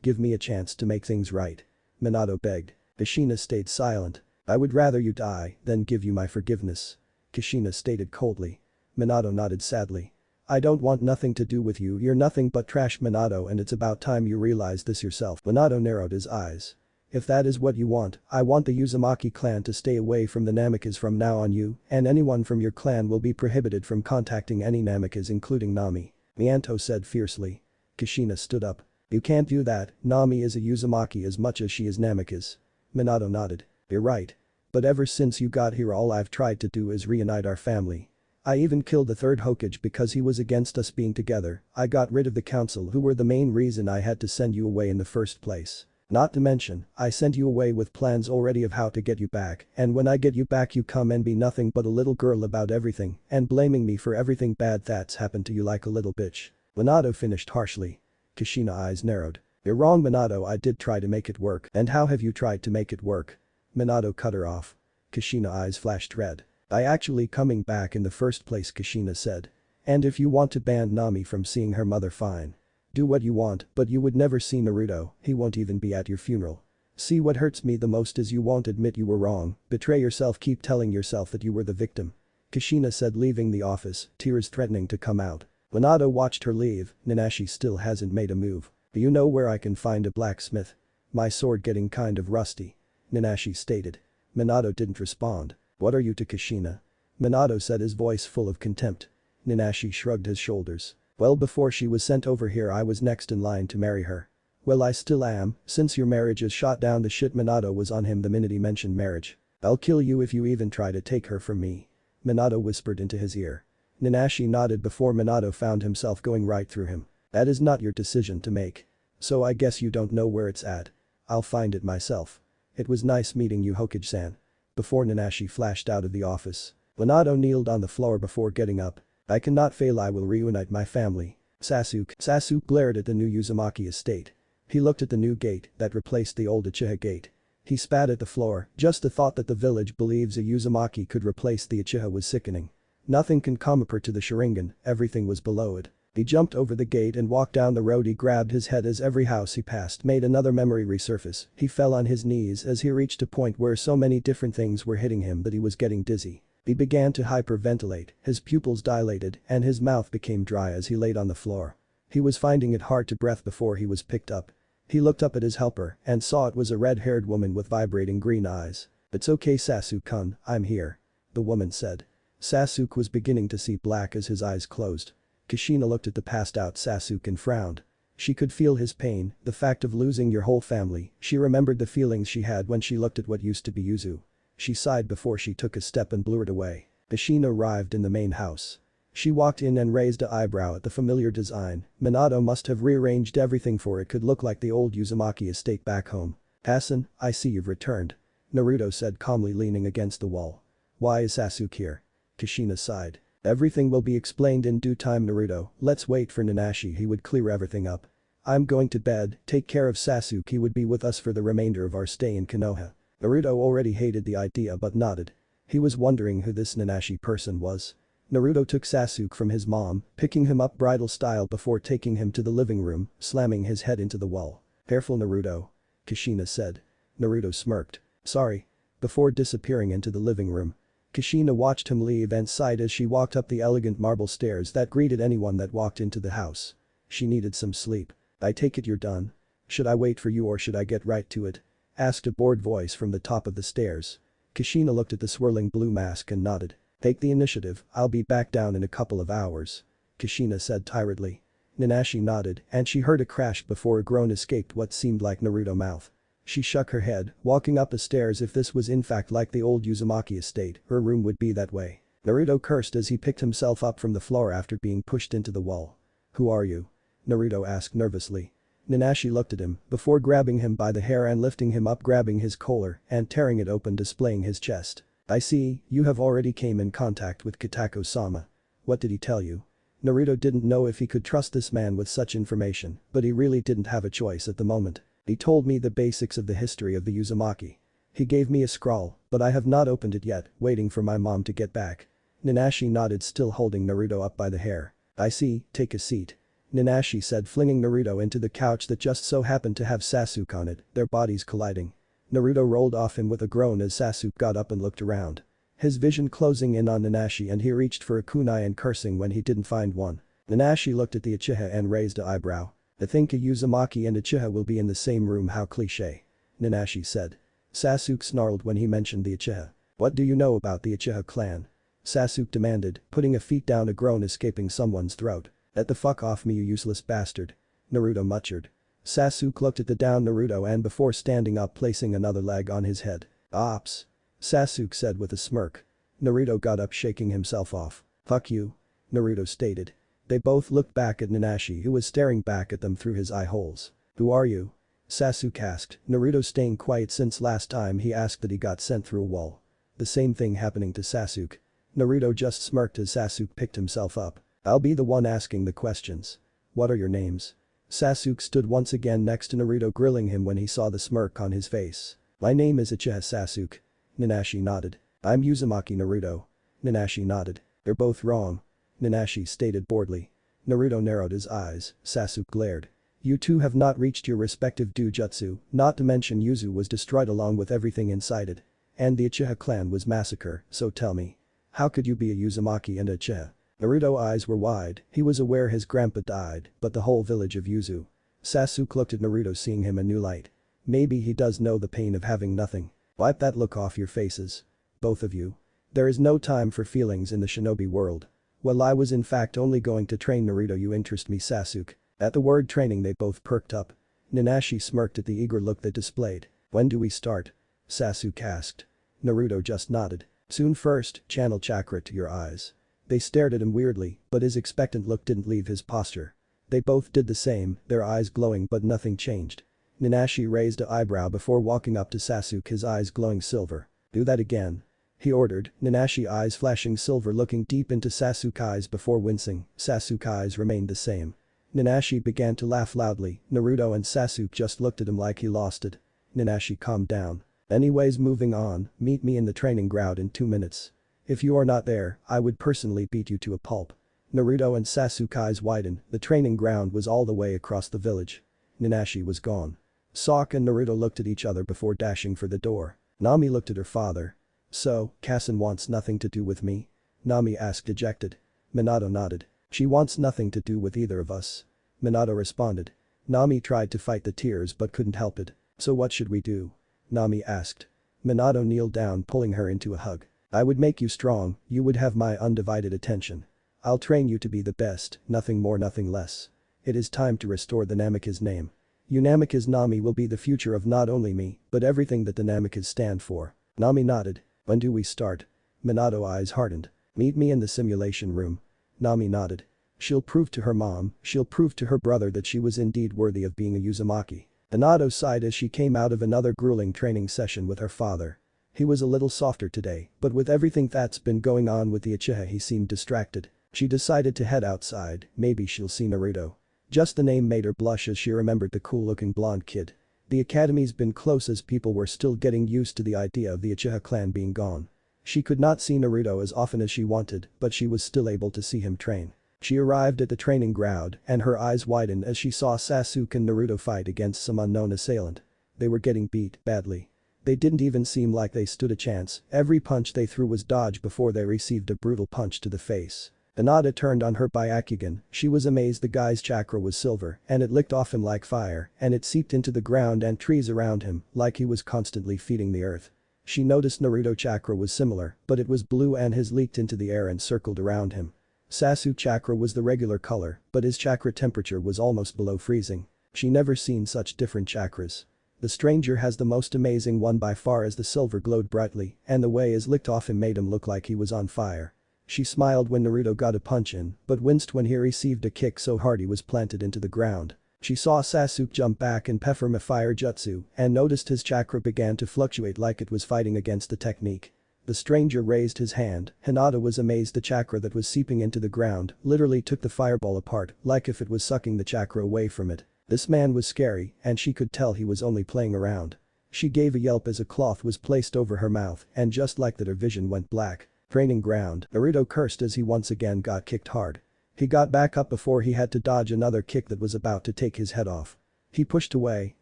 give me a chance to make things right. Minato begged. Kushina stayed silent. I would rather you die than give you my forgiveness. Kushina stated coldly. Minato nodded sadly. I don't want nothing to do with you, you're nothing but trash Minato, and it's about time you realize this yourself. Minato narrowed his eyes. If that is what you want, I want the Uzumaki clan to stay away from the Namikaze from now on. You and anyone from your clan will be prohibited from contacting any Namikaze including Nami. Mianto said fiercely. Kushina stood up. You can't do that, Nami is a Uzumaki as much as she is Namikaze. Minato nodded. You're right. But ever since you got here all I've tried to do is reunite our family. I even killed the third Hokage because he was against us being together. I got rid of the council who were the main reason I had to send you away in the first place. Not to mention, I sent you away with plans already of how to get you back, and when I get you back you come and be nothing but a little girl about everything and blaming me for everything bad that's happened to you like a little bitch. Minato finished harshly. Kushina eyes narrowed. You're wrong Minato, I did try to make it work. And how have you tried to make it work? Minato cut her off. Kushina eyes flashed red. I actually coming back in the first place, Kushina said. And if you want to ban Nami from seeing her mother, fine. Do what you want, but you would never see Naruto, he won't even be at your funeral. See, what hurts me the most is you won't admit you were wrong, betray yourself, keep telling yourself that you were the victim. Kushina said, leaving the office, tears threatening to come out. Minato watched her leave. Nanashi still hasn't made a move. Do you know where I can find a blacksmith? My sword getting kind of rusty. Nanashi stated. Minato didn't respond. What are you to Kushina? Minato said, his voice full of contempt. Nanashi shrugged his shoulders. Well, before she was sent over here I was next in line to marry her. Well, I still am, since your marriage is shot down to shit. Minato was on him the minute he mentioned marriage. I'll kill you if you even try to take her from me. Minato whispered into his ear. Nanashi nodded before Minato found himself going right through him. That is not your decision to make. So I guess you don't know where it's at. I'll find it myself. It was nice meeting you, Hokage-san. Before Nanashi flashed out of the office. Minato kneeled on the floor before getting up. I cannot fail, I will reunite my family. Sasuke glared at the new Uzumaki estate. He looked at the new gate that replaced the old Uchiha gate. He spat at the floor, just the thought that the village believes a Uzumaki could replace the Uchiha was sickening. Nothing can compare to the Sharingan, everything was below it. He jumped over the gate and walked down the road. He grabbed his head as every house he passed made another memory resurface. He fell on his knees as he reached a point where so many different things were hitting him that he was getting dizzy. He began to hyperventilate, his pupils dilated and his mouth became dry as he laid on the floor. He was finding it hard to breathe before he was picked up. He looked up at his helper and saw it was a red-haired woman with vibrating green eyes. It's okay, Sasuke-kun, I'm here. The woman said. Sasuke was beginning to see black as his eyes closed. Kushina looked at the passed-out Sasuke and frowned. She could feel his pain, the fact of losing your whole family. She remembered the feelings she had when she looked at what used to be Yuzu. She sighed before she took a step and blew it away. Kushina arrived in the main house. She walked in and raised an eyebrow at the familiar design. Minato must have rearranged everything for it could look like the old Uzumaki estate back home. Hassan, I see you've returned. Naruto said calmly, leaning against the wall. Why is Sasuke here? Kushina sighed. Everything will be explained in due time, Naruto, let's wait for Nanashi, he would clear everything up. I'm going to bed, take care of Sasuke, he would be with us for the remainder of our stay in Konoha. Naruto already hated the idea but nodded. He was wondering who this Nanashi person was. Naruto took Sasuke from his mom, picking him up bridal style before taking him to the living room, slamming his head into the wall. Careful, Naruto. Kushina said. Naruto smirked. Sorry. Before disappearing into the living room. Kushina watched him leave and sighed as she walked up the elegant marble stairs that greeted anyone that walked into the house. She needed some sleep. I take it you're done? Should I wait for you or should I get right to it? Asked a bored voice from the top of the stairs. Kushina looked at the swirling blue mask and nodded. Take the initiative, I'll be back down in a couple of hours. Kushina said tiredly. Nanashi nodded and she heard a crash before a groan escaped what seemed like Naruto's mouth. She shook her head, walking up the stairs. If this was in fact like the old Uzumaki estate, her room would be that way. Naruto cursed as he picked himself up from the floor after being pushed into the wall. Who are you? Naruto asked nervously. Nanashi looked at him before grabbing him by the hair and lifting him up, grabbing his collar and tearing it open, displaying his chest. I see, you have already came in contact with Kitako-sama. What did he tell you? Naruto didn't know if he could trust this man with such information, but he really didn't have a choice at the moment. He told me the basics of the history of the Uzumaki. He gave me a scroll, but I have not opened it yet, waiting for my mom to get back. Nanashi nodded, still holding Naruto up by the hair. I see, take a seat. Nanashi said, flinging Naruto into the couch that just so happened to have Sasuke on it, their bodies colliding. Naruto rolled off him with a groan as Sasuke got up and looked around. His vision closing in on Nanashi and he reached for a kunai and cursing when he didn't find one. Nanashi looked at the Uchiha and raised an eyebrow. I think a Uzumaki and Uchiha will be in the same room, how cliché. Nanashi said. Sasuke snarled when he mentioned the Uchiha. What do you know about the Uchiha clan? Sasuke demanded, putting a feet down, a groan escaping someone's throat. Get the fuck off me, you useless bastard. Naruto muttered. Sasuke looked at the down Naruto and before standing up placing another leg on his head. Ops. Sasuke said with a smirk. Naruto got up, shaking himself off. Fuck you. Naruto stated. They both looked back at Nanashi, who was staring back at them through his eye holes. Who are you? Sasuke asked, Naruto staying quiet since last time he asked that he got sent through a wall. The same thing happening to Sasuke. Naruto just smirked as Sasuke picked himself up. I'll be the one asking the questions. What are your names? Sasuke stood once again next to Naruto, grilling him when he saw the smirk on his face. My name is Uchiha Sasuke. Nanashi nodded. I'm Uzumaki Naruto. Nanashi nodded. They're both wrong. Nanashi stated boredly. Naruto narrowed his eyes, Sasuke glared. You two have not reached your respective dojutsu, not to mention Yuzu was destroyed along with everything inside it. And the Uchiha clan was massacred, so tell me. How could you be a Uzumaki and a Uchiha? Naruto's eyes were wide, he was aware his grandpa died, but the whole village of Yuzu. Sasuke looked at Naruto seeing him a new light. Maybe he does know the pain of having nothing. Wipe that look off your faces. Both of you. There is no time for feelings in the shinobi world. Well, I was in fact only going to train Naruto. You interest me, Sasuke. At the word training they both perked up. Nanashi smirked at the eager look they displayed. When do we start? Sasuke asked. Naruto just nodded. Soon first, channel chakra to your eyes. They stared at him weirdly, but his expectant look didn't leave his posture. They both did the same, their eyes glowing but nothing changed. Nanashi raised an eyebrow before walking up to Sasuke, his eyes glowing silver. Do that again. He ordered, Nanashi eyes flashing silver looking deep into Sasuke's eyes before wincing. Sasuke's eyes remained the same. Nanashi began to laugh loudly, Naruto and Sasuke just looked at him like he lost it. Nanashi calmed down. Anyways, moving on, meet me in the training ground in 2 minutes. If you are not there, I would personally beat you to a pulp. Naruto and Sasuke's eyes widened, the training ground was all the way across the village. Nanashi was gone. Sokka and Naruto looked at each other before dashing for the door. Nami looked at her father. So, Kassen wants nothing to do with me? Nami asked dejected. Minato nodded. She wants nothing to do with either of us. Minato responded. Nami tried to fight the tears but couldn't help it. So what should we do? Nami asked. Minato kneeled down, pulling her into a hug. I would make you strong, you would have my undivided attention. I'll train you to be the best, nothing more nothing less. It is time to restore the Namikaze name. You Namikaze Nami will be the future of not only me, but everything that the Namikaze stand for. Nami nodded. When do we start? Minato's eyes hardened. Meet me in the simulation room. Nami nodded. She'll prove to her mom, she'll prove to her brother that she was indeed worthy of being a Uzumaki. Minato sighed as she came out of another grueling training session with her father. He was a little softer today, but with everything that's been going on with the Uchiha he seemed distracted. She decided to head outside, maybe she'll see Naruto. Just the name made her blush as she remembered the cool-looking blonde kid. The academy's been close as people were still getting used to the idea of the Uchiha clan being gone. She could not see Naruto as often as she wanted, but she was still able to see him train. She arrived at the training ground and her eyes widened as she saw Sasuke and Naruto fight against some unknown assailant. They were getting beat badly. They didn't even seem like they stood a chance, every punch they threw was dodged before they received a brutal punch to the face. Hinata turned on her Byakugan, she was amazed the guy's chakra was silver and it licked off him like fire and it seeped into the ground and trees around him like he was constantly feeding the earth. She noticed Naruto chakra was similar, but it was blue and his leaked into the air and circled around him. Sasuke chakra was the regular color, but his chakra temperature was almost below freezing. She never seen such different chakras. The stranger has the most amazing one by far as the silver glowed brightly and the way his licked off him made him look like he was on fire. She smiled when Naruto got a punch in, but winced when he received a kick so hard he was planted into the ground. She saw Sasuke jump back and perform a fire jutsu and noticed his chakra began to fluctuate like it was fighting against the technique. The stranger raised his hand, Hinata was amazed the chakra that was seeping into the ground literally took the fireball apart like if it was sucking the chakra away from it. This man was scary and she could tell he was only playing around. She gave a yelp as a cloth was placed over her mouth and just like that her vision went black. Training ground, Naruto cursed as he once again got kicked hard. He got back up before he had to dodge another kick that was about to take his head off. He pushed away,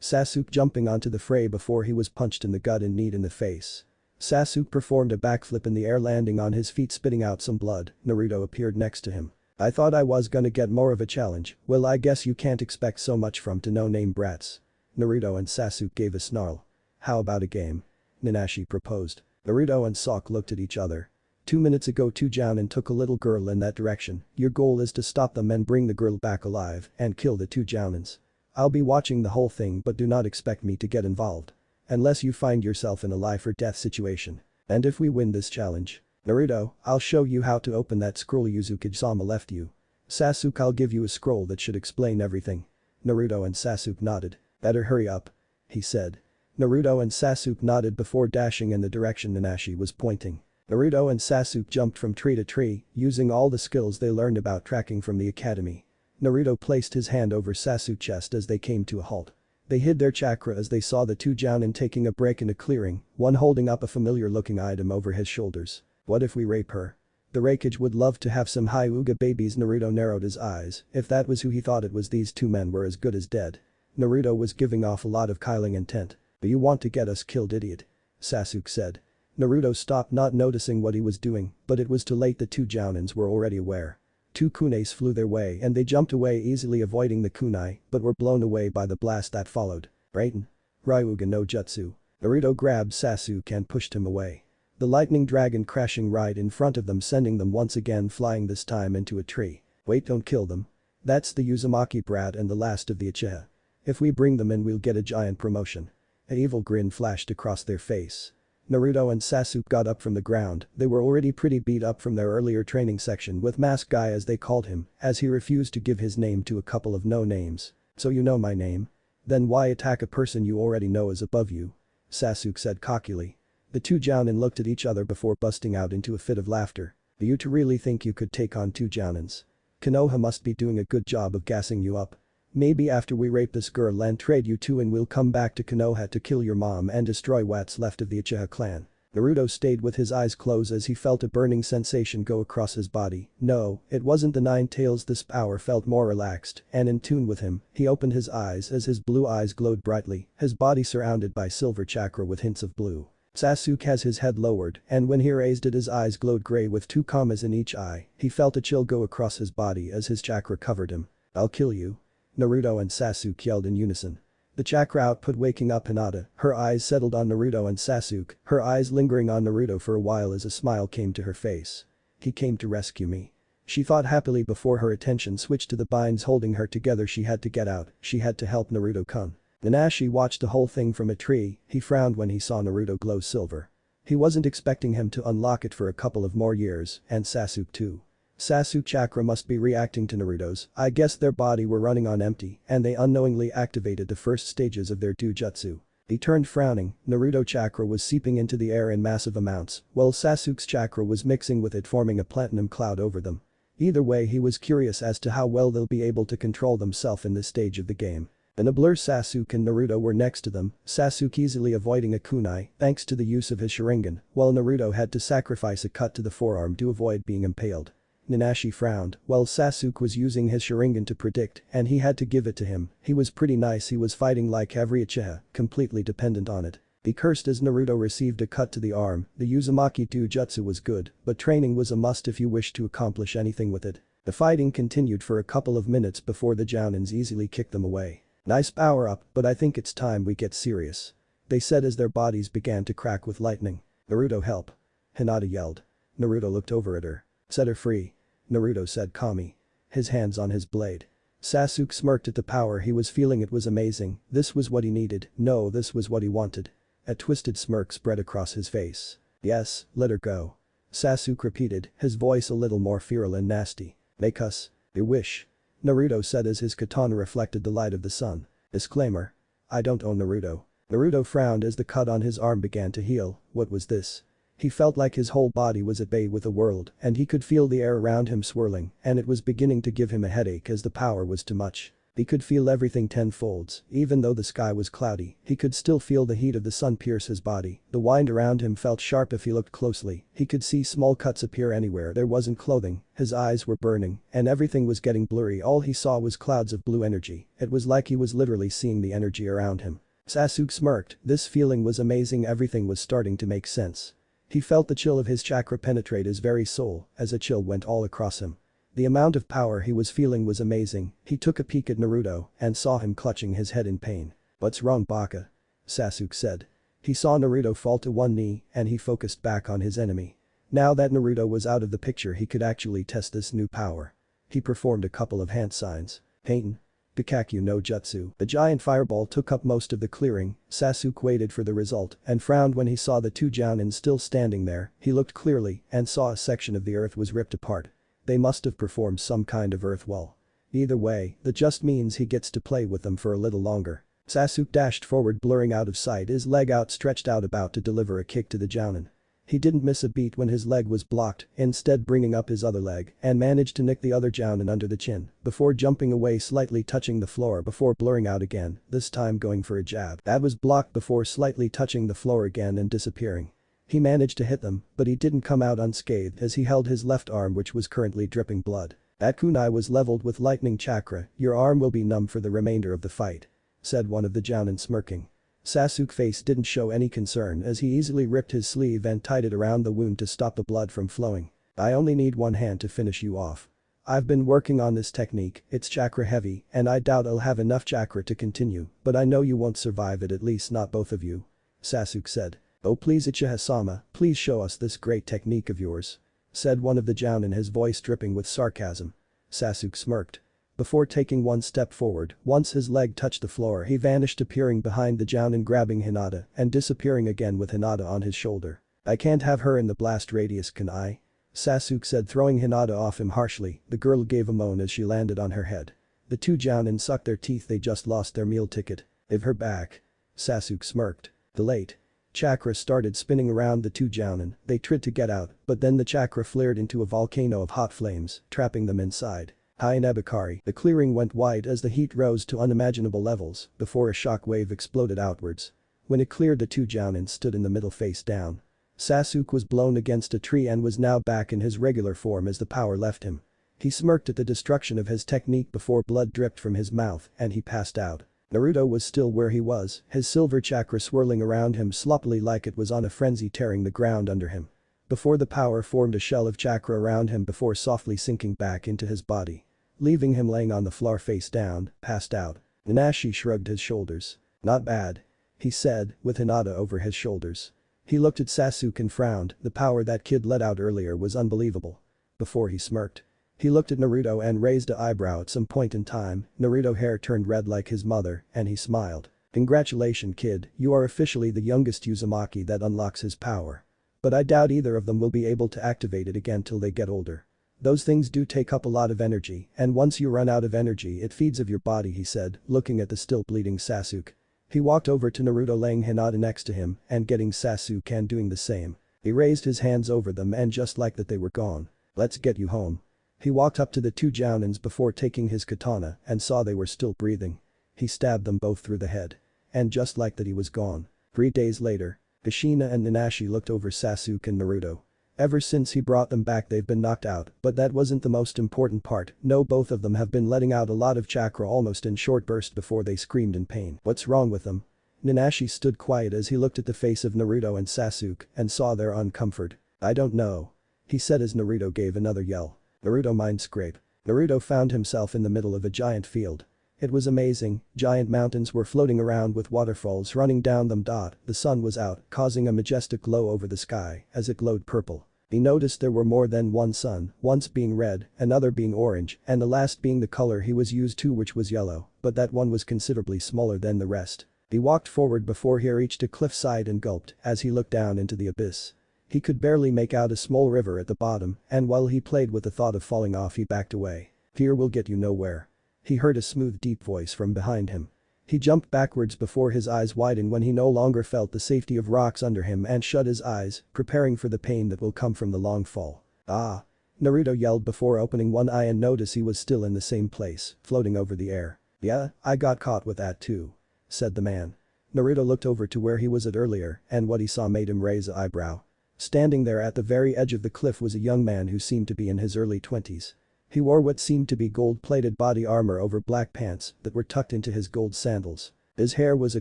Sasuke jumping onto the fray before he was punched in the gut and kneed in the face. Sasuke performed a backflip in the air landing on his feet spitting out some blood, Naruto appeared next to him. I thought I was gonna get more of a challenge, well I guess you can't expect so much from to no-name brats. Naruto and Sasuke gave a snarl. How about a game? Nanashi proposed. Naruto and Sokka looked at each other. 2 minutes ago two Jounin took a little girl in that direction, your goal is to stop them and bring the girl back alive and kill the 2 Jounins. I'll be watching the whole thing but do not expect me to get involved. Unless you find yourself in a life or death situation. And if we win this challenge. Naruto, I'll show you how to open that scroll Uzukage-sama left you. Sasuke, I'll give you a scroll that should explain everything. Naruto and Sasuke nodded. Better hurry up. He said. Naruto and Sasuke nodded before dashing in the direction Nanashi was pointing. Naruto and Sasuke jumped from tree to tree, using all the skills they learned about tracking from the academy. Naruto placed his hand over Sasuke's chest as they came to a halt. They hid their chakra as they saw the two Jounin taking a break in a clearing, one holding up a familiar-looking item over his shoulders. What if we rape her? The Raikage would love to have some Hyuga babies. Naruto narrowed his eyes. If that was who he thought it was, these two men were as good as dead. Naruto was giving off a lot of killing intent. "Do you want to get us killed, idiot?" Sasuke said. Naruto stopped, not noticing what he was doing, but it was too late. The two Jounins were already aware. Two kunais flew their way and they jumped away, easily avoiding the kunai, but were blown away by the blast that followed. Raiden. Ryuga no Jutsu. Naruto grabbed Sasuke and pushed him away. The lightning dragon crashing right in front of them, sending them once again flying, this time into a tree. Wait, don't kill them. That's the Uzumaki brat and the last of the Uchiha. If we bring them in, we'll get a giant promotion. An evil grin flashed across their face. Naruto and Sasuke got up from the ground. They were already pretty beat up from their earlier training section with Mask Guy, as they called him, as he refused to give his name to a couple of no-names. "So you know my name? Then why attack a person you already know is above you?" Sasuke said cockily. The two Jounin looked at each other before busting out into a fit of laughter. "Do you two really think you could take on two Jounins? Konoha must be doing a good job of gassing you up. Maybe after we rape this girl and trade you two in, we'll come back to Konoha to kill your mom and destroy what's left of the Uchiha clan." Naruto stayed with his eyes closed as he felt a burning sensation go across his body. No, it wasn't the nine tails. This power felt more relaxed and in tune with him. He opened his eyes as his blue eyes glowed brightly, his body surrounded by silver chakra with hints of blue. Sasuke has his head lowered, and when he raised it, his eyes glowed gray with two commas in each eye. He felt a chill go across his body as his chakra covered him. "I'll kill you," Naruto and Sasuke yelled in unison. The chakra output waking up Hinata, her eyes settled on Naruto and Sasuke, her eyes lingering on Naruto for a while as a smile came to her face. "He came to rescue me," she thought happily before her attention switched to the binds holding her together. She had to get out, she had to help Naruto-kun. Nanashi watched the whole thing from a tree. He frowned when he saw Naruto glow silver. He wasn't expecting him to unlock it for a couple of more years, and Sasuke too. Sasuke chakra must be reacting to Naruto's. I guess their body were running on empty and they unknowingly activated the first stages of their Dujutsu. He turned frowning. Naruto chakra was seeping into the air in massive amounts, while Sasuke's chakra was mixing with it, forming a platinum cloud over them. Either way, he was curious as to how well they'll be able to control themselves in this stage of the game. In a blur, Sasuke and Naruto were next to them, Sasuke easily avoiding a kunai thanks to the use of his Sharingan, while Naruto had to sacrifice a cut to the forearm to avoid being impaled. Nanashi frowned, while Sasuke was using his Sharingan to predict, and he had to give it to him. He was pretty nice. He was fighting like every Uchiha, completely dependent on it. Be cursed as Naruto received a cut to the arm. The Uzumaki Dujutsu was good, but training was a must if you wished to accomplish anything with it. The fighting continued for a couple of minutes before the Jounins easily kicked them away. "Nice power up, but I think it's time we get serious," they said as their bodies began to crack with lightning. "Naruto, help," Hinata yelled. Naruto looked over at her. "Set her free," Naruto said calmly, his hands on his blade. Sasuke smirked at the power he was feeling. It was amazing. This was what he needed. No, this was what he wanted. A twisted smirk spread across his face. "Yes, let her go," Sasuke repeated, his voice a little more feral and nasty. "Make us your wish," Naruto said as his katana reflected the light of the sun. Disclaimer: I don't own Naruto. Naruto frowned as the cut on his arm began to heal. What was this? He felt like his whole body was at bay with the world and he could feel the air around him swirling and it was beginning to give him a headache as the power was too much. He could feel everything tenfolds. Even though the sky was cloudy, he could still feel the heat of the sun pierce his body. The wind around him felt sharp if he looked closely. He could see small cuts appear anywhere there wasn't clothing. His eyes were burning and everything was getting blurry. All he saw was clouds of blue energy. It was like he was literally seeing the energy around him. Sasuke smirked. This feeling was amazing. Everything was starting to make sense. He felt the chill of his chakra penetrate his very soul as a chill went all across him. The amount of power he was feeling was amazing. He took a peek at Naruto and saw him clutching his head in pain. "What's wrong, Baka?" Sasuke said. He saw Naruto fall to one knee and he focused back on his enemy. Now that Naruto was out of the picture, he could actually test this new power. He performed a couple of hand signs. "Pain. Bikaku no Jutsu." The giant fireball took up most of the clearing. Sasuke waited for the result and frowned when he saw the two Jounin still standing there. He looked clearly and saw a section of the earth was ripped apart. They must have performed some kind of earth wall. Either way, that just means he gets to play with them for a little longer. Sasuke dashed forward, blurring out of sight, his leg outstretched out about to deliver a kick to the Jounin. He didn't miss a beat when his leg was blocked, instead bringing up his other leg and managed to nick the other jounin under the chin before jumping away, slightly touching the floor before blurring out again, this time going for a jab. That was blocked before slightly touching the floor again and disappearing. He managed to hit them, but he didn't come out unscathed as he held his left arm, which was currently dripping blood. That kunai was leveled with lightning chakra, your arm will be numb for the remainder of the fight, said one of the jounin, smirking. Sasuke's face didn't show any concern as he easily ripped his sleeve and tied it around the wound to stop the blood from flowing. I only need one hand to finish you off. I've been working on this technique, it's chakra heavy and I doubt I'll have enough chakra to continue, but I know you won't survive it, at least not both of you. Sasuke said. Oh please Uchiha-sama, please show us this great technique of yours, said one of the jounin, his voice dripping with sarcasm. Sasuke smirked. Before taking one step forward, once his leg touched the floor he vanished, appearing behind the jounin, grabbing Hinata and disappearing again with Hinata on his shoulder. I can't have her in the blast radius, can I? Sasuke said, throwing Hinata off him harshly. The girl gave a moan as she landed on her head. The two jounin sucked their teeth, they just lost their meal ticket. Give her back. Sasuke smirked. The late chakra started spinning around the two jounin, they tried to get out, but then the chakra flared into a volcano of hot flames, trapping them inside. Hi Nebukari. The clearing went wide as the heat rose to unimaginable levels before a shock wave exploded outwards. When it cleared, the two jounin stood in the middle face down. Sasuke was blown against a tree and was now back in his regular form as the power left him. He smirked at the destruction of his technique before blood dripped from his mouth and he passed out. Naruto was still where he was, his silver chakra swirling around him sloppily like it was on a frenzy, tearing the ground under him. Before the power formed a shell of chakra around him before softly sinking back into his body, leaving him laying on the floor face down, passed out. Nanashi shrugged his shoulders. Not bad, he said, with Hinata over his shoulders. He looked at Sasuke and frowned, the power that kid let out earlier was unbelievable. Before he smirked. He looked at Naruto and raised an eyebrow. At some point in time, Naruto's hair turned red like his mother and he smiled. Congratulations kid, you are officially the youngest Uzumaki that unlocks his power. But I doubt either of them will be able to activate it again till they get older. Those things do take up a lot of energy and once you run out of energy it feeds of your body, he said, looking at the still bleeding Sasuke. He walked over to Naruto, laying Hinata next to him and getting Sasuke and doing the same. He raised his hands over them and just like that they were gone. Let's get you home. He walked up to the two jounins before taking his katana and saw they were still breathing. He stabbed them both through the head. And just like that he was gone. 3 days later. Kushina and Nanashi looked over Sasuke and Naruto. Ever since he brought them back they've been knocked out, but that wasn't the most important part. No, both of them have been letting out a lot of chakra almost in short bursts before they screamed in pain. What's wrong with them? Nanashi stood quiet as he looked at the face of Naruto and Sasuke and saw their uncomfort. I don't know, he said as Naruto gave another yell. Naruto mind scrape. Naruto found himself in the middle of a giant field. It was amazing, giant mountains were floating around with waterfalls running down them. The sun was out, causing a majestic glow over the sky as it glowed purple. He noticed there were more than one sun, once being red, another being orange, and the last being the color he was used to, which was yellow, but that one was considerably smaller than the rest. He walked forward before he reached a cliffside and gulped as he looked down into the abyss. He could barely make out a small river at the bottom, and while he played with the thought of falling off he backed away. Fear will get you nowhere. He heard a smooth deep voice from behind him. He jumped backwards before his eyes widened when he no longer felt the safety of rocks under him and shut his eyes, preparing for the pain that will come from the long fall. Ah! Naruto yelled before opening one eye and noticed he was still in the same place, floating over the air. Yeah, I got caught with that too, said the man. Naruto looked over to where he was at earlier and what he saw made him raise an eyebrow. Standing there at the very edge of the cliff was a young man who seemed to be in his early 20s. He wore what seemed to be gold-plated body armor over black pants that were tucked into his gold sandals. His hair was a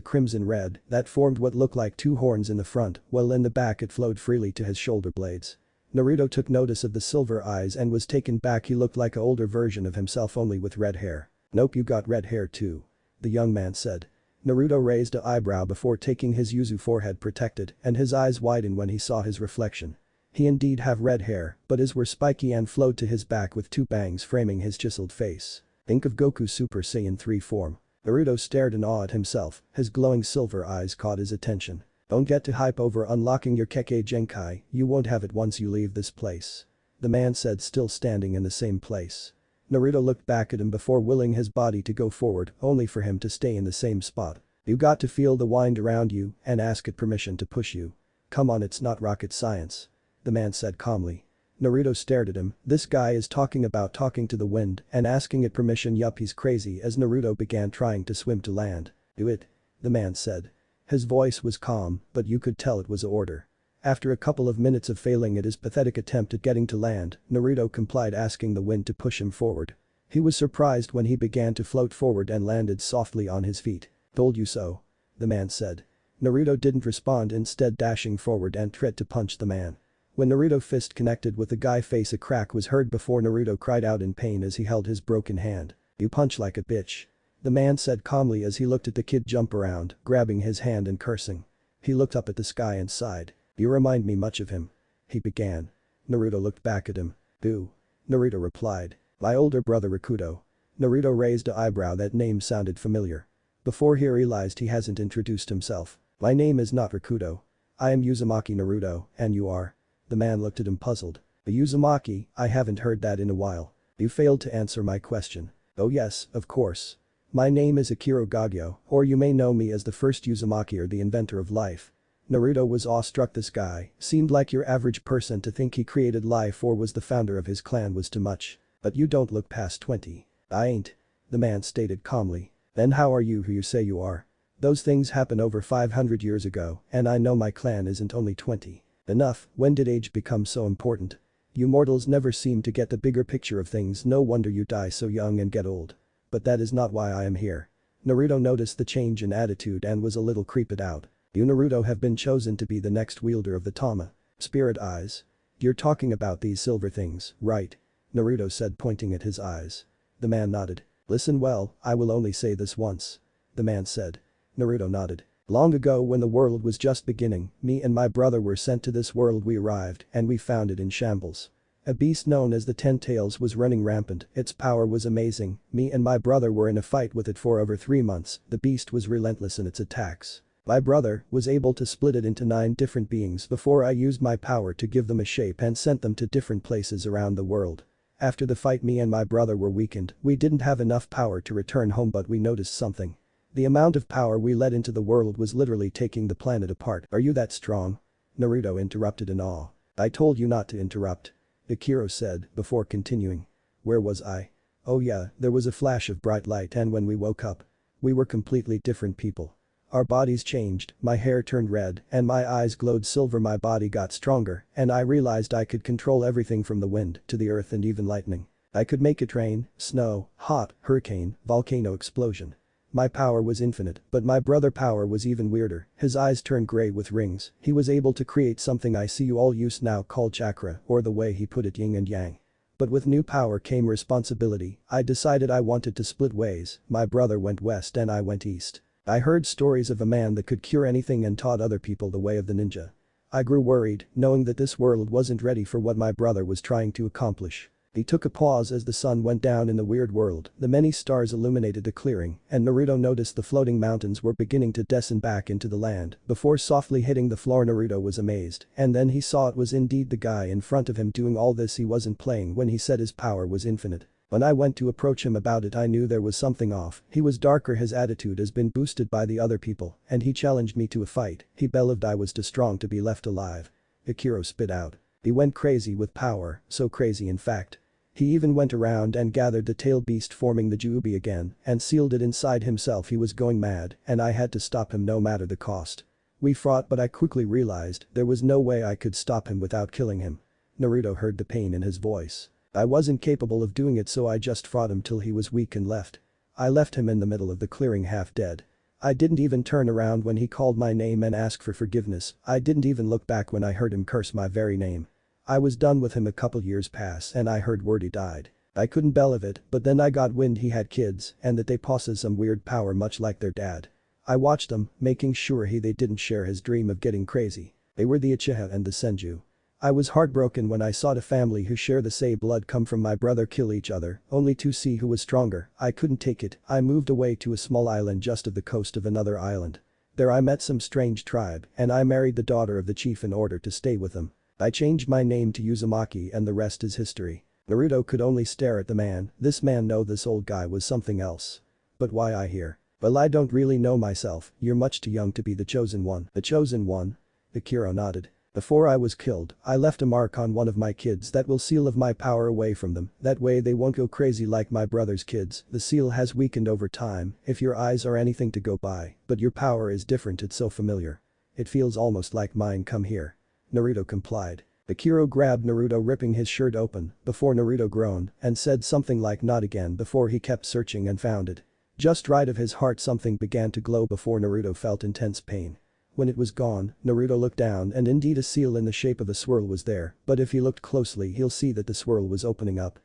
crimson red that formed what looked like two horns in the front, while in the back it flowed freely to his shoulder blades. Naruto took notice of the silver eyes and was taken back. He looked like an older version of himself, only with red hair. Nope, you got red hair too, the young man said. Naruto raised an eyebrow before taking his Yuzu forehead protected and his eyes widened when he saw his reflection. He indeed have red hair, but his were spiky and flowed to his back with two bangs framing his chiseled face. Think of Goku's Super Saiyan 3 form. Naruto stared in awe at himself, his glowing silver eyes caught his attention. Don't get too hype over unlocking your Kekkei Genkai, you won't have it once you leave this place, the man said, still standing in the same place. Naruto looked back at him before willing his body to go forward, only for him to stay in the same spot. You got to feel the wind around you and ask it permission to push you. Come on, it's not rocket science. The man said calmly. Naruto stared at him. This guy is talking about talking to the wind and asking it permission. Yup, he's crazy. As Naruto began trying to swim to land. Do it. The man said. His voice was calm, but you could tell it was an order. After a couple of minutes of failing at his pathetic attempt at getting to land, Naruto complied, asking the wind to push him forward. He was surprised when he began to float forward and landed softly on his feet. Told you so. The man said. Naruto didn't respond, instead dashing forward and tried to punch the man. When Naruto's fist connected with the guy's face, a crack was heard before Naruto cried out in pain as he held his broken hand. You punch like a bitch. The man said calmly as he looked at the kid jump around, grabbing his hand and cursing. He looked up at the sky and sighed. You remind me much of him. He began. Naruto looked back at him. Who? Naruto replied. My older brother Rakuto. Naruto raised an eyebrow. That name sounded familiar. Before he realized he hasn't introduced himself. My name is not Rakuto. I am Uzumaki Naruto, and you are? The man looked at him puzzled. Uzumaki, I haven't heard that in a while. You failed to answer my question. Oh yes, of course. My name is Akira Gagyo, or you may know me as the first Uzumaki or the inventor of life. Naruto was awestruck. This guy seemed like your average person. To think he created life or was the founder of his clan was too much. But you don't look past 20. I ain't. The man stated calmly. Then how are you who you say you are? Those things happened over 500 years ago, and I know my clan isn't only 20. Enough, when did age become so important? You mortals never seem to get the bigger picture of things. No wonder you die so young and get old. But that is not why I am here. Naruto noticed the change in attitude and was a little creeped out. You Naruto have been chosen to be the next wielder of the Tama. Spirit eyes. You're talking about these silver things, right? Naruto said, pointing at his eyes. The man nodded. Listen well, I will only say this once. The man said. Naruto nodded. Long ago, when the world was just beginning, me and my brother were sent to this world. We arrived and we found it in shambles. A beast known as the Ten Tails was running rampant. Its power was amazing. Me and my brother were in a fight with it for over 3 months. The beast was relentless in its attacks. My brother was able to split it into 9 different beings before I used my power to give them a shape and sent them to different places around the world. After the fight, me and my brother were weakened. We didn't have enough power to return home, but we noticed something. The amount of power we let into the world was literally taking the planet apart. Are you that strong? Naruto interrupted in awe. I told you not to interrupt. Akira said before continuing. Where was I? Oh yeah, there was a flash of bright light, and when we woke up, we were completely different people. Our bodies changed, my hair turned red and my eyes glowed silver. My body got stronger and I realized I could control everything from the wind to the earth and even lightning. I could make it rain, snow, hot, hurricane, volcano explosion. My power was infinite, but my brother's power was even weirder. His eyes turned gray with rings. He was able to create something I see you all use now called chakra, or the way he put it, yin and yang. But with new power came responsibility. I decided I wanted to split ways. My brother went west and I went east. I heard stories of a man that could cure anything and taught other people the way of the ninja. I grew worried, knowing that this world wasn't ready for what my brother was trying to accomplish. He took a pause as the sun went down in the weird world. The many stars illuminated the clearing, and Naruto noticed the floating mountains were beginning to descend back into the land. Before softly hitting the floor, Naruto was amazed, and then he saw it was indeed the guy in front of him doing all this. He wasn't playing when he said his power was infinite. When I went to approach him about it, I knew there was something off. He was darker, his attitude has been boosted by the other people, and he challenged me to a fight. He believed I was too strong to be left alive. Akira spit out. He went crazy with power, so crazy in fact. He even went around and gathered the tail beast, forming the Juubi again, and sealed it inside himself. He was going mad, and I had to stop him no matter the cost. We fought, but I quickly realized there was no way I could stop him without killing him. Naruto heard the pain in his voice. I wasn't capable of doing it, so I just fought him till he was weak and left. I left him in the middle of the clearing half dead. I didn't even turn around when he called my name and asked for forgiveness. I didn't even look back when I heard him curse my very name. I was done with him. A couple years passed and I heard word he died. I couldn't believe it, but then I got wind he had kids and that they possessed some weird power much like their dad. I watched them, making sure they didn't share his dream of getting crazy. They were the Uchiha and the Senju. I was heartbroken when I saw the family who share the same blood come from my brother kill each other, only to see who was stronger. I couldn't take it. I moved away to a small island just off the coast of another island. There I met some strange tribe and I married the daughter of the chief in order to stay with them. I changed my name to Uzumaki and the rest is history. Naruto could only stare at the man. This man knew this old guy was something else. But why I here? Well, I don't really know myself. You're much too young to be the chosen one. The chosen one? Akira nodded. Before I was killed, I left a mark on one of my kids that will seal of my power away from them, that way they won't go crazy like my brother's kids. The seal has weakened over time, if your eyes are anything to go by, but your power is different, it's so familiar. It feels almost like mine, come here. Naruto complied. Akira grabbed Naruto, ripping his shirt open, before Naruto groaned and said something like not again before he kept searching and found it. Just right of his heart something began to glow before Naruto felt intense pain. When it was gone, Naruto looked down and indeed a seal in the shape of a swirl was there, but if he looked closely he'll see that the swirl was opening up.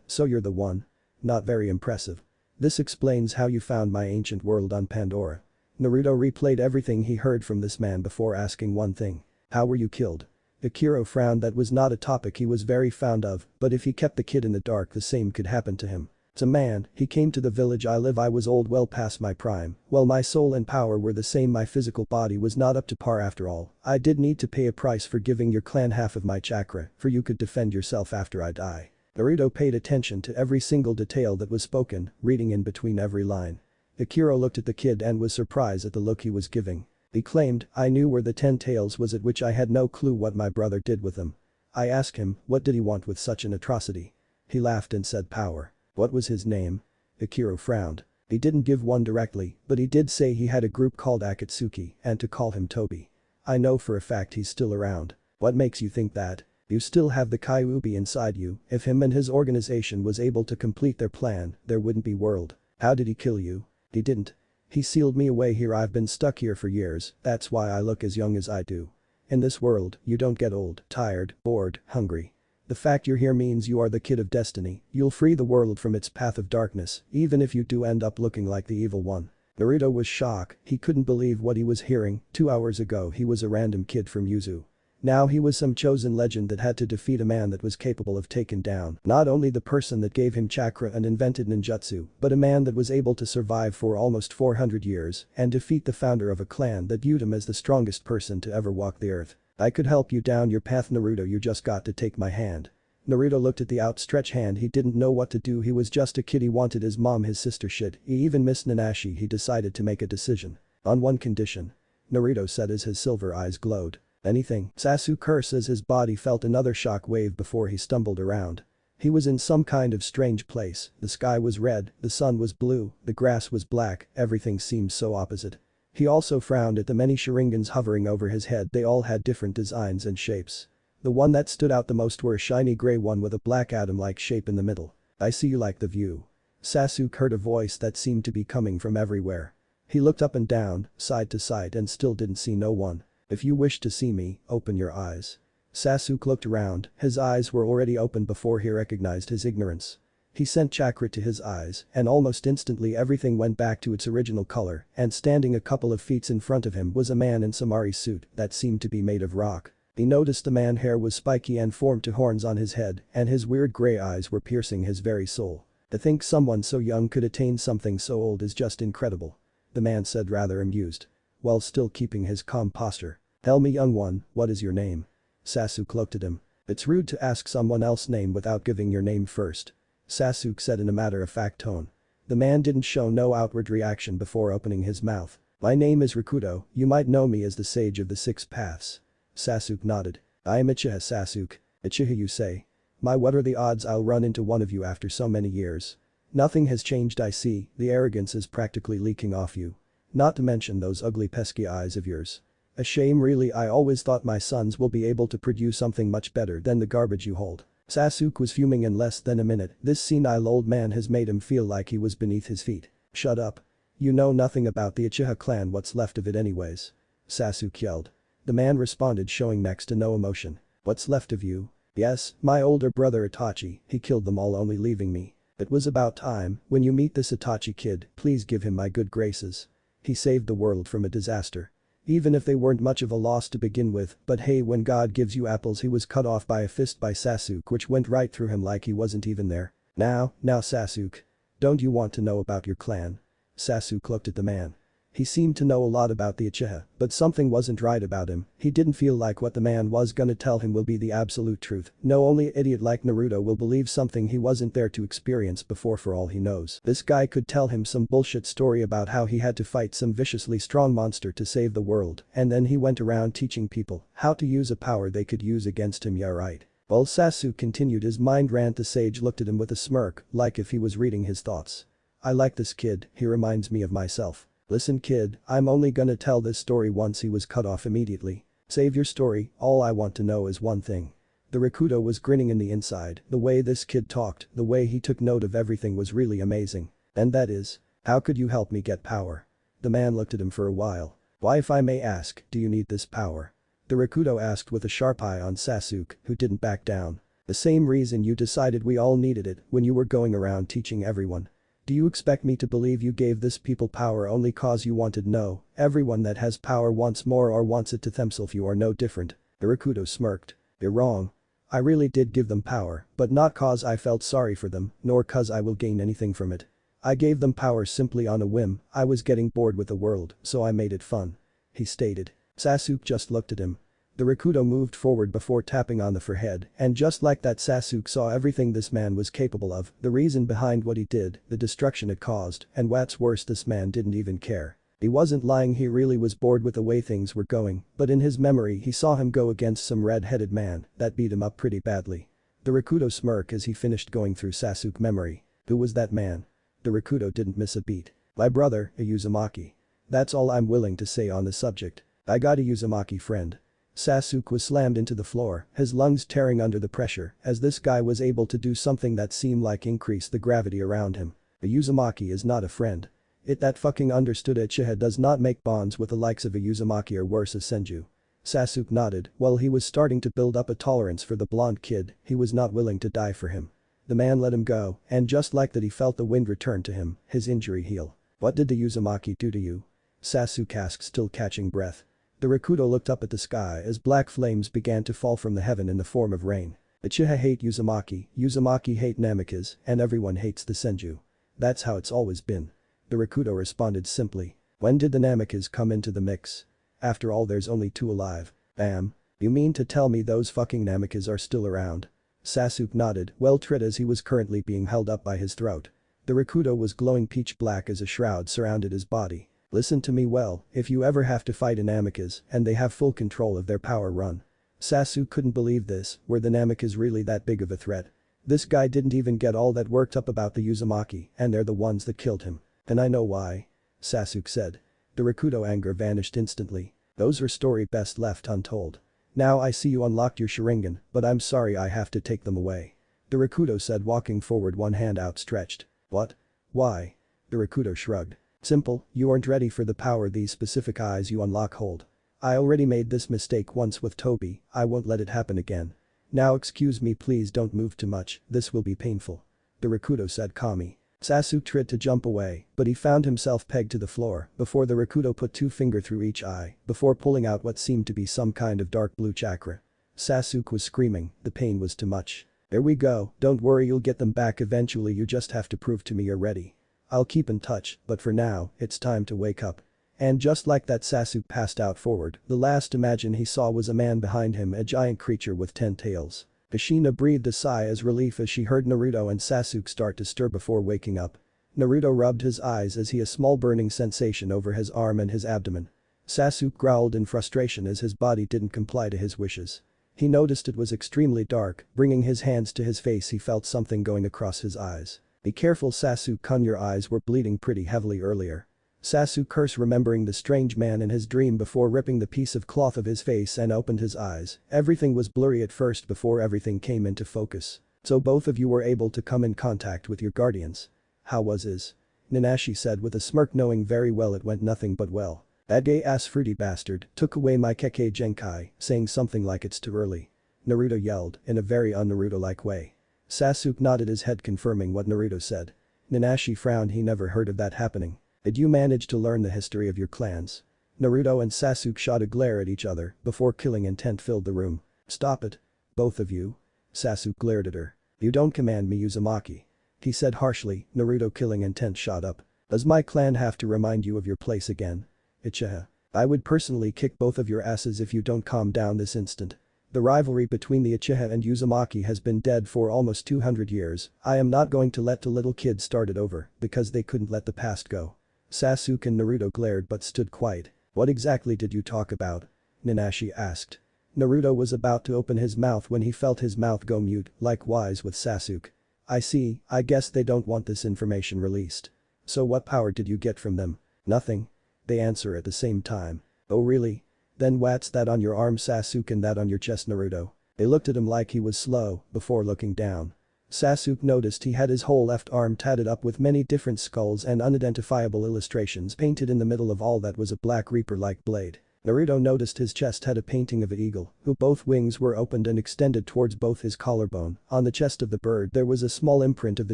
So you're the one? Not very impressive. This explains how you found my ancient world on Pandora. Naruto replayed everything he heard from this man before asking one thing. How were you killed? Akira frowned. That was not a topic he was very fond of, but if he kept the kid in the dark the same could happen to him. It's a man, he came to the village I live. I was old, well past my prime, well my soul and power were the same, my physical body was not up to par after all. I did need to pay a price for giving your clan half of my chakra, for you could defend yourself after I die. Naruto paid attention to every single detail that was spoken, reading in between every line. Akira looked at the kid and was surprised at the look he was giving. He claimed, I knew where the 10 tails was, at which I had no clue what my brother did with them. I asked him, what did he want with such an atrocity? He laughed and said power. What was his name? Akira frowned. He didn't give one directly, but he did say he had a group called Akatsuki and to call him Toby. I know for a fact he's still around. What makes you think that? You still have the Kyuubi inside you. If him and his organization was able to complete their plan, there wouldn't be world. How did he kill you? He didn't. He sealed me away here. I've been stuck here for years, that's why I look as young as I do. In this world, you don't get old, tired, bored, hungry. The fact you're here means you are the kid of destiny. You'll free the world from its path of darkness, even if you do end up looking like the evil one. Naruto was shocked. He couldn't believe what he was hearing. 2 hours ago he was a random kid from Yuzu. Now he was some chosen legend that had to defeat a man that was capable of taking down not only the person that gave him chakra and invented ninjutsu, but a man that was able to survive for almost 400 years and defeat the founder of a clan that viewed him as the strongest person to ever walk the earth. I could help you down your path, Naruto, you just got to take my hand. Naruto looked at the outstretched hand. He didn't know what to do. He was just a kid. He wanted his mom, his sister shit. He even missed Nanashi. He decided to make a decision. On one condition. Naruto said as his silver eyes glowed. Anything? Sasuke cursed as his body felt another shock wave before he stumbled around. He was in some kind of strange place. The sky was red, the sun was blue, the grass was black, everything seemed so opposite. He also frowned at the many Sharingans hovering over his head. They all had different designs and shapes. The one that stood out the most were a shiny gray one with a black atom-like shape in the middle. I see you like the view. Sasuke heard a voice that seemed to be coming from everywhere. He looked up and down, side to side and still didn't see no one. If you wish to see me, open your eyes. Sasuke looked around, his eyes were already open before he recognized his ignorance. He sent chakra to his eyes and almost instantly everything went back to its original color, and standing a couple of feet in front of him was a man in Samari's suit that seemed to be made of rock. He noticed the man's hair was spiky and formed to horns on his head and his weird gray eyes were piercing his very soul. To think someone so young could attain something so old is just incredible. The man said rather amused. While still keeping his calm posture. Tell me, young one, what is your name? Sasuke looked at him. It's rude to ask someone else's name without giving your name first. Sasuke said in a matter-of-fact tone. The man didn't show no outward reaction before opening his mouth. My name is Rikudo, you might know me as the Sage of the Six Paths. Sasuke nodded. I am Uchiha Sasuke. Uchiha you say? What are the odds I'll run into one of you after so many years? Nothing has changed, I see, the arrogance is practically leaking off you. Not to mention those ugly pesky eyes of yours. A shame really, I always thought my sons will be able to produce something much better than the garbage you hold. Sasuke was fuming in less than a minute. This senile old man has made him feel like he was beneath his feet. Shut up. You know nothing about the Uchiha clan, what's left of it anyways. Sasuke yelled. The man responded showing next to no emotion. What's left of you? Yes, my older brother Itachi, he killed them all only leaving me. It was about time. When you meet this Itachi kid, please give him my good graces. He saved the world from a disaster. Even if they weren't much of a loss to begin with, but hey, when God gives you apples, he was cut off by a fist by Sasuke which went right through him like he wasn't even there. Now Sasuke. Don't you want to know about your clan? Sasuke looked at the man. He seemed to know a lot about the Uchiha, but something wasn't right about him. He didn't feel like what the man was gonna tell him will be the absolute truth. No, only an idiot like Naruto will believe something he wasn't there to experience before. For all he knows, this guy could tell him some bullshit story about how he had to fight some viciously strong monster to save the world, and then he went around teaching people how to use a power they could use against him. Yeah, right. While Sasuke continued his mind rant, the sage looked at him with a smirk, like if he was reading his thoughts. I like this kid, he reminds me of myself. Listen kid, I'm only gonna tell this story once. He was cut off immediately. Save your story, all I want to know is one thing. The Rakuto was grinning in the inside. The way this kid talked, the way he took note of everything was really amazing. And that is, how could you help me get power? The man looked at him for a while. Why, if I may ask, do you need this power? The Rakuto asked with a sharp eye on Sasuke, who didn't back down. The same reason you decided we all needed it when you were going around teaching everyone. Do you expect me to believe you gave this people power only cause you wanted? No, everyone that has power wants more or wants it to themselves. You are no different. The Rakuto smirked. You're wrong. I really did give them power, but not cause I felt sorry for them, nor cause I will gain anything from it. I gave them power simply on a whim. I was getting bored with the world, so I made it fun. He stated. Sasuke just looked at him. The Rakuto moved forward before tapping on the forehead, and just like that Sasuke saw everything this man was capable of, the reason behind what he did, the destruction it caused, and what's worse, this man didn't even care. He wasn't lying, he really was bored with the way things were going, but in his memory he saw him go against some red-headed man that beat him up pretty badly. The Rakuto smirked as he finished going through Sasuke's memory. Who was that man? The Rakuto didn't miss a beat. My brother, a Uzumaki. That's all I'm willing to say on the subject. I got a Uzumaki friend. Sasuke was slammed into the floor, his lungs tearing under the pressure, as this guy was able to do something that seemed like increase the gravity around him. A Uzumaki is not a friend. It that fucking understood. Uchiha does not make bonds with the likes of a Uzumaki or worse a Senju. Sasuke nodded. While he was starting to build up a tolerance for the blonde kid, he was not willing to die for him. The man let him go, and just like that he felt the wind return to him, his injury heal. What did the Uzumaki do to you? Sasuke asked, still catching breath. The Rakuto looked up at the sky as black flames began to fall from the heaven in the form of rain. Uchiha hate Uzumaki, Uzumaki hate Namikaze, and everyone hates the Senju. That's how it's always been. The Rakuto responded simply. When did the Namikaze come into the mix? After all, there's only 2 alive. Bam. You mean to tell me those fucking Namikaze are still around? Sasuke nodded, well tried as he was currently being held up by his throat. The Rakuto was glowing peach black as a shroud surrounded his body. Listen to me well, if you ever have to fight an Namikaze and they have full control of their power, run. Sasuke couldn't believe this, were the Namikaze really that big of a threat? This guy didn't even get all that worked up about the Uzumaki, and they're the ones that killed him. And I know why. Sasuke said. The Rakuto anger vanished instantly. Those are story best left untold. Now I see you unlocked your Sharingan, but I'm sorry I have to take them away. The Rakuto said, walking forward, one hand outstretched. What? Why? The Rakuto shrugged. Simple, you aren't ready for the power these specific eyes you unlock hold. I already made this mistake once with Toby, I won't let it happen again. Now excuse me, please don't move too much, this will be painful. The Rakuto said calmly. Sasuke tried to jump away, but he found himself pegged to the floor before the Rakuto put 2 fingers through each eye before pulling out what seemed to be some kind of dark blue chakra. Sasuke was screaming, the pain was too much. There we go, don't worry, you'll get them back eventually, you just have to prove to me you're ready. I'll keep in touch, but for now, it's time to wake up. And just like that, Sasuke passed out forward. The last image he saw was a man behind him, a giant creature with 10 tails. Ashina breathed a sigh as relief as she heard Naruto and Sasuke start to stir before waking up. Naruto rubbed his eyes as he a small burning sensation over his arm and his abdomen. Sasuke growled in frustration as his body didn't comply to his wishes. He noticed it was extremely dark, bringing his hands to his face he felt something going across his eyes. Be careful Sasuke-kun, your eyes were bleeding pretty heavily earlier. Sasuke cursed, remembering the strange man in his dream before ripping the piece of cloth of his face and opened his eyes. Everything was blurry at first before everything came into focus. So both of you were able to come in contact with your guardians. How was his? Nanashi said with a smirk, knowing very well it went nothing but well. That gay-ass fruity bastard took away my Kekkei Genkai, saying something like it's too early. Naruto yelled in a very un-Naruto-like way. Sasuke nodded his head, confirming what Naruto said. Nanashi frowned, he never heard of that happening. Did you manage to learn the history of your clans? Naruto and Sasuke shot a glare at each other before killing intent filled the room. Stop it. Both of you. Sasuke glared at her. You don't command me, Uzumaki. He said harshly. Naruto killing intent shot up. Does my clan have to remind you of your place again? Uchiha. I would personally kick both of your asses if you don't calm down this instant. The rivalry between the Uchiha and Uzumaki has been dead for almost 200 years. I am not going to let the little kids start it over because they couldn't let the past go. Sasuke and Naruto glared but stood quiet. What exactly did you talk about? Nanashi asked. Naruto was about to open his mouth when he felt his mouth go mute, likewise with Sasuke. I see, I guess they don't want this information released. So what power did you get from them? Nothing. They answer at the same time. Oh really? Then what's that on your arm Sasuke and that on your chest Naruto? They looked at him like he was slow, before looking down. Sasuke noticed he had his whole left arm tatted up with many different skulls and unidentifiable illustrations painted in the middle of all that was a black reaper-like blade. Naruto noticed his chest had a painting of an eagle, whose both wings were opened and extended towards both his collarbone. On the chest of the bird there was a small imprint of the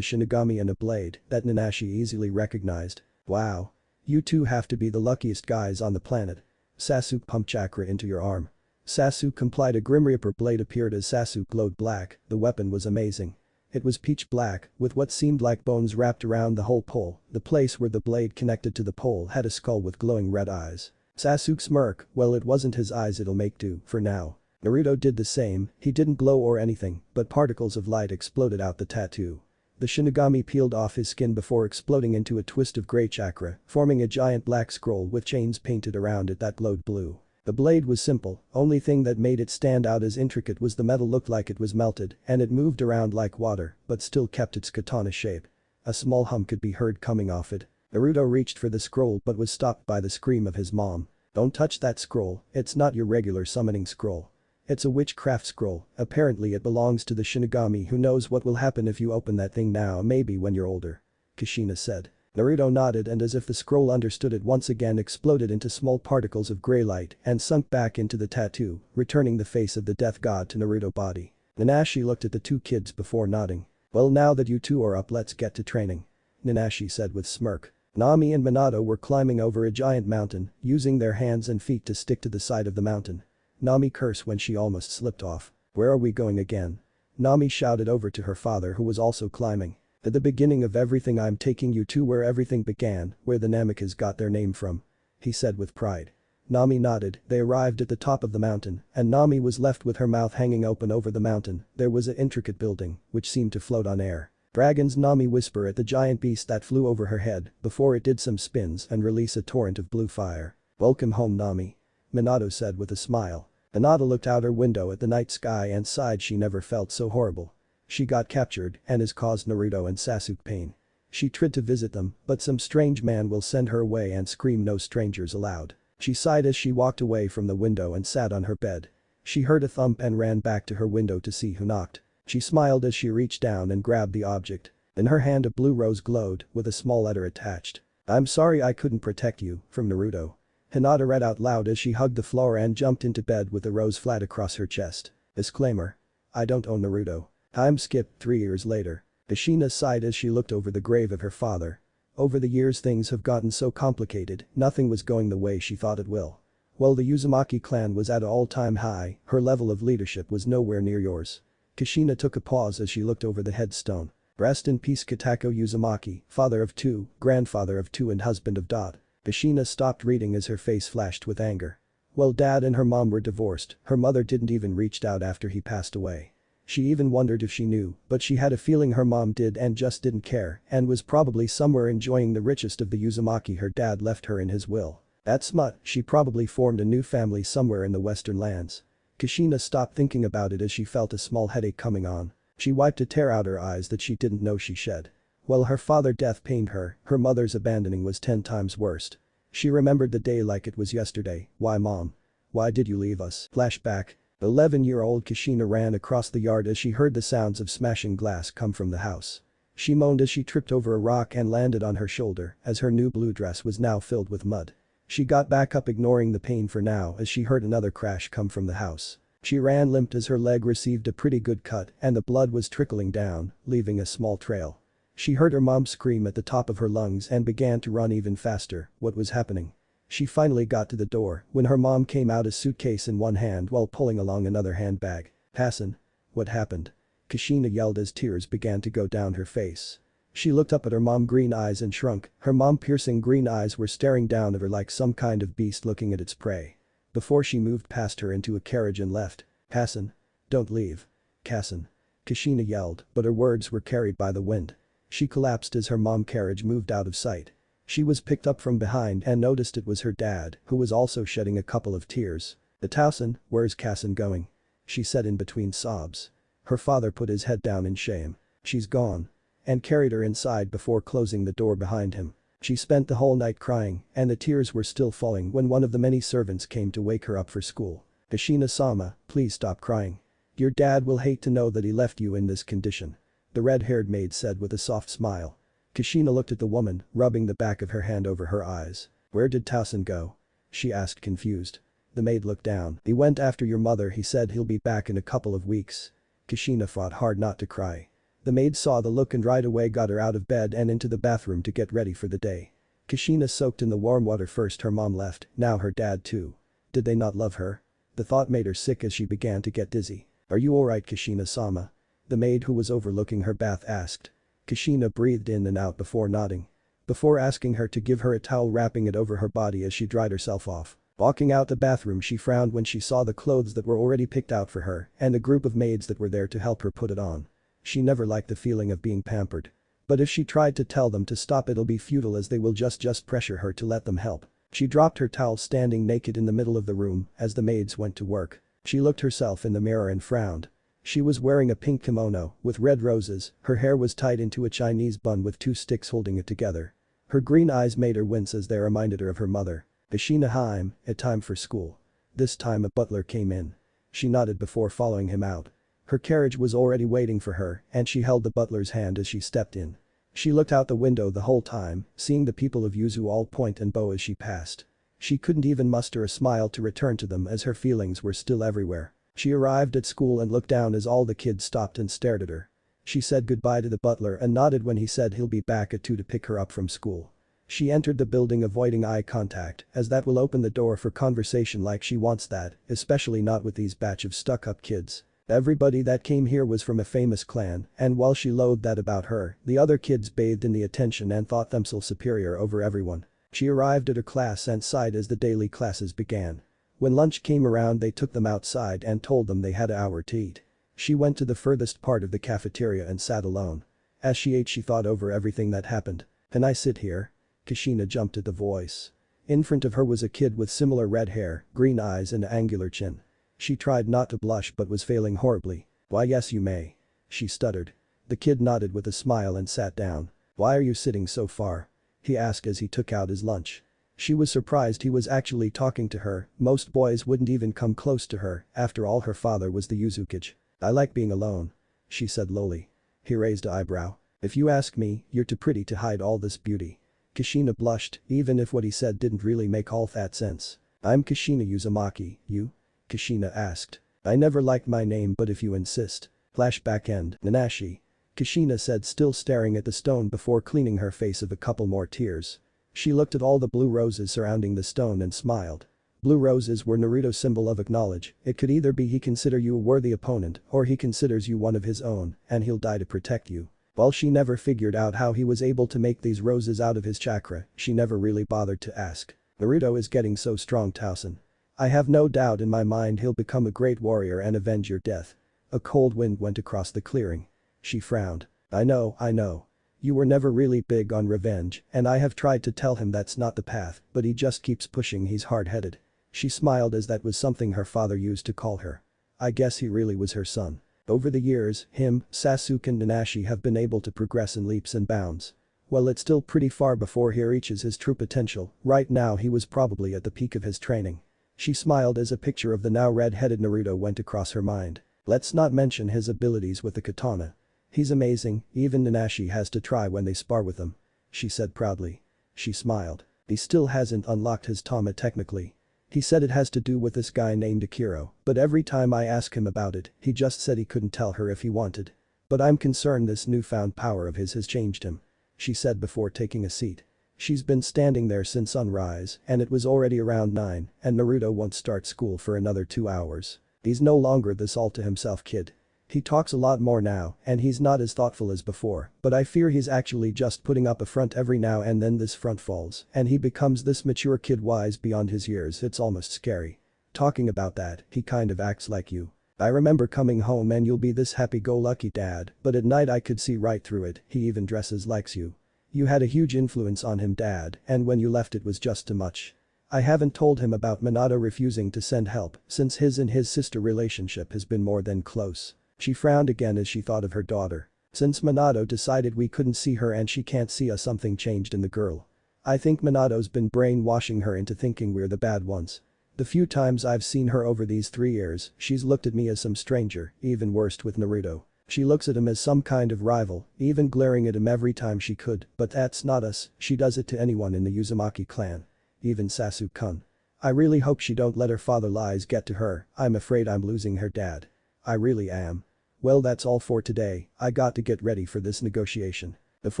Shinigami and a blade that Nanashi easily recognized. Wow. You two have to be the luckiest guys on the planet. Sasuke pumped chakra into your arm. Sasuke complied. A Grim Reaper blade appeared as Sasuke glowed black. The weapon was amazing. It was pitch black, with what seemed like bones wrapped around the whole pole. The place where the blade connected to the pole had a skull with glowing red eyes. Sasuke smirked, well it wasn't his eyes, it'll make do, for now. Naruto did the same, he didn't glow or anything, but particles of light exploded out the tattoo. The Shinigami peeled off his skin before exploding into a twist of grey chakra, forming a giant black scroll with chains painted around it that glowed blue. The blade was simple, only thing that made it stand out as intricate was the metal looked like it was melted and it moved around like water but still kept its katana shape. A small hum could be heard coming off it. Naruto reached for the scroll but was stopped by the scream of his mom. Don't touch that scroll, it's not your regular summoning scroll. It's a witchcraft scroll, apparently it belongs to the Shinigami. Who knows what will happen if you open that thing now, maybe when you're older. Kushina said. Naruto nodded and as if the scroll understood it once again exploded into small particles of grey light and sunk back into the tattoo, returning the face of the death god to Naruto's body. Nanashi looked at the two kids before nodding. Well now that you two are up let's get to training. Nanashi said with smirk. Nami and Minato were climbing over a giant mountain, using their hands and feet to stick to the side of the mountain. Nami cursed when she almost slipped off. Where are we going again? Nami shouted over to her father who was also climbing. At the beginning of everything I'm taking you to where everything began, where the Namikas got their name from. He said with pride. Nami nodded. They arrived at the top of the mountain, and Nami was left with her mouth hanging open over the mountain. There was an intricate building, which seemed to float on air. Dragons Nami whisper at the giant beast that flew over her head before it did some spins and release a torrent of blue fire. Welcome home Nami. Minato said with a smile. Minato looked out her window at the night sky and sighed. She never felt so horrible. She got captured and has caused Naruto and Sasuke pain. She tried to visit them, but some strange man will send her away and scream no strangers allowed. She sighed as she walked away from the window and sat on her bed. She heard a thump and ran back to her window to see who knocked. She smiled as she reached down and grabbed the object. In her hand a blue rose glowed, with a small letter attached. I'm sorry I couldn't protect you, from Naruto. Hinata read out loud as she hugged the floor and jumped into bed with the rose flat across her chest. Disclaimer. I don't own Naruto. Time skipped 3 years later. Kushina sighed as she looked over the grave of her father. Over the years things have gotten so complicated, nothing was going the way she thought it will. While the Uzumaki clan was at an all-time high, her level of leadership was nowhere near yours. Kushina took a pause as she looked over the headstone. Rest in peace Katako Uzumaki, father of 2, grandfather of 2 and husband of Dot. Kushina stopped reading as her face flashed with anger. Well dad and her mom were divorced, her mother didn't even reach out after he passed away. She even wondered if she knew, but she had a feeling her mom did and just didn't care and was probably somewhere enjoying the richest of the Uzumaki her dad left her in his will. That smut, she probably formed a new family somewhere in the western lands. Kushina stopped thinking about it as she felt a small headache coming on. She wiped a tear out her eyes that she didn't know she shed. While her father's death pained her, her mother's abandoning was 10 times worse. She remembered the day like it was yesterday. Why mom? Why did you leave us? Flashback. 11-year-old Kushina ran across the yard as she heard the sounds of smashing glass come from the house. She moaned as she tripped over a rock and landed on her shoulder as her new blue dress was now filled with mud. She got back up ignoring the pain for now as she heard another crash come from the house. She ran limped as her leg received a pretty good cut and the blood was trickling down, leaving a small trail. She heard her mom scream at the top of her lungs and began to run even faster. What was happening? She finally got to the door when her mom came out, a suitcase in one hand while pulling along another handbag. Hassan? What happened? Kushina yelled as tears began to go down her face. She looked up at her mom green eyes and shrunk, her mom piercing green eyes were staring down at her like some kind of beast looking at its prey. Before she moved past her into a carriage and left. Hassan. Don't leave. Hassan. Kashina yelled, but her words were carried by the wind. She collapsed as her mom carriage moved out of sight. She was picked up from behind and noticed it was her dad, who was also shedding a couple of tears. Hassan, where's Hassan going? She said in between sobs. Her father put his head down in shame. She's gone. And carried her inside before closing the door behind him. She spent the whole night crying, and the tears were still falling when one of the many servants came to wake her up for school. Kashina-sama, please stop crying. Your dad will hate to know that he left you in this condition. The red-haired maid said with a soft smile. Kashina looked at the woman, rubbing the back of her hand over her eyes. Where did Towson go? She asked confused. The maid looked down. He went after your mother, he said he'll be back in a couple of weeks. Kashina fought hard not to cry. The maid saw the look and right away got her out of bed and into the bathroom to get ready for the day. Kashina soaked in the warm water first her mom left, now her dad too. Did they not love her? The thought made her sick as she began to get dizzy. Are you alright Kashina-sama? The maid who was overlooking her bath asked. Kashina breathed in and out before nodding. Before asking her to give her a towel wrapping it over her body as she dried herself off. Walking out the bathroom she frowned when she saw the clothes that were already picked out for her and a group of maids that were there to help her put it on. She never liked the feeling of being pampered. But if she tried to tell them to stop it'll be futile as they will just pressure her to let them help. She dropped her towel standing naked in the middle of the room as the maids went to work. She looked herself in the mirror and frowned. She was wearing a pink kimono with red roses, her hair was tied into a Chinese bun with two sticks holding it together. Her green eyes made her wince as they reminded her of her mother. Kashina Haim, a time for school. This time a butler came in. She nodded before following him out. Her carriage was already waiting for her and she held the butler's hand as she stepped in. She looked out the window the whole time, seeing the people of Yuzu all point and bow as she passed. She couldn't even muster a smile to return to them as her feelings were still everywhere. She arrived at school and looked down as all the kids stopped and stared at her. She said goodbye to the butler and nodded when he said he'll be back at 2 to pick her up from school. She entered the building avoiding eye contact as that will open the door for conversation like she wants that, especially not with these batch of stuck-up kids. Everybody that came here was from a famous clan and while she loathed that about her, the other kids bathed in the attention and thought themselves superior over everyone. She arrived at her class and sighed as the daily classes began. When lunch came around they took them outside and told them they had an hour to eat. She went to the furthest part of the cafeteria and sat alone. As she ate she thought over everything that happened. Can I sit here? Kashina jumped at the voice. In front of her was a kid with similar red hair, green eyes and an angular chin. She tried not to blush but was failing horribly. Why yes you may. She stuttered. The kid nodded with a smile and sat down. Why are you sitting so far? He asked as he took out his lunch. She was surprised he was actually talking to her, most boys wouldn't even come close to her, after all her father was the Yuzukage. I like being alone. She said lowly. He raised an eyebrow. If you ask me, you're too pretty to hide all this beauty. Kashina blushed, even if what he said didn't really make all that sense. I'm Kashina Uzumaki, you? Kashina asked. I never liked my name but if you insist. Flashback end, Nanashi. Kashina said still staring at the stone before cleaning her face of a couple more tears. She looked at all the blue roses surrounding the stone and smiled. Blue roses were Naruto's symbol of acknowledge, it could either be he consider you a worthy opponent or he considers you one of his own and he'll die to protect you. While she never figured out how he was able to make these roses out of his chakra, she never really bothered to ask. Naruto is getting so strong Towson. I have no doubt in my mind he'll become a great warrior and avenge your death. A cold wind went across the clearing. She frowned. I know. You were never really big on revenge and I have tried to tell him that's not the path but he just keeps pushing he's hard-headed. She smiled as that was something her father used to call her. I guess he really was her son. Over the years, him, Sasuke and Nanashi have been able to progress in leaps and bounds. Well it's still pretty far before he reaches his true potential, right now he was probably at the peak of his training. She smiled as a picture of the now red-headed Naruto went across her mind. Let's not mention his abilities with the katana. He's amazing, even Nanashi has to try when they spar with him. She said proudly. She smiled. He still hasn't unlocked his tama technically. He said it has to do with this guy named Akiro, but every time I ask him about it, he just said he couldn't tell her if he wanted. But I'm concerned this newfound power of his has changed him. She said before taking a seat. She's been standing there since sunrise and it was already around 9 and Naruto won't start school for another 2 hours. He's no longer this all to himself kid. He talks a lot more now and he's not as thoughtful as before, but I fear he's actually just putting up a front every now and then this front falls and he becomes this mature kid wise beyond his years. It's almost scary. Talking about that, he kind of acts like you. I remember coming home and you'll be this happy-go-lucky dad, but at night I could see right through it. He even dresses like you. You had a huge influence on him, Dad, and when you left it was just too much. I haven't told him about Minato refusing to send help since his and his sister relationship has been more than close. She frowned again as she thought of her daughter. Since Minato decided we couldn't see her and she can't see us, something changed in the girl. I think Minato's been brainwashing her into thinking we're the bad ones. The few times I've seen her over these 3 years, she's looked at me as some stranger, even worse with Naruto. She looks at him as some kind of rival, even glaring at him every time she could, but that's not us, she does it to anyone in the Uzumaki clan. Even Sasuke-kun. I really hope she don't let her father lies get to her. I'm afraid I'm losing her, Dad. I really am. Well, that's all for today. I got to get ready for this negotiation. If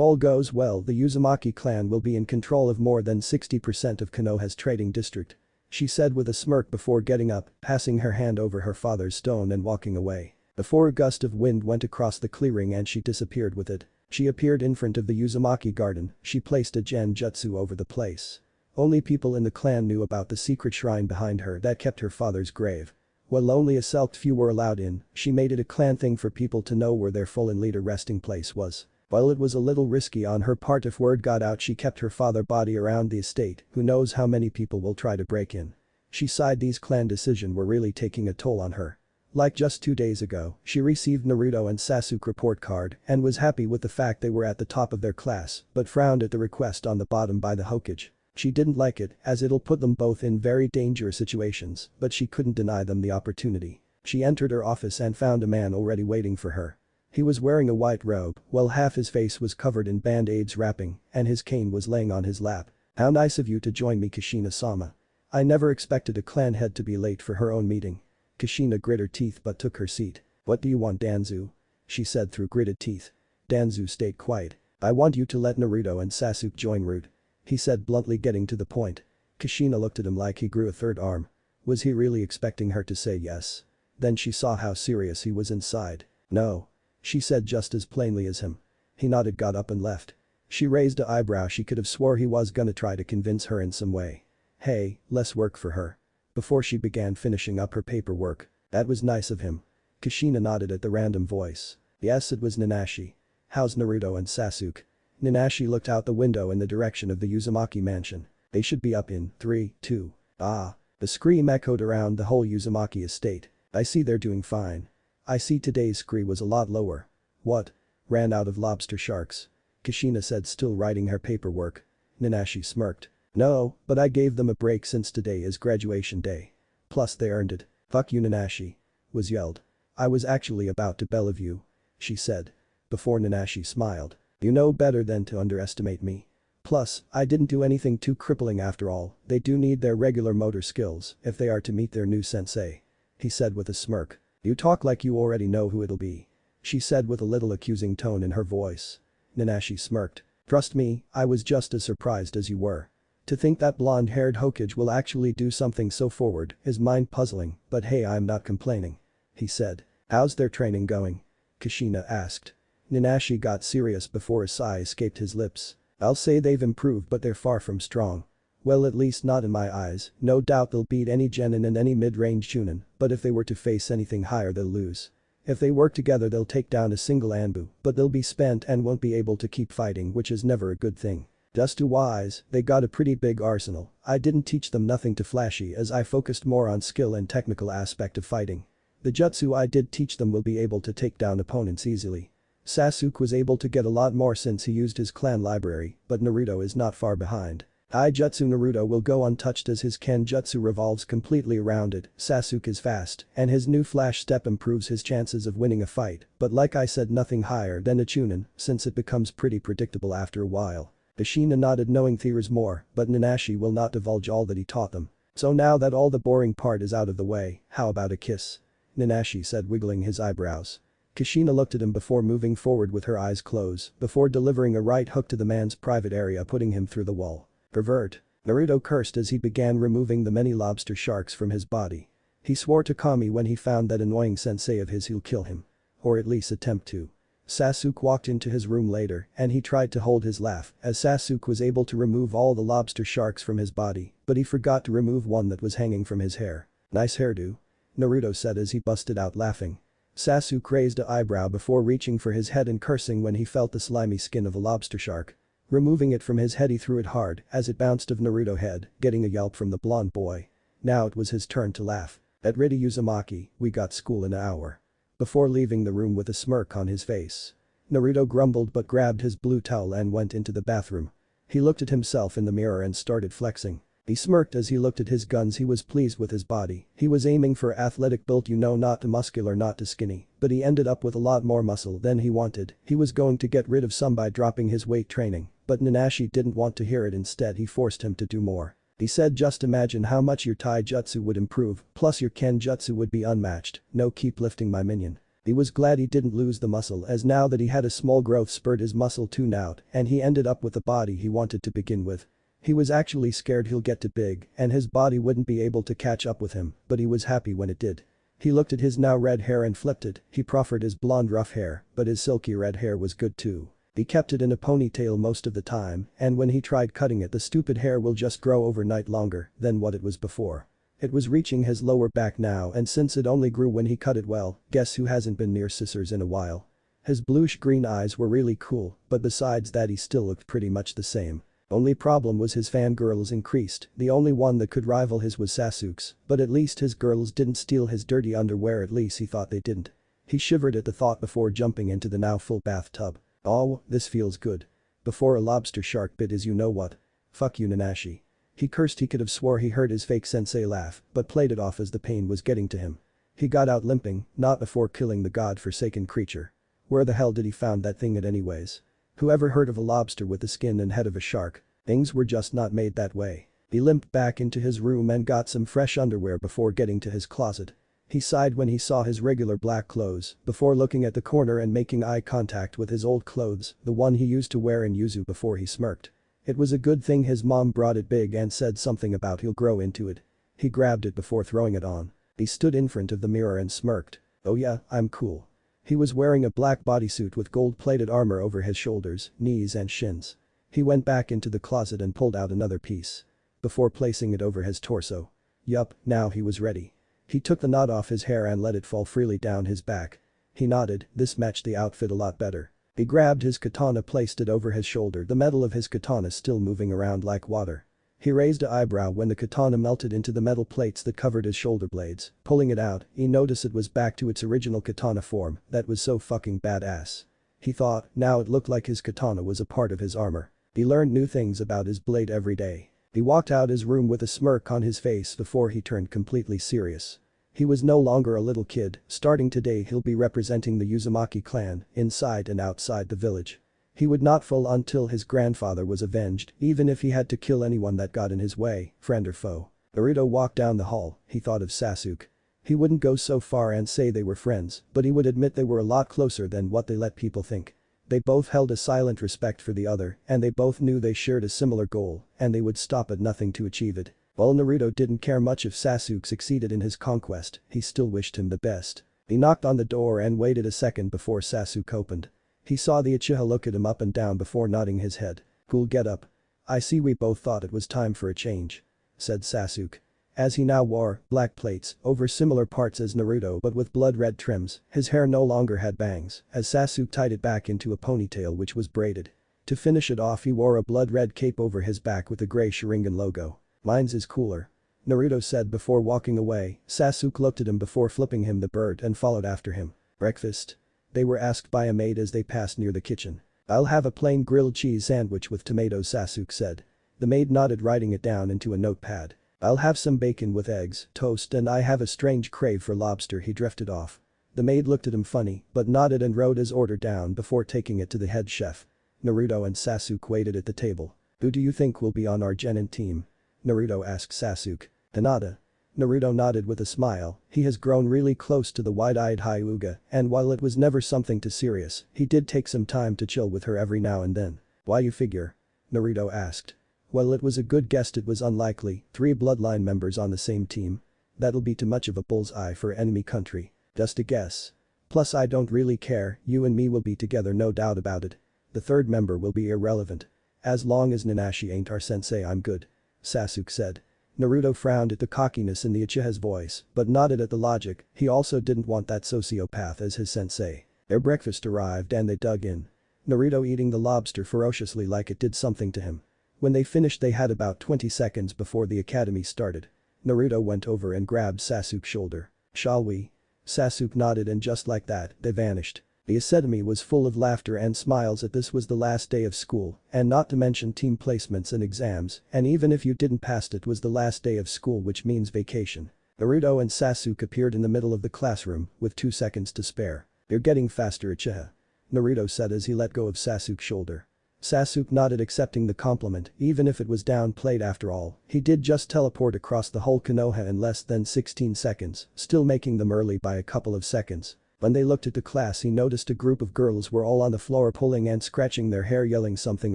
all goes well, the Uzumaki clan will be in control of more than 60% of Konoha's trading district. She said with a smirk before getting up, passing her hand over her father's stone and walking away. Before a gust of wind went across the clearing and she disappeared with it. She appeared in front of the Uzumaki garden. She placed a genjutsu over the place. Only people in the clan knew about the secret shrine behind her that kept her father's grave. While only a select few were allowed in, she made it a clan thing for people to know where their fallen leader resting place was. While it was a little risky on her part, if word got out, she kept her father's body around the estate. Who knows how many people will try to break in. She sighed. These clan decisions were really taking a toll on her. Like just 2 days ago, she received Naruto and Sasuke report card and was happy with the fact they were at the top of their class, but frowned at the request on the bottom by the Hokage. She didn't like it as it'll put them both in very dangerous situations, but she couldn't deny them the opportunity. She entered her office and found a man already waiting for her. He was wearing a white robe, while half his face was covered in band-aids wrapping, and his cane was laying on his lap. How nice of you to join me, Kushina-sama. I never expected a clan head to be late for her own meeting. Kushina grit her teeth but took her seat. What do you want, Danzu? She said through gritted teeth. Danzu stayed quiet. I want you to let Naruto and Sasuke join Root. He said bluntly, getting to the point. Kushina looked at him like he grew a third arm. Was he really expecting her to say yes? Then she saw how serious he was inside. No. She said just as plainly as him. He nodded, got up and left. She raised an eyebrow. She could have swore he was gonna try to convince her in some way. Hey, less work for her. Before she began finishing up her paperwork. That was nice of him. Kushina nodded at the random voice. Yes, it was Nanashi. How's Naruto and Sasuke? Nanashi looked out the window in the direction of the Uzumaki mansion. They should be up in 3, 2. Ah. The scream echoed around the whole Uzumaki estate. I see they're doing fine. I see today's scree was a lot lower. What? Ran out of lobster sharks. Kushina said, still writing her paperwork. Nanashi smirked. No, but I gave them a break since today is graduation day. Plus they earned it. Fuck you, Nanashi. Was yelled. I was actually about to believe you. She said. Before Nanashi smiled. You know better than to underestimate me. Plus, I didn't do anything too crippling after all. They do need their regular motor skills if they are to meet their new sensei. He said with a smirk. You talk like you already know who it'll be. She said with a little accusing tone in her voice. Nanashi smirked. Trust me, I was just as surprised as you were. To think that blonde-haired Hokage will actually do something so forward is mind-puzzling, but hey, I'm not complaining. He said. How's their training going? Kushina asked. Nanashi got serious before a sigh escaped his lips. I'll say they've improved, but they're far from strong. Well, at least not in my eyes. No doubt they'll beat any genin and any mid-range chunin, but if they were to face anything higher they'll lose. If they work together they'll take down a single Anbu, but they'll be spent and won't be able to keep fighting, which is never a good thing. Just too wise, they got a pretty big arsenal. I didn't teach them nothing too flashy as I focused more on skill and technical aspect of fighting. The jutsu I did teach them will be able to take down opponents easily. Sasuke was able to get a lot more since he used his clan library, but Naruto is not far behind. Jutsu Naruto will go untouched as his Kenjutsu revolves completely around it. Sasuke is fast, and his new flash step improves his chances of winning a fight, but like I said, nothing higher than a chunin, since it becomes pretty predictable after a while. Kushina nodded, knowing there's more, but Nanashi will not divulge all that he taught them. So now that all the boring part is out of the way, how about a kiss? Nanashi said, wiggling his eyebrows. Kushina looked at him before moving forward with her eyes closed, before delivering a right hook to the man's private area, putting him through the wall. Pervert. Naruto cursed as he began removing the many lobster sharks from his body. He swore to Kami when he found that annoying sensei of his, he'll kill him. or at least attempt to. Sasuke walked into his room later and he tried to hold his laugh as Sasuke was able to remove all the lobster sharks from his body, but he forgot to remove one that was hanging from his hair. "Nice hairdo," Naruto said as he busted out laughing. Sasuke raised an eyebrow before reaching for his head and cursing when he felt the slimy skin of a lobster shark. Removing it from his head he threw it hard as it bounced off Naruto's head, getting a yelp from the blonde boy. Now it was his turn to laugh. "At ready Uzumaki, we got school in an hour." Before leaving the room with a smirk on his face. Naruto grumbled but grabbed his blue towel and went into the bathroom. He looked at himself in the mirror and started flexing. He smirked as he looked at his guns. He was pleased with his body. He was aiming for athletic build, not too muscular, not too skinny, but he ended up with a lot more muscle than he wanted. He was going to get rid of some by dropping his weight training, but Nanashi didn't want to hear it. Instead he forced him to do more. He said, "Just imagine how much your taijutsu would improve, plus your kenjutsu would be unmatched. No, keep lifting my minion." He was glad he didn't lose the muscle as now that he had a small growth spurt his muscle tuned out and he ended up with the body he wanted to begin with. He was actually scared he'll get too big and his body wouldn't be able to catch up with him, but he was happy when it did. He looked at his now red hair and flipped it. He proffered his blonde rough hair, but his silky red hair was good too. He kept it in a ponytail most of the time and when he tried cutting it the stupid hair will just grow overnight longer than what it was before. It was reaching his lower back now and since it only grew when he cut it, well, guess who hasn't been near scissors in a while. His bluish green eyes were really cool, but besides that he still looked pretty much the same. Only problem was his fangirls increased. The only one that could rival his was Sasuke's, but at least his girls didn't steal his dirty underwear, at least he thought they didn't. He shivered at the thought before jumping into the now full bathtub. "Oh, this feels good." Before a lobster shark bit his you-know-what. "Fuck you Nanashi." He cursed. He could have swore he heard his fake sensei laugh, but played it off as the pain was getting to him. He got out limping, not before killing the god-forsaken creature. Where the hell did he found that thing at anyways? Whoever heard of a lobster with the skin and head of a shark? Things were just not made that way. He limped back into his room and got some fresh underwear before getting to his closet. He sighed when he saw his regular black clothes before looking at the corner and making eye contact with his old clothes, the one he used to wear in Yuzu before he smirked. It was a good thing his mom brought it big and said something about he'll grow into it. He grabbed it before throwing it on. He stood in front of the mirror and smirked. "Oh yeah, I'm cool." He was wearing a black bodysuit with gold-plated armor over his shoulders, knees and shins. He went back into the closet and pulled out another piece. Before placing it over his torso. Yup, now he was ready. He took the knot off his hair and let it fall freely down his back. He nodded, this matched the outfit a lot better. He grabbed his katana, placed it over his shoulder, the metal of his katana still moving around like water. He raised an eyebrow when the katana melted into the metal plates that covered his shoulder blades. Pulling it out, he noticed it was back to its original katana form. That was so fucking badass. He thought, now it looked like his katana was a part of his armor. He learned new things about his blade every day. He walked out his room with a smirk on his face before he turned completely serious. He was no longer a little kid. Starting today he'll be representing the Uzumaki clan inside and outside the village. He would not fall until his grandfather was avenged, even if he had to kill anyone that got in his way, friend or foe. Naruto walked down the hall. He thought of Sasuke. He wouldn't go so far and say they were friends, but he would admit they were a lot closer than what they let people think. They both held a silent respect for the other and they both knew they shared a similar goal and they would stop at nothing to achieve it. While Naruto didn't care much if Sasuke succeeded in his conquest, he still wished him the best. He knocked on the door and waited a second before Sasuke opened. He saw the Uchiha look at him up and down before nodding his head. "Cool, get up. I see we both thought it was time for a change," said Sasuke. As he now wore black plates over similar parts as Naruto but with blood-red trims, his hair no longer had bangs as Sasuke tied it back into a ponytail which was braided. To finish it off he wore a blood-red cape over his back with a grey Sharingan logo. "Mine's is cooler," Naruto said before walking away. Sasuke looked at him before flipping him the bird and followed after him. "Breakfast?" They were asked by a maid as they passed near the kitchen. "I'll have a plain grilled cheese sandwich with tomatoes," Sasuke said. The maid nodded, writing it down into a notepad. "I'll have some bacon with eggs, toast, and I have a strange crave for lobster." He drifted off. The maid looked at him funny but nodded and wrote his order down before taking it to the head chef. Naruto and Sasuke waited at the table. "Who do you think will be on our genin team?" Naruto asked Sasuke. "Hinata." Naruto nodded with a smile. He has grown really close to the wide-eyed Hyuga and while it was never something too serious, he did take some time to chill with her every now and then. "Why you figure?" Naruto asked. "Well, it was a good guess. It was unlikely, 3 bloodline members on the same team. That'll be too much of a bullseye for enemy country. Just a guess." Plus I don't really care, you and me will be together no doubt about it. The third member will be irrelevant. As long as Nanashi ain't our sensei I'm good. Sasuke said. Naruto frowned at the cockiness in the Uchiha's voice, but nodded at the logic, he also didn't want that sociopath as his sensei. Their breakfast arrived and they dug in. Naruto eating the lobster ferociously like it did something to him. When they finished they had about 20 seconds before the academy started. Naruto went over and grabbed Sasuke's shoulder. Shall we? Sasuke nodded and just like that, they vanished. The academy was full of laughter and smiles as this was the last day of school, and not to mention team placements and exams, and even if you didn't pass it was the last day of school which means vacation. Naruto and Sasuke appeared in the middle of the classroom, with 2 seconds to spare. You're getting faster Uchiha. Naruto said as he let go of Sasuke's shoulder. Sasuke nodded accepting the compliment, even if it was downplayed after all, he did just teleport across the whole Konoha in less than 16 seconds, still making them early by a couple of seconds. When they looked at the class he noticed a group of girls were all on the floor pulling and scratching their hair yelling something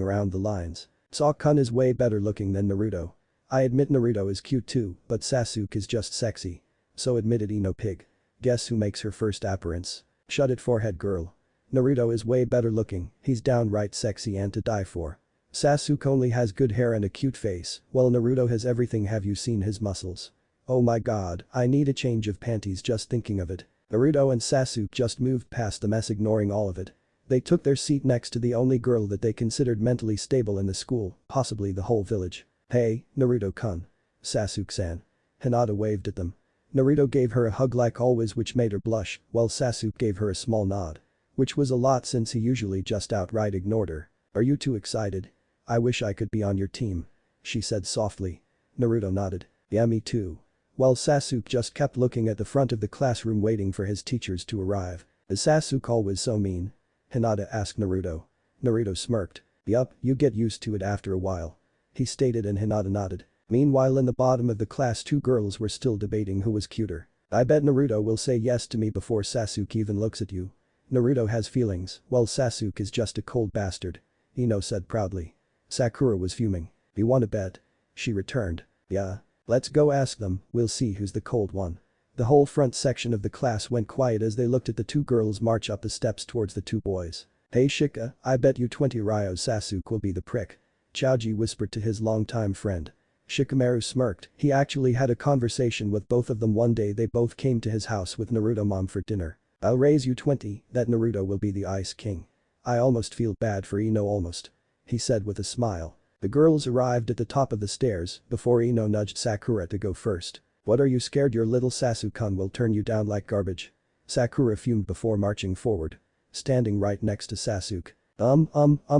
around the lines. Sasuke is way better looking than Naruto. I admit Naruto is cute too, but Sasuke is just sexy. So admitted Ino Pig. Guess who makes her first appearance? Shut it forehead girl. Naruto is way better looking, he's downright sexy and to die for. Sasuke only has good hair and a cute face, while Naruto has everything. Have you seen his muscles? Oh my god, I need a change of panties just thinking of it. Naruto and Sasuke just moved past the mess ignoring all of it. They took their seat next to the only girl that they considered mentally stable in the school, possibly the whole village. Hey, Naruto-kun. Sasuke-san. Hinata waved at them. Naruto gave her a hug like always which made her blush, while Sasuke gave her a small nod. Which was a lot since he usually just outright ignored her. Are you too excited? I wish I could be on your team. She said softly. Naruto nodded. Yeah me too. While Sasuke just kept looking at the front of the classroom waiting for his teachers to arrive. Is Sasuke always so mean? Hinata asked Naruto. Naruto smirked. Yup, you get used to it after a while. He stated and Hinata nodded. Meanwhile in the bottom of the class 2 girls were still debating who was cuter. I bet Naruto will say yes to me before Sasuke even looks at you. Naruto has feelings, while Sasuke is just a cold bastard. Ino said proudly. Sakura was fuming. You wanna bet? She returned. Yeah. Let's go ask them, we'll see who's the cold one. The whole front section of the class went quiet as they looked at the 2 girls march up the steps towards the 2 boys. Hey Shika, I bet you 20 Ryo Sasuke will be the prick. Chaoji whispered to his longtime friend. Shikamaru smirked, he actually had a conversation with both of them one day they both came to his house with Naruto mom for dinner. I'll raise you 20, that Naruto will be the Ice King. I almost feel bad for Ino almost. He said with a smile. The girls arrived at the top of the stairs before Ino nudged Sakura to go first. What are you scared your little Sasuke-kun will turn you down like garbage? Sakura fumed before marching forward. Standing right next to Sasuke.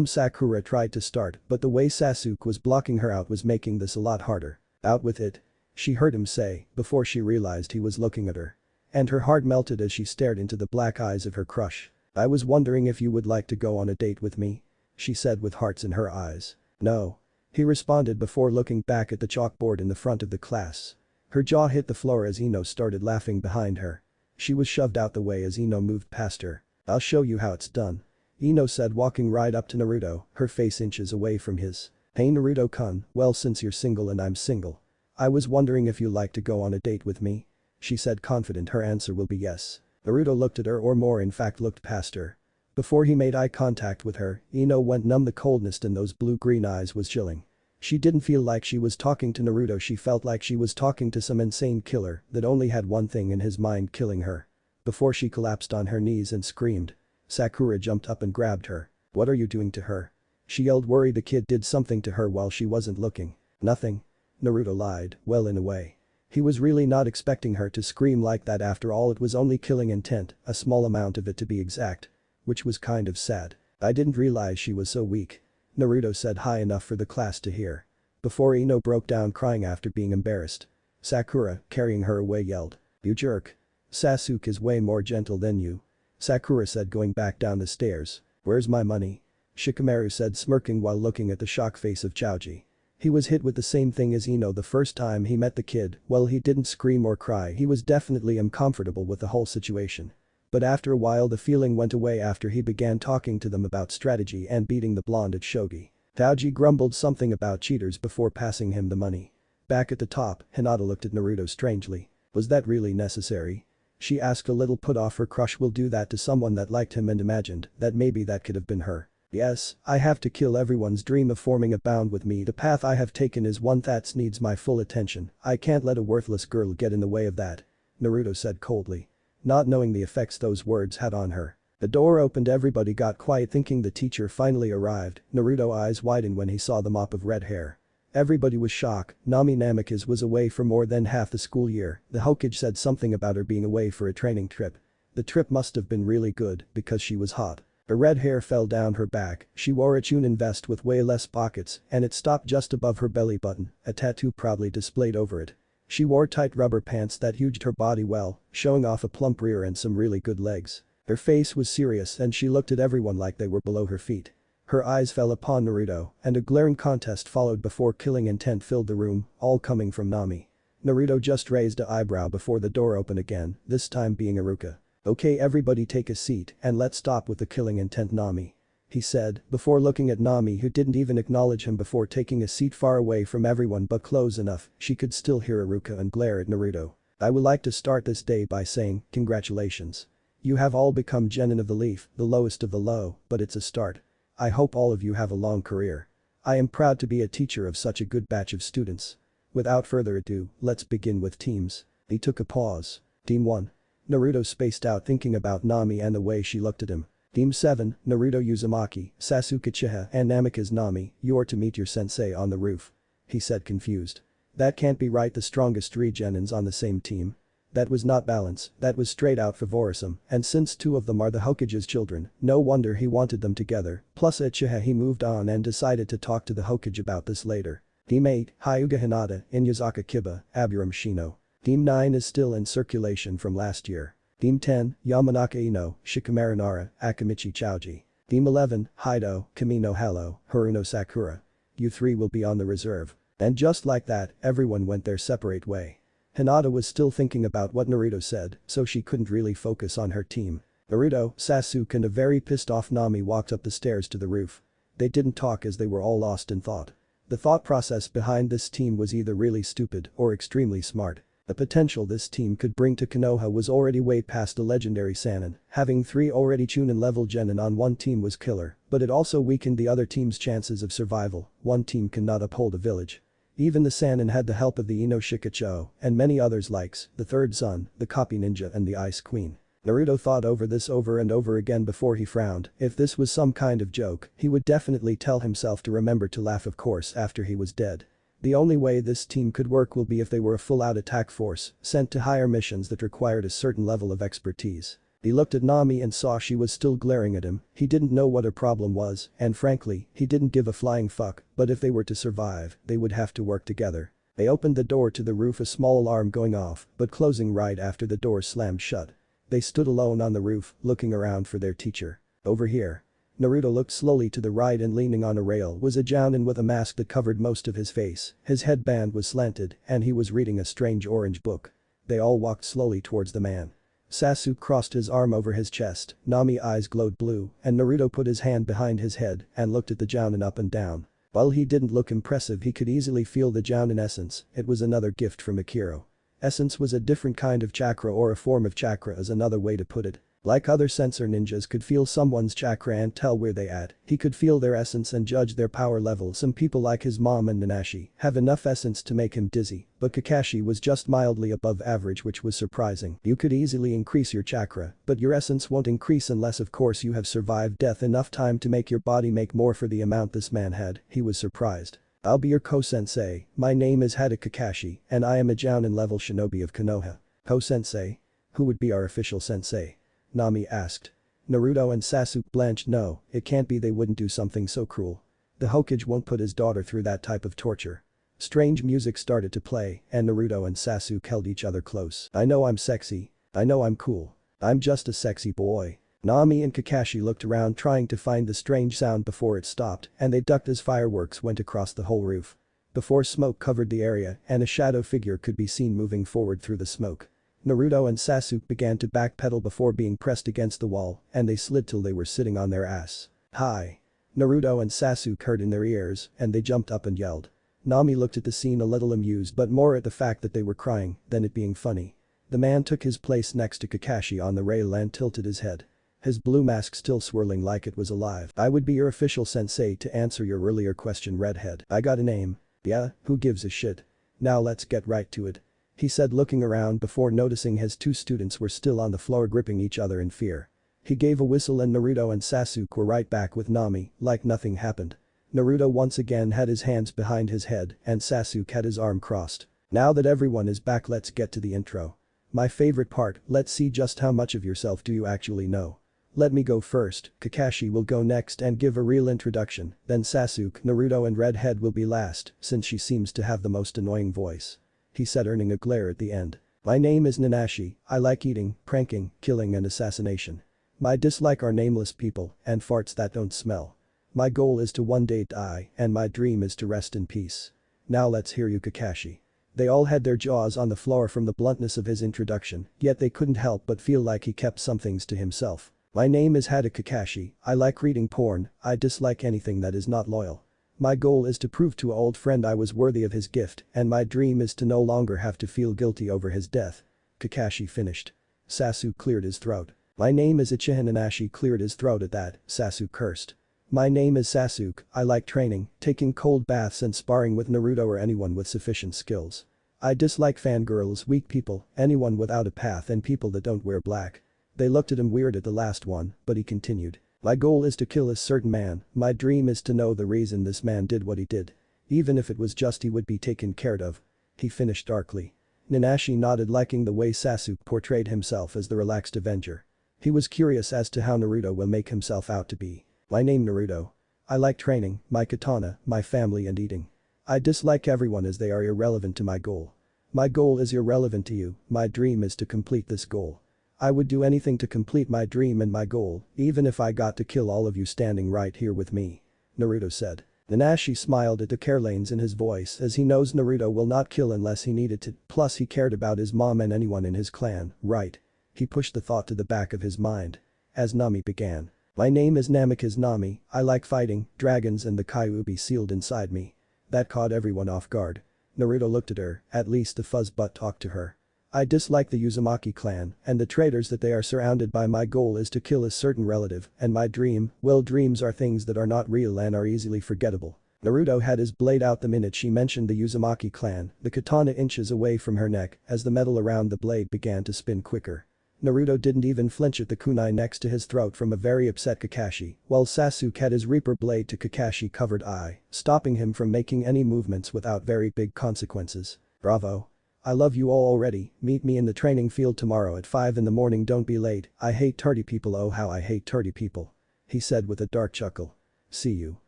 Sakura tried to start but the way Sasuke was blocking her out was making this a lot harder. Out with it. She heard him say before she realized he was looking at her. And her heart melted as she stared into the black eyes of her crush. I was wondering if you would like to go on a date with me? She said with hearts in her eyes. No. He responded before looking back at the chalkboard in the front of the class. Her jaw hit the floor as Ino started laughing behind her. She was shoved out the way as Ino moved past her. I'll show you how it's done. Ino said walking right up to Naruto, her face inches away from his. Hey Naruto-kun, well since you're single and I'm single. I was wondering if you like to go on a date with me? She said confident her answer will be yes. Naruto looked at her or more in fact looked past her. Before he made eye contact with her, Ino went numb the coldness in those blue-green eyes was chilling. She didn't feel like she was talking to Naruto she felt like she was talking to some insane killer that only had one thing in his mind killing her. Before she collapsed on her knees and screamed. Sakura jumped up and grabbed her. What are you doing to her? She yelled worried the kid did something to her while she wasn't looking. Nothing. Naruto lied, well in a way. He was really not expecting her to scream like that after all it was only killing intent, a small amount of it to be exact. Which was kind of sad. I didn't realize she was so weak. Naruto said high enough for the class to hear. Before Ino broke down crying after being embarrassed. Sakura, carrying her away yelled. You jerk. Sasuke is way more gentle than you. Sakura said going back down the stairs. Where's my money? Shikamaru said smirking while looking at the shocked face of Chaoji. He was hit with the same thing as Ino the first time he met the kid, well he didn't scream or cry he was definitely uncomfortable with the whole situation. But after a while the feeling went away after he began talking to them about strategy and beating the blonde at shogi. Chaoji grumbled something about cheaters before passing him the money. Back at the top, Hinata looked at Naruto strangely. Was that really necessary? She asked a little put off. Her crush will do that to someone that liked him and imagined that maybe that could have been her. Yes, I have to kill everyone's dream of forming a bond with me. The path I have taken is one that needs my full attention. I can't let a worthless girl get in the way of that. Naruto said coldly. Not knowing the effects those words had on her. The door opened. Everybody got quiet thinking the teacher finally arrived. Naruto eyes widened when he saw the mop of red hair. Everybody was shocked. Nami Namikaze was away for more than half the school year. The Hokage said something about her being away for a training trip. The trip must have been really good because she was hot. Her red hair fell down her back. She wore a chunin vest with way less pockets and it stopped just above her belly button, a tattoo proudly displayed over it. She wore tight rubber pants that huged her body well, showing off a plump rear and some really good legs. Her face was serious and she looked at everyone like they were below her feet. Her eyes fell upon Naruto and a glaring contest followed before killing intent filled the room, all coming from Nami. Naruto just raised an eyebrow before the door opened again, this time being Iruka. Okay, everybody take a seat and let's stop with the killing intent, Nami. He said, before looking at Nami who didn't even acknowledge him before taking a seat far away from everyone but close enough she could still hear Iruka and glare at Naruto. I would like to start this day by saying, congratulations. You have all become genin of the leaf, the lowest of the low, but it's a start. I hope all of you have a long career. I am proud to be a teacher of such a good batch of students. Without further ado, let's begin with teams. He took a pause. Team 1. Naruto spaced out thinking about Nami and the way she looked at him. Team 7, Naruto Uzumaki, Sasuke Uchiha and Namikaze. Nami, you're to meet your sensei on the roof. He said confused. That can't be right, the strongest three genins on the same team. That was not balance, that was straight out favorism, and since two of them are the Hokage's children, no wonder he wanted them together, plus Uchiha. He moved on and decided to talk to the Hokage about this later. Team 8, Hyuga Hinata, Inuyasaka Kiba, Aburame Shino. Team 9 is still in circulation from last year. Team 10, Yamanaka Ino, Shikamaru Nara, Akamichi Chouji. Team 11, Haido, Kamino Halo, Haruno Sakura. You three will be on the reserve. And just like that, everyone went their separate way. Hinata was still thinking about what Naruto said, so she couldn't really focus on her team. Naruto, Sasuke and a very pissed off Nami walked up the stairs to the roof. They didn't talk as they were all lost in thought. The thought process behind this team was either really stupid or extremely smart. The potential this team could bring to Konoha was already way past a legendary Sannin. Having 3 already chunin level genin on one team was killer, but it also weakened the other team's chances of survival. One team cannot uphold a village. Even the Sannin had the help of the Ino Shikacho and many others likes the Third Son, the Copy Ninja and the Ice Queen. Naruto thought over this over and over again before he frowned. If this was some kind of joke, he would definitely tell himself to remember to laugh, of course, after he was dead. The only way this team could work will be if they were a full-out attack force, sent to higher missions that required a certain level of expertise. He looked at Nami and saw she was still glaring at him. He didn't know what her problem was, and frankly, he didn't give a flying fuck, but if they were to survive, they would have to work together. They opened the door to the roof, a small alarm going off, but closing right after the door slammed shut. They stood alone on the roof, looking around for their teacher. Over here. Naruto looked slowly to the right and leaning on a rail was a jounin with a mask that covered most of his face. His headband was slanted and he was reading a strange orange book. They all walked slowly towards the man. Sasuke crossed his arm over his chest, Nami's eyes glowed blue, and Naruto put his hand behind his head and looked at the jounin up and down. While he didn't look impressive, he could easily feel the jounin essence. It was another gift from Akiro. Essence was a different kind of chakra, or a form of chakra is another way to put it. Like other sensor ninjas could feel someone's chakra and tell where they at, he could feel their essence and judge their power level. Some people like his mom and Nanashi have enough essence to make him dizzy, but Kakashi was just mildly above average, which was surprising. You could easily increase your chakra, but your essence won't increase unless of course you have survived death enough time to make your body make more for the amount this man had. He was surprised. I'll be your ko-sensei, my name is Hada Kakashi, and I am a jounin level shinobi of Konoha. Ko-sensei? Who would be our official sensei? Nami asked. Naruto and Sasuke blanched. No, it can't be, they wouldn't do something so cruel. The Hokage won't put his daughter through that type of torture. Strange music started to play and Naruto and Sasuke held each other close. I know I'm sexy. I know I'm cool. I'm just a sexy boy. Nami and Kakashi looked around trying to find the strange sound before it stopped and they ducked as fireworks went across the whole roof. Before smoke covered the area and a shadow figure could be seen moving forward through the smoke. Naruto and Sasuke began to backpedal before being pressed against the wall and they slid till they were sitting on their ass. Hi. Naruto and Sasuke heard in their ears and they jumped up and yelled. Nami looked at the scene a little amused but more at the fact that they were crying than it being funny. The man took his place next to Kakashi on the rail and tilted his head. His blue mask still swirling like it was alive. I would be your official sensei to answer your earlier question, redhead. I got a name. Yeah, who gives a shit? Now let's get right to it. He said, looking around before noticing his two students were still on the floor gripping each other in fear. He gave a whistle and Naruto and Sasuke were right back with Nami, like nothing happened. Naruto once again had his hands behind his head and Sasuke had his arm crossed. Now that everyone is back, let's get to the intro. My favorite part, let's see just how much of yourself do you actually know. Let me go first, Kakashi will go next and give a real introduction, then Sasuke, Naruto and Redhead will be last, since she seems to have the most annoying voice. He said, earning a glare at the end. My name is Nanashi, I like eating, pranking, killing and assassination. My dislike are nameless people and farts that don't smell. My goal is to one day die and my dream is to rest in peace. Now let's hear you, Kakashi. They all had their jaws on the floor from the bluntness of his introduction, yet they couldn't help but feel like he kept some things to himself. My name is Hada Kakashi, I like reading porn, I dislike anything that is not loyal. My goal is to prove to an old friend I was worthy of his gift and my dream is to no longer have to feel guilty over his death. Kakashi finished. Sasuke cleared his throat. My name is Uchiha. Nanashi cleared his throat at that, Sasuke cursed. My name is Sasuke, I like training, taking cold baths and sparring with Naruto or anyone with sufficient skills. I dislike fangirls, weak people, anyone without a path and people that don't wear black. They looked at him weird at the last one, but he continued. My goal is to kill a certain man, my dream is to know the reason this man did what he did. Even if it was just he would be taken care of. He finished darkly. Nanashi nodded, liking the way Sasuke portrayed himself as the relaxed avenger. He was curious as to how Naruto will make himself out to be. My name Naruto. I like training, my katana, my family and eating. I dislike everyone as they are irrelevant to my goal. My goal is irrelevant to you, my dream is to complete this goal. I would do anything to complete my dream and my goal, even if I got to kill all of you standing right here with me. Naruto said. Nanashi smiled at the carelines in his voice as he knows Naruto will not kill unless he needed to, plus he cared about his mom and anyone in his clan, right? He pushed the thought to the back of his mind. As Nami began. My name is Namikaze Nami, I like fighting, dragons and the Kyuubi sealed inside me. That caught everyone off guard. Naruto looked at her, at least the fuzzbutt talked to her. I dislike the Uzumaki clan and the traitors that they are surrounded by. My goal is to kill a certain relative and my dream, well, dreams are things that are not real and are easily forgettable. Naruto had his blade out the minute she mentioned the Uzumaki clan, the katana inches away from her neck as the metal around the blade began to spin quicker. Naruto didn't even flinch at the kunai next to his throat from a very upset Kakashi, while Sasuke had his Reaper blade to Kakashi covered eye, stopping him from making any movements without very big consequences. Bravo. I love you all already, meet me in the training field tomorrow at 5 in the morning, don't be late, I hate tardy people, oh how I hate tardy people. He said with a dark chuckle. See you.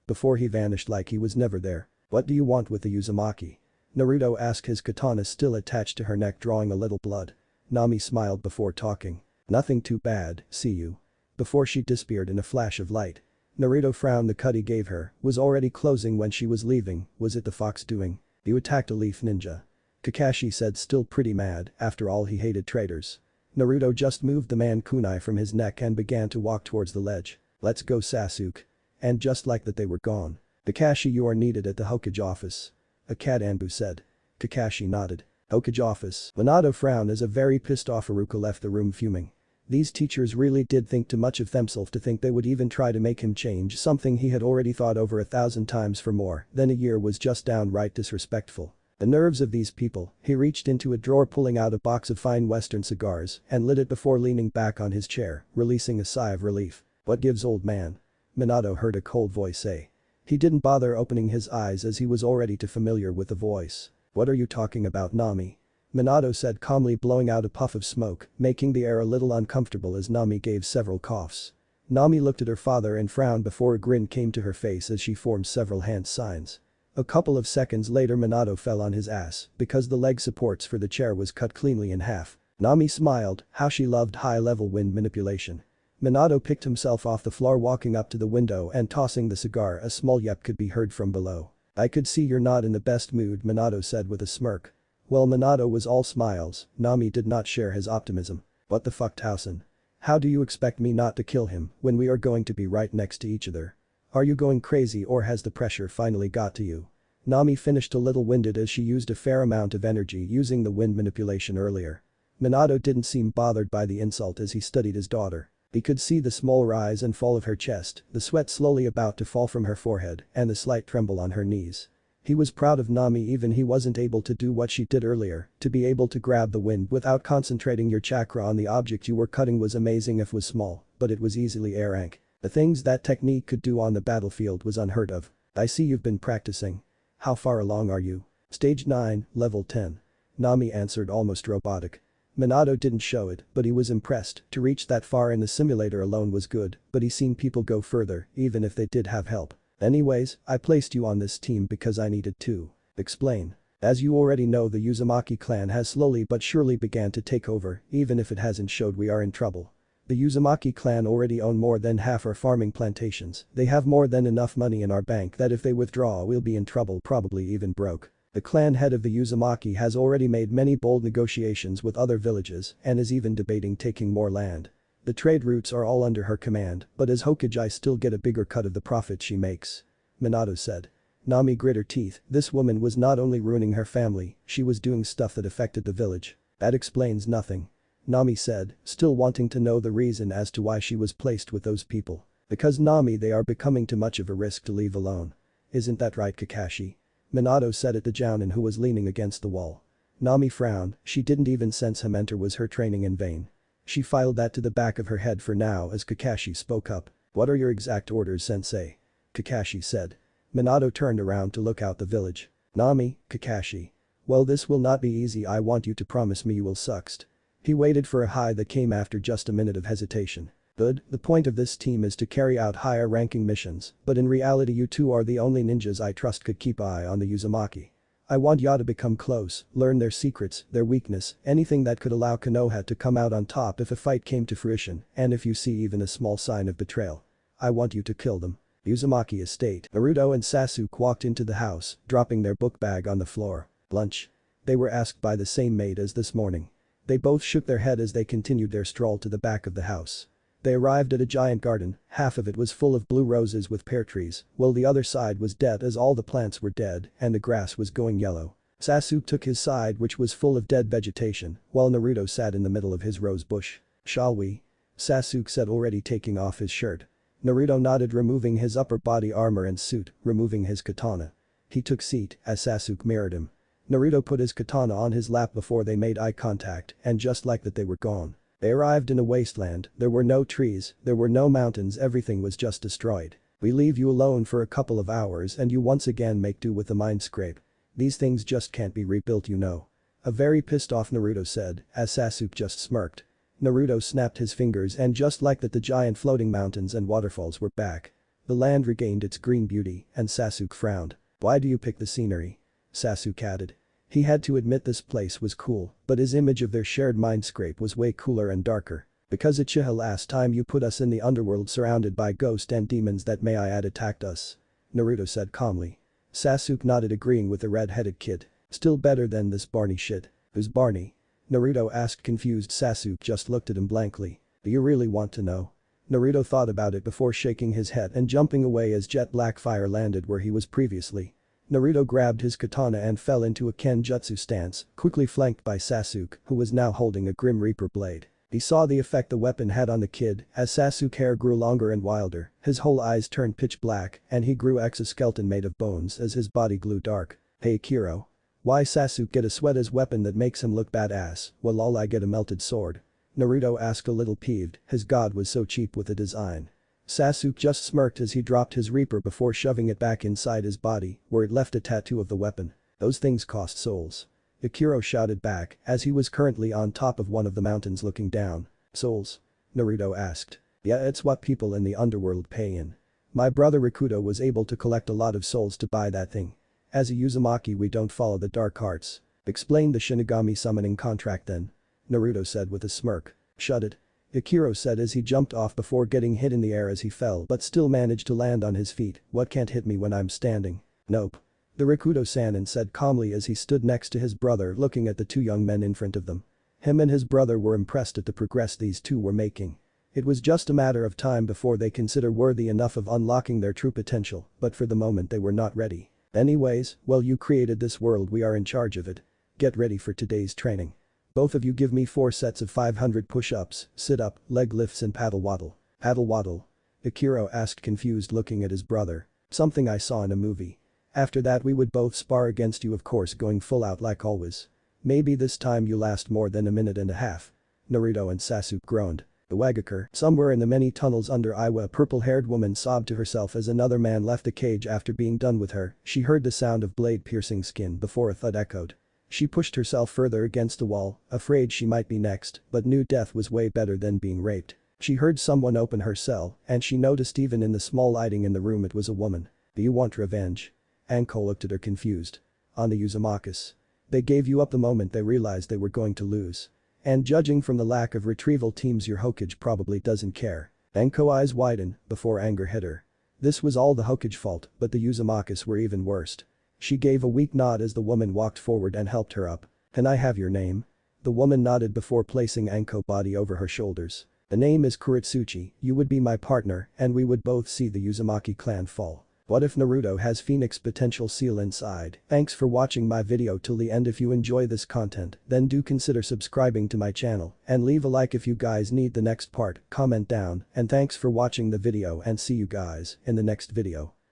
Before he vanished like he was never there. What do you want with the Uzumaki? Naruto asked, his katana still attached to her neck, drawing a little blood. Nami smiled before talking. Nothing too bad, see you. Before she disappeared in a flash of light. Naruto frowned. The cut he gave her was already closing when she was leaving. Was it the fox doing? You attacked a leaf ninja. Kakashi said, still pretty mad, after all he hated traitors. Naruto just moved the man kunai from his neck and began to walk towards the ledge. Let's go, Sasuke. And just like that they were gone. Kakashi, you are needed at the Hokage office. A cat Anbu said. Kakashi nodded. Hokage office. Minato frowned as a very pissed off Iruka left the room fuming. These teachers really did think too much of themselves to think they would even try to make him change something he had already thought over 1,000 times for more than a year was just downright disrespectful. The nerves of these people. He reached into a drawer, pulling out a box of fine western cigars and lit it before leaning back on his chair, releasing a sigh of relief. What gives, old man? Minato heard a cold voice say. He didn't bother opening his eyes as he was already too familiar with the voice. What are you talking about, Nami? Minato said calmly, blowing out a puff of smoke, making the air a little uncomfortable as Nami gave several coughs. Nami looked at her father and frowned before a grin came to her face as she formed several hand signs. A couple of seconds later Minato fell on his ass because the leg supports for the chair was cut cleanly in half. Nami smiled, how she loved high-level wind manipulation. Minato picked himself off the floor, walking up to the window and tossing the cigar. A small yep could be heard from below. I could see you're not in the best mood, Minato said with a smirk. Well, Minato was all smiles. Nami did not share his optimism. What the fuck, Towson? How do you expect me not to kill him when we are going to be right next to each other? Are you going crazy or has the pressure finally got to you? Nami finished a little winded as she used a fair amount of energy using the wind manipulation earlier. Minato didn't seem bothered by the insult as he studied his daughter. He could see the small rise and fall of her chest, the sweat slowly about to fall from her forehead, and the slight tremble on her knees. He was proud of Nami even he wasn't able to do what she did earlier, to be able to grab the wind without concentrating your chakra on the object you were cutting was amazing if was small, but it was easily air rank. The things that technique could do on the battlefield was unheard of. I see you've been practicing. How far along are you? Stage 9, level 10. Nami answered almost robotic. Minato didn't show it, but he was impressed. To reach that far in the simulator alone was good, but he's seen people go further, even if they did have help. Anyways, I placed you on this team because I needed to. Explain. As you already know, the Uzumaki clan has slowly but surely began to take over, even if it hasn't showed we are in trouble. The Uzumaki clan already own more than half our farming plantations. They have more than enough money in our bank that if they withdraw we'll be in trouble, probably even broke. The clan head of the Uzumaki has already made many bold negotiations with other villages and is even debating taking more land. The trade routes are all under her command, but as Hokage I still get a bigger cut of the profit she makes. Minato said. Nami grit her teeth. This woman was not only ruining her family, she was doing stuff that affected the village. That explains nothing. Nami said, still wanting to know the reason as to why she was placed with those people. Because Nami, they are becoming too much of a risk to leave alone. Isn't that right, Kakashi? Minato said it to Jounin, who was leaning against the wall. Nami frowned, she didn't even sense him enter was her training in vain. She filed that to the back of her head for now as Kakashi spoke up. What are your exact orders, sensei? Kakashi said. Minato turned around to look out the village. Nami, Kakashi. Well, this will not be easy. I want you to promise me you will succeed. He waited for a hi that came after just a minute of hesitation. Good, the point of this team is to carry out higher ranking missions, but in reality you two are the only ninjas I trust could keep eye on the Uzumaki. I want ya to become close, learn their secrets, their weakness, anything that could allow Konoha to come out on top if a fight came to fruition, and if you see even a small sign of betrayal. I want you to kill them. Uzumaki Estate. Naruto and Sasuke walked into the house, dropping their book bag on the floor. Lunch? They were asked by the same maid as this morning. They both shook their head as they continued their stroll to the back of the house. They arrived at a giant garden, half of it was full of blue roses with pear trees, while the other side was dead as all the plants were dead and the grass was going yellow. Sasuke took his side which was full of dead vegetation, while Naruto sat in the middle of his rose bush. Shall we? Sasuke said, already taking off his shirt. Naruto nodded, removing his upper body armor and suit, removing his katana. He took seat as Sasuke mirrored him. Naruto put his katana on his lap before they made eye contact, and just like that they were gone. They arrived in a wasteland, there were no trees, there were no mountains, everything was just destroyed. We leave you alone for a couple of hours and you once again make do with the mind scrape. These things just can't be rebuilt, you know. A very pissed off Naruto said, as Sasuke just smirked. Naruto snapped his fingers and just like that the giant floating mountains and waterfalls were back. The land regained its green beauty and Sasuke frowned. Why do you pick the scenery? Sasuke added. He had to admit this place was cool, but his image of their shared mindscape was way cooler and darker. Because Uchiha, last time you put us in the underworld surrounded by ghosts and demons that may I add attacked us. Naruto said calmly. Sasuke nodded, agreeing with the red-headed kid. Still better than this Barney shit. Who's Barney? Naruto asked, confused. Sasuke just looked at him blankly. Do you really want to know? Naruto thought about it before shaking his head and jumping away as jet black fire landed where he was previously. Naruto grabbed his katana and fell into a kenjutsu stance, quickly flanked by Sasuke, who was now holding a Grim Reaper blade. He saw the effect the weapon had on the kid as Sasuke's hair grew longer and wilder, his whole eyes turned pitch black, and he grew exoskeleton made of bones as his body grew dark. Hey Kiro. Why Sasuke get a sweat as weapon that makes him look badass, while all I get a melted sword? Naruto asked, a little peeved, his god was so cheap with the design. Sasuke just smirked as he dropped his Reaper before shoving it back inside his body, where it left a tattoo of the weapon. Those things cost souls. Akiro shouted back, as he was currently on top of one of the mountains looking down. Souls? Naruto asked. Yeah, it's what people in the underworld pay in. My brother Rikudo was able to collect a lot of souls to buy that thing. As a Uzumaki we don't follow the dark arts. Explain the Shinigami summoning contract then. Naruto said with a smirk. Shut it. Akiro said as he jumped off before getting hit in the air as he fell but still managed to land on his feet. What can't hit me when I'm standing? Nope. The Rikudo-sanin said calmly as he stood next to his brother looking at the two young men in front of them. Him and his brother were impressed at the progress these two were making. It was just a matter of time before they consider worthy enough of unlocking their true potential, but for the moment they were not ready. Anyways, well, you created this world, we are in charge of it. Get ready for today's training. Both of you give me 4 sets of 500 push-ups, sit-up, leg lifts and paddle waddle. Paddle waddle? Akiro asked, confused, looking at his brother. Something I saw in a movie. After that we would both spar against you, of course, going full out like always. Maybe this time you last more than a minute and a half. Naruto and Sasuke groaned. The Wagakure. Somewhere in the many tunnels under Iwa, a purple-haired woman sobbed to herself as another man left the cage after being done with her. She heard the sound of blade piercing skin before a thud echoed. She pushed herself further against the wall, afraid she might be next, but knew death was way better than being raped. She heard someone open her cell, and she noticed even in the small lighting in the room it was a woman. Do you want revenge? Anko looked at her, confused. On the Uzumakas. They gave you up the moment they realized they were going to lose. And judging from the lack of retrieval teams, your Hokage probably doesn't care. Anko eyes widen before anger hit her. This was all the Hokage fault, but the Uzumakas were even worse. She gave a weak nod as the woman walked forward and helped her up. Can I have your name? The woman nodded before placing Anko's body over her shoulders. The name is Kuretsuchi, you would be my partner and we would both see the Uzumaki clan fall. What if Naruto has Phoenix potential seal inside? Thanks for watching my video till the end. If you enjoy this content, then do consider subscribing to my channel and leave a like if you guys need the next part, comment down, and thanks for watching the video and see you guys in the next video.